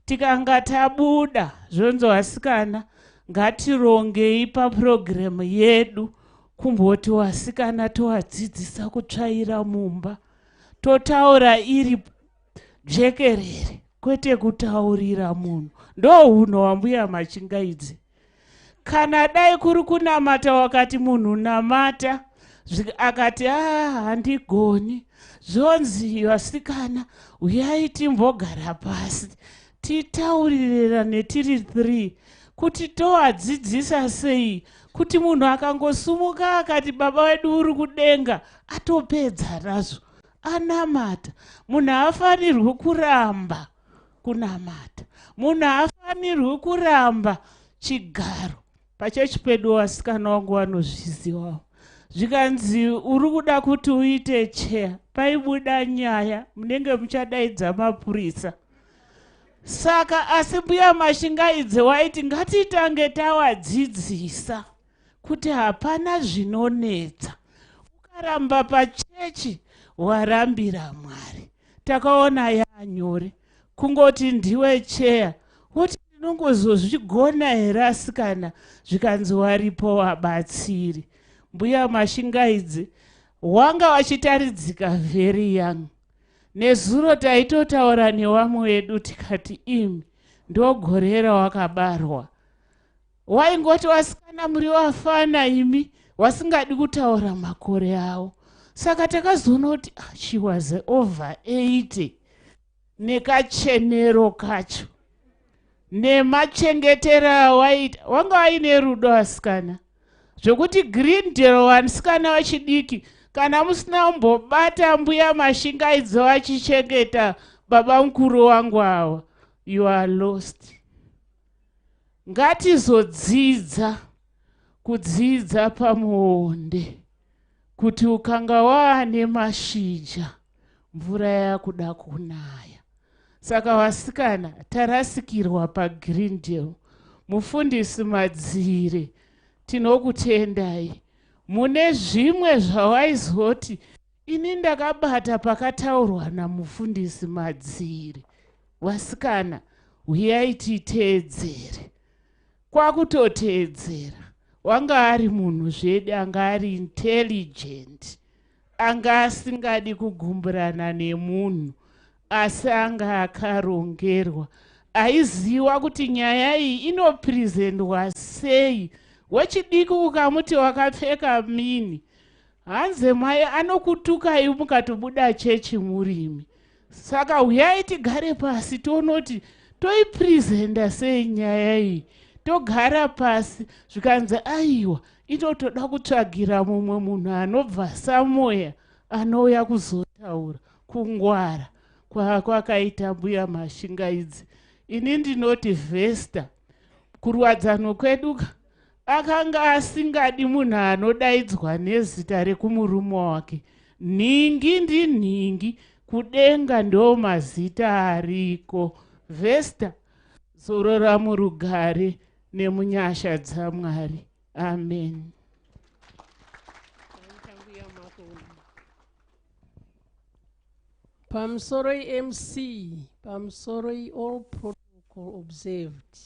Speaker 13: tikanga tabuda zvonzo vasikana ngatirongei paprogremu yedu, kumboti vasikana tovadzidzisa kutsvaira mumba, totaura iri jekerere kwete kutaurira munhu. Ndo uno waMbuya Mashingaidze. Kana dai kuri kunamata wakati munhu namata, akati handigoni, zvonzi vasikana uyai timbogara pasi titaurirane tiri 3 kuti tovadzidzisa sei kuti munhu akangosumuka akati baba wedu uri kudenga atopedza nazvo, anamata. Munhu haafanirwi kuramba kunamata, munhu haafanirwi kuramba chigaro. Pachechi pedu vasikana wangu vanozvizivawo. Zvikanzi uri kuda kuti uite chair, paibuda nyaya munenge muchadaidza mapurisa. Saka asi Mbuya Mashingaidze waiti ngatitange tawadzidzisa kuti hapana zvinonetsa. Ukaramba pachechi warambira Mwari. Takaona yanyore kungoti ndiwe chair, woti ndinongozozvigona here asikana, zvikanzi waripo wabatsiri. Mbuya Mashingaidze wanga wachitaridzika very young. Nezuro taitotaura nevamwe wedu tikati imi ndogorera wakabarwa. Waingoti wasikana muri wafana imi, wasingadi kutaura makore avo. Saka takazoona kuti she was over 80 nekachenero kacho nemachengetera awaita. Wanga waine rudo asikana zvokuti Greendale vasikana vachidiki kana musina kumbobata Mbuya Mashingaidze wachichengeta baba mukuru wangu ava, you are lost. Ngatizodzidza kudzidza pamuonde kuti ukanga waane mashizha mvura yakuda kunaya.
Speaker 2: Saka vasikana tarasikirwa paGreendale. Mufundisi Madzire, tinokutendai. Mune zvimwe zvawaizoti ini ndakabata pakataurwa namufundisi Madzire. Vasikana, uyai titeedzere. Kwakutoteedzera. Wanga ari munhu zvedu, anga ari intelligent, anga asingadi kugumburana nemunhu, asi anga akarongerwa, aiziva kuti nyaya iyi inoprezentwa sei. Wechidiki ukamuti wakapfeka mini, hanze mai anokutukai mukatobuda chechi murimi. Saka uyai tigare pasi tonoti toiprezenta sei nyaya iyi. Togara pasi zvikanzi aiwa inotoda kutsvagira mumwe munhu anobva samoya anouya kuzotaura kungwara kwakaita Mbuya Mashingaidze. Ini ndinoti Vesta kurwadzano kweduka akanga asingadi munhu anodaidzwa nezita rekumurume wake. Nhingi ndinhingi, kudenga ndo mazita ariko. Vesta, zorora murugare nemunyasha dzaMwari. Amen.
Speaker 17: Pamusoro MC, pamusoro all protocol observed.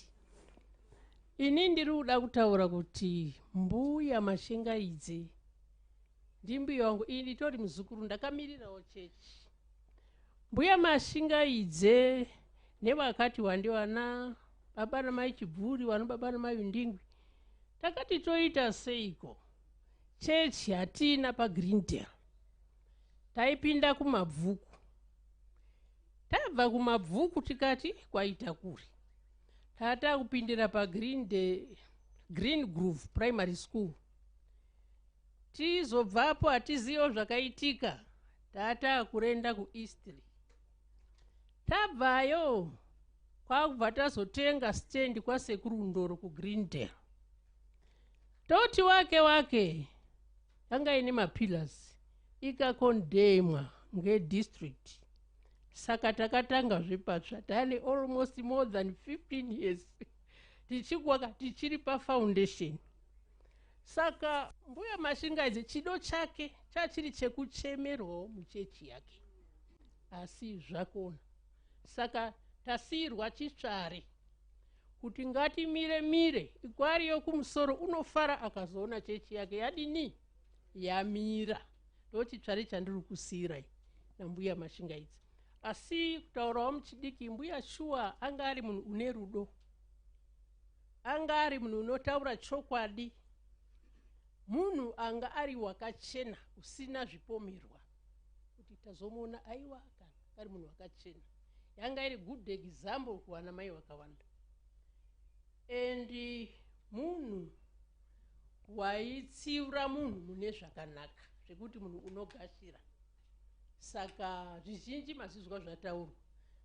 Speaker 17: Ini ndiri kuda kutaura kuti Mbuya Mashingaidze ndimbuya wangu. Ini nditori muzukuru, ndakamirirawo chechi. Mbuya Mashingaidze nevakati wandiwana baba namai Chibvuri, wano baba namai Ndingwi, takati toita seiko. Chechi hatina paGreendale, taipinda kumabvuku. Tabva kumabvuku tikati kwaita kuri, tata kupindira paGreendale, Green Grove Primary School. Tizobvapo hatizivo zvakaitika, tata kurenda kuEastleigh. Tabvayo kwakubva tazotenga stand kwasekuru Ndoro kuGreendale. Toti wake yanga ine mapillars, ikakondemwa ngedistrict. Saka takatanga zvepatsva, tane almost more than 15 years tichikwaka tichiri pafoundation. Saka Mbuya Mashingaidze chido chake chachiri chekuchemerwawo muchechi yake, asi zvakona. Saka tasirwa chitsvare kuti ngatimire ikwariyo kumusoro unofara akazoona chechi yake yadini yamira. Ndo chitsvare chandiri kusiyirai naMbuya Mashingaidze. Asi kutaurawo muchidiki, Mbuya Shua anga ari munhu une rudo, anga ari munhu unotaura chokwadi, munhu anga ari wakachena usina zvipomerwa, kuti tazomuona aiwa kana ari munhu wakachena. Yanga iri good example kuwana mai wakawanda. And munhu waitsiura munhu mune zvakanaka, zvekuti munhu unogashira. Saka zvizhinji mazizwa zvataurwa.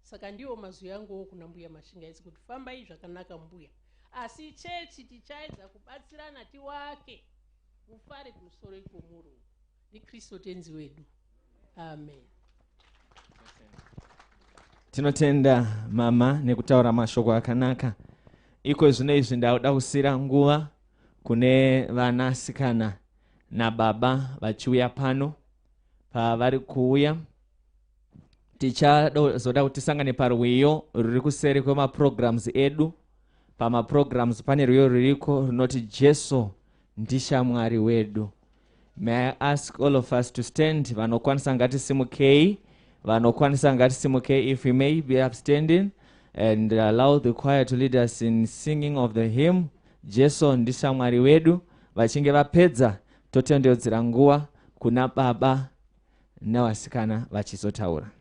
Speaker 17: Saka ndiwo mazwi yangu kuna Mbuya Mashingaidze kuti fambai zvakanaka Mbuya. Asi chechi tichaedza kubatsirana tiwake mufare kumusoro ikomuro. NiKristu tenzi wedu. Amen.
Speaker 6: Tinotenda mama nekutaura mashoko akanaka. Iko zvino izvi ndauda kusira nguva kune vanasikana nababa vachiuya pano. Pavari kuuya tichazoda kuti tisangane parwiyo ruri kuseri kwemaprograms edu. Pamaprograms pane rwiyo ruriko runoti Jesu ndishamwari wedu. May I ask all of us to stand? Vanokwanisa ngatisimukei, vanokwanisa ngatisimukei, if we may be upstanding, and allow the choir to lead us in singing of the hymn Jesu ndishamwari wedu. Vachinge vapedza totendeudzera nguva kuna baba nevasikana vachizotaura.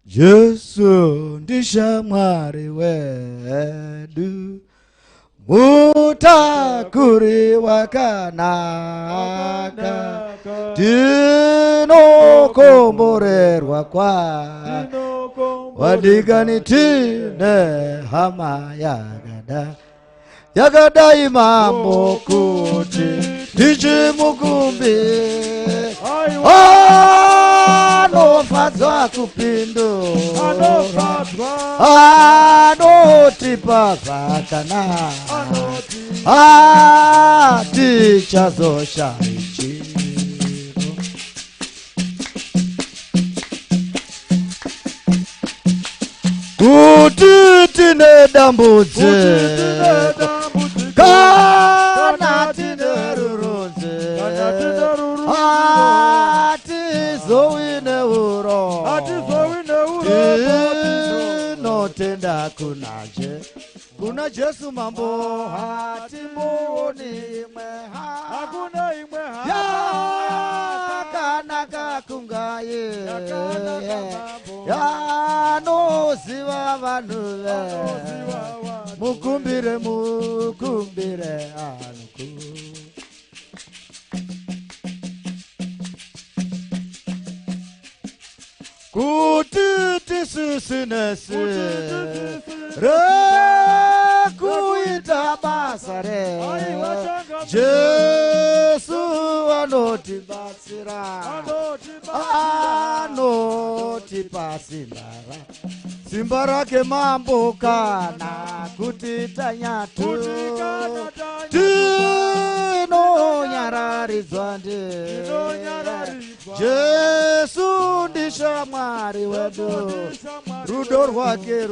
Speaker 14: Jesu ndishamwari wedu, mutakuri wakanaka, tinokomborerwa kwaye, wadikanitine hama yakadai mambo kuti tichimukumbire anofadzwa kupindura anotipa zvakanaka tichazoshaichiro kuti tine dambudziko kana tine rurudzi hatizowine uro tinotenda kuna Jesu mambo hatimuoni imwe hakuna imwe yakanaka kungaye yanoziva vanhu ve mukumbire anuku kuti tisisinesi rekuita basa re Jesu anotibatsira anotipa simba rake mambo kana kuti tanyatu tinonyararidzwa ndiye Jesu ndishamwari wedu rudo rwake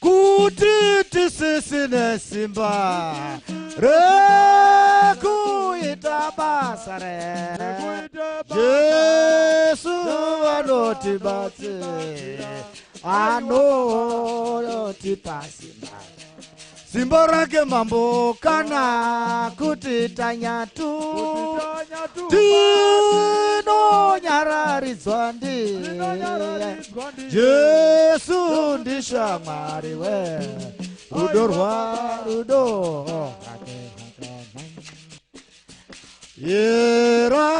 Speaker 14: kuti tisisine simba rekuita basa re Jesu anotibatsira anotipa simba rake mambo kana kuti tanyatu tinonyararidzwa ndiye Jesu ndishamwari we rudo yera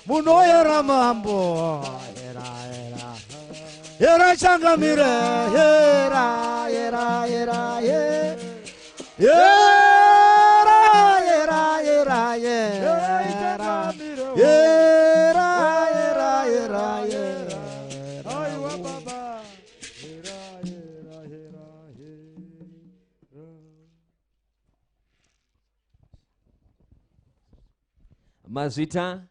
Speaker 14: munoyera mambo yera changamire
Speaker 6: mazvita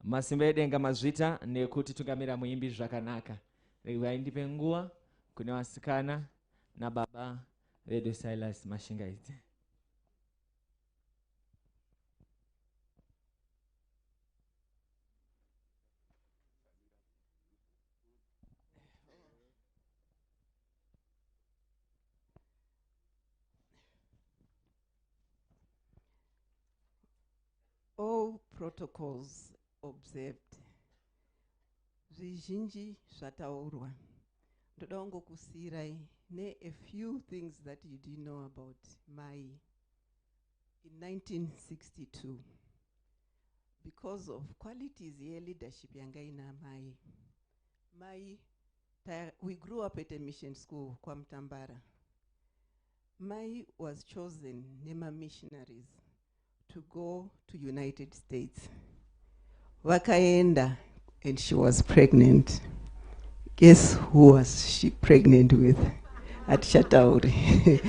Speaker 6: masimba edenga mazvita nekuti tungamira muimbi zvakanaka vaindipe nguva kune vasikana nababa vedu Silas Mashingaidze.
Speaker 3: All protocols observed. Zvizhinji zvataurwa. Ndoda kungokusiyirai a few things that you didn't know about Mai in 1962. Because of qualities here leadership yangaina Mai, we grew up at a mission school, Kwamtambara. Mai was chosen nema missionaries to go to United States. Wakaenda, and she was pregnant. Guess who was she pregnant with at Chatauri?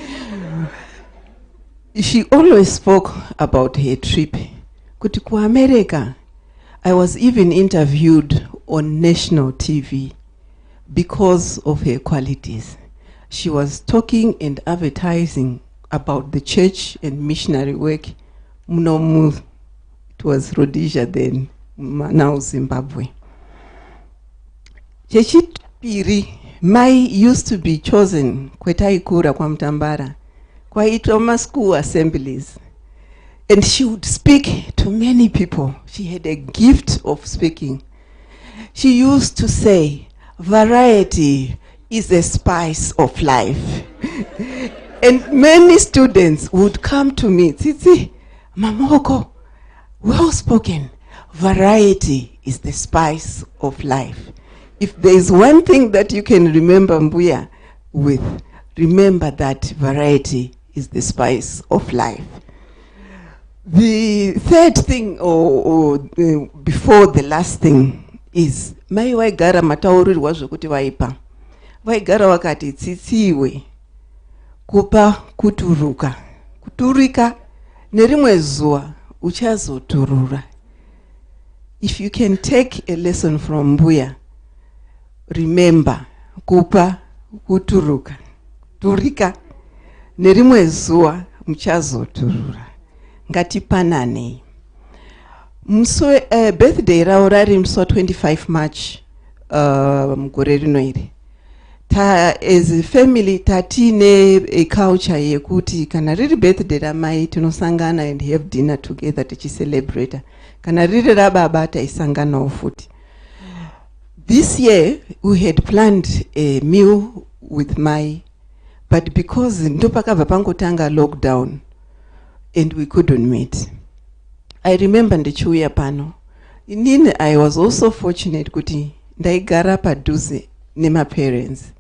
Speaker 3: She always spoke about her trip. Kuti ku America, I was even interviewed on national TV because of her qualities. She was talking and advertising about the church and missionary work. It was Rhodesia then, now Zimbabwe. Chechipiri, Mai used to be chosen kwetaikura kwa Mtambara, kwaitwa school assemblies, and she would speak to many people. She had a gift of speaking. She used to say, variety is the spice of life. And many students would come to me, Tsitsi, Mamoko, well spoken. Variety is the spice of life. If there is one thing that you can remember Mbuya with, remember that variety is the spice of life. The third thing, before the last thing, is mai waigara mataurirwa zvokuti vaipa. Vaigara vakati tsitsiwe kupa kuturuka. Kuturika nerimwe zuva uchazoturura. If you can take a lesson from Mbuya, remember kupa kuturuka. Turika nerimwe zuva muchazoturura. Ngatipanane. Birthday rao rari musi 25 March mugore rino iri. As a family tatine a culture yekuti kana riri birthday ramai tinosangana and have dinner together tichicelebrate. Kana riri rababa taisanganawo futi. This year we had planned a meal with Mai, but because ndopakabva pangotanga lockdown and we couldn't meet. I remember ndichiuya pano. Inini I was also fortunate kuti ndaigara padhuze nema parents.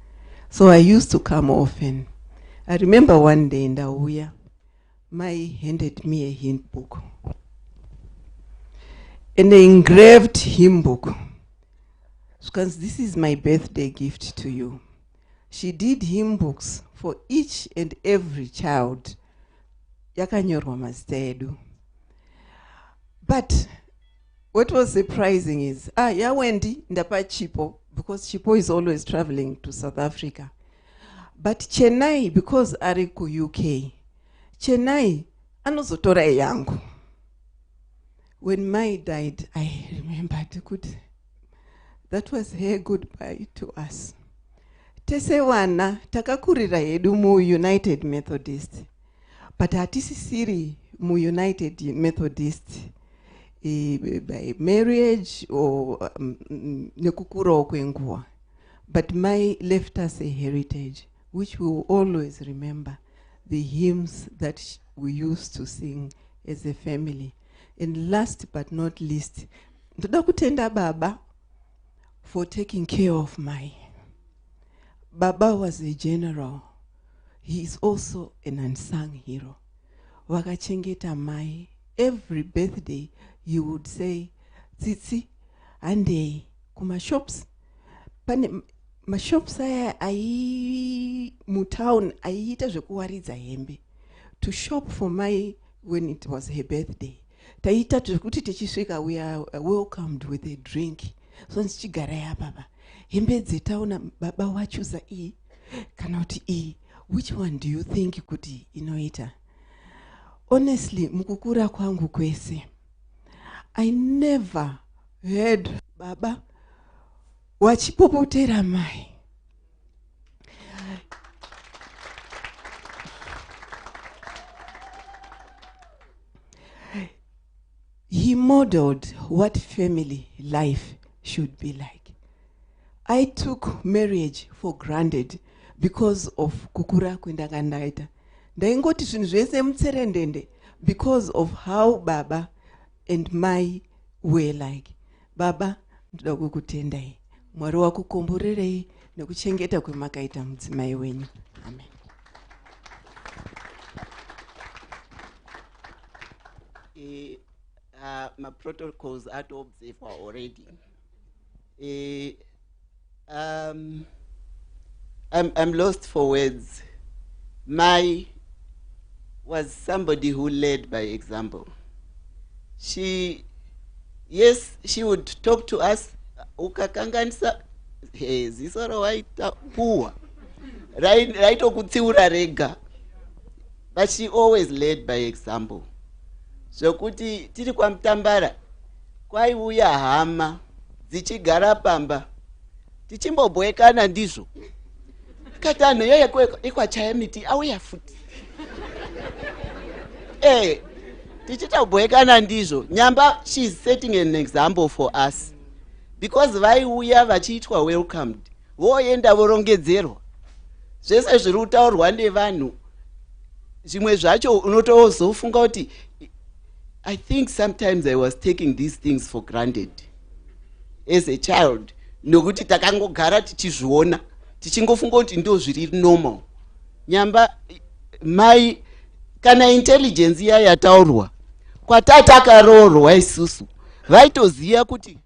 Speaker 3: So I used to come often. I remember one day ndauya, Mai handed me a hymn book. An engraved hymn book. Because this is my birthday gift to you. She did hymn books for each and every child. Yakanyorwa mazita edu. But what was surprising is, yawendi ndapa Chipo, because Chipo is always traveling to South Africa. But Chennai, because ari ku UK, Chennai anozotora yangu. When Mai died, I remembered that was her goodbye to us. Tese wana takakurira yedu mu United Methodist. But hatisisiri mu United Methodist by marriage or nekukura kwenguwa. But Mai left us a heritage which we will always remember. The hymns that we used to sing as a family. And last but not least, ndoda kutenda Baba for taking care of Mai. Baba was a general. He is also an unsung hero. Wakachengeta Mai. Every birthday, you would say, Tsitsi, ande kuma shops. Pane ma shops aya ai mutown aiita zvekuwaridza hembe. To shop for Mai when it was her birthday. Taita zvekuti tichisvika we are welcomed with a drink. So ntichigara ya baba. Hembe dzetauna baba wachuza iyi kana kuti iyi. Which one do you think kuti inoita? Honestly, mukukura kwangu kwese, I never heard Baba wachipopotera Mai. He modeled what family life should be like. I took marriage for granted because of kukura kwendakandaita. Ndaingoti zvinhu zvese mutserendende because of how Baba and Mai were like. Baba, ndoda kukutendai. Mwari wakukomborerei nekuchengeta kwemakaita mudzimai wenyu. Amen.
Speaker 4: My protocols are to observe already. I'm lost for words. Mai was somebody who led by example. She would talk to us. Ukakanganisa zisoro waita puwa. Right okutsiura rega. But she always led by example. So kuti tiri kwa Mtambara kwaiuya hama dzichigara pamba tichimbobwekana ndizvo. Katano yeye ikwachaya miti auya futi. Tichitabwekana ndizvo. Nyamba, she's setting an example for us. because vaiuya vachiitwa welcomed, voenda vorongedzerwa. Zvese zviri kutaurwa nevanhu, zvimwe zvacho unotozofunga kuti I think sometimes I was taking these things for granted as a child, nokuti takangogara tichizviona tichingofunga kuti ndo zviri normal. Nyamba mai kana intelligence iya yataurwa kwatatakarorwa isusu vaitoziva kuti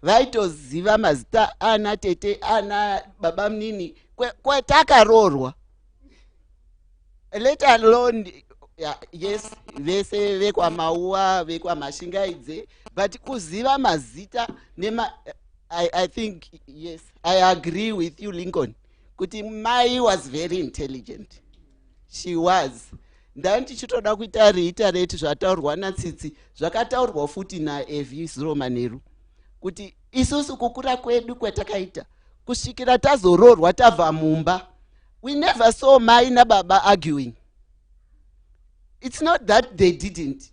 Speaker 4: vaitoziva mazita ana tete ana baba mnini kwatakarorwa, let alone yes vese vekwamauwa vekwamashingaidze, but kuziva mazita nema I think yes I agree with you Lincoln kuti mai was very intelligent. She was. Ndani tichitoda kuita reiterate zvataurwa natsitsi zvakataurwa futi naEv Romaneru kuti isusu kukura kwedu kwatakaita kusvikira tazororwa tabva mumba, we never saw mai nababa arguing. It's not that they didn't,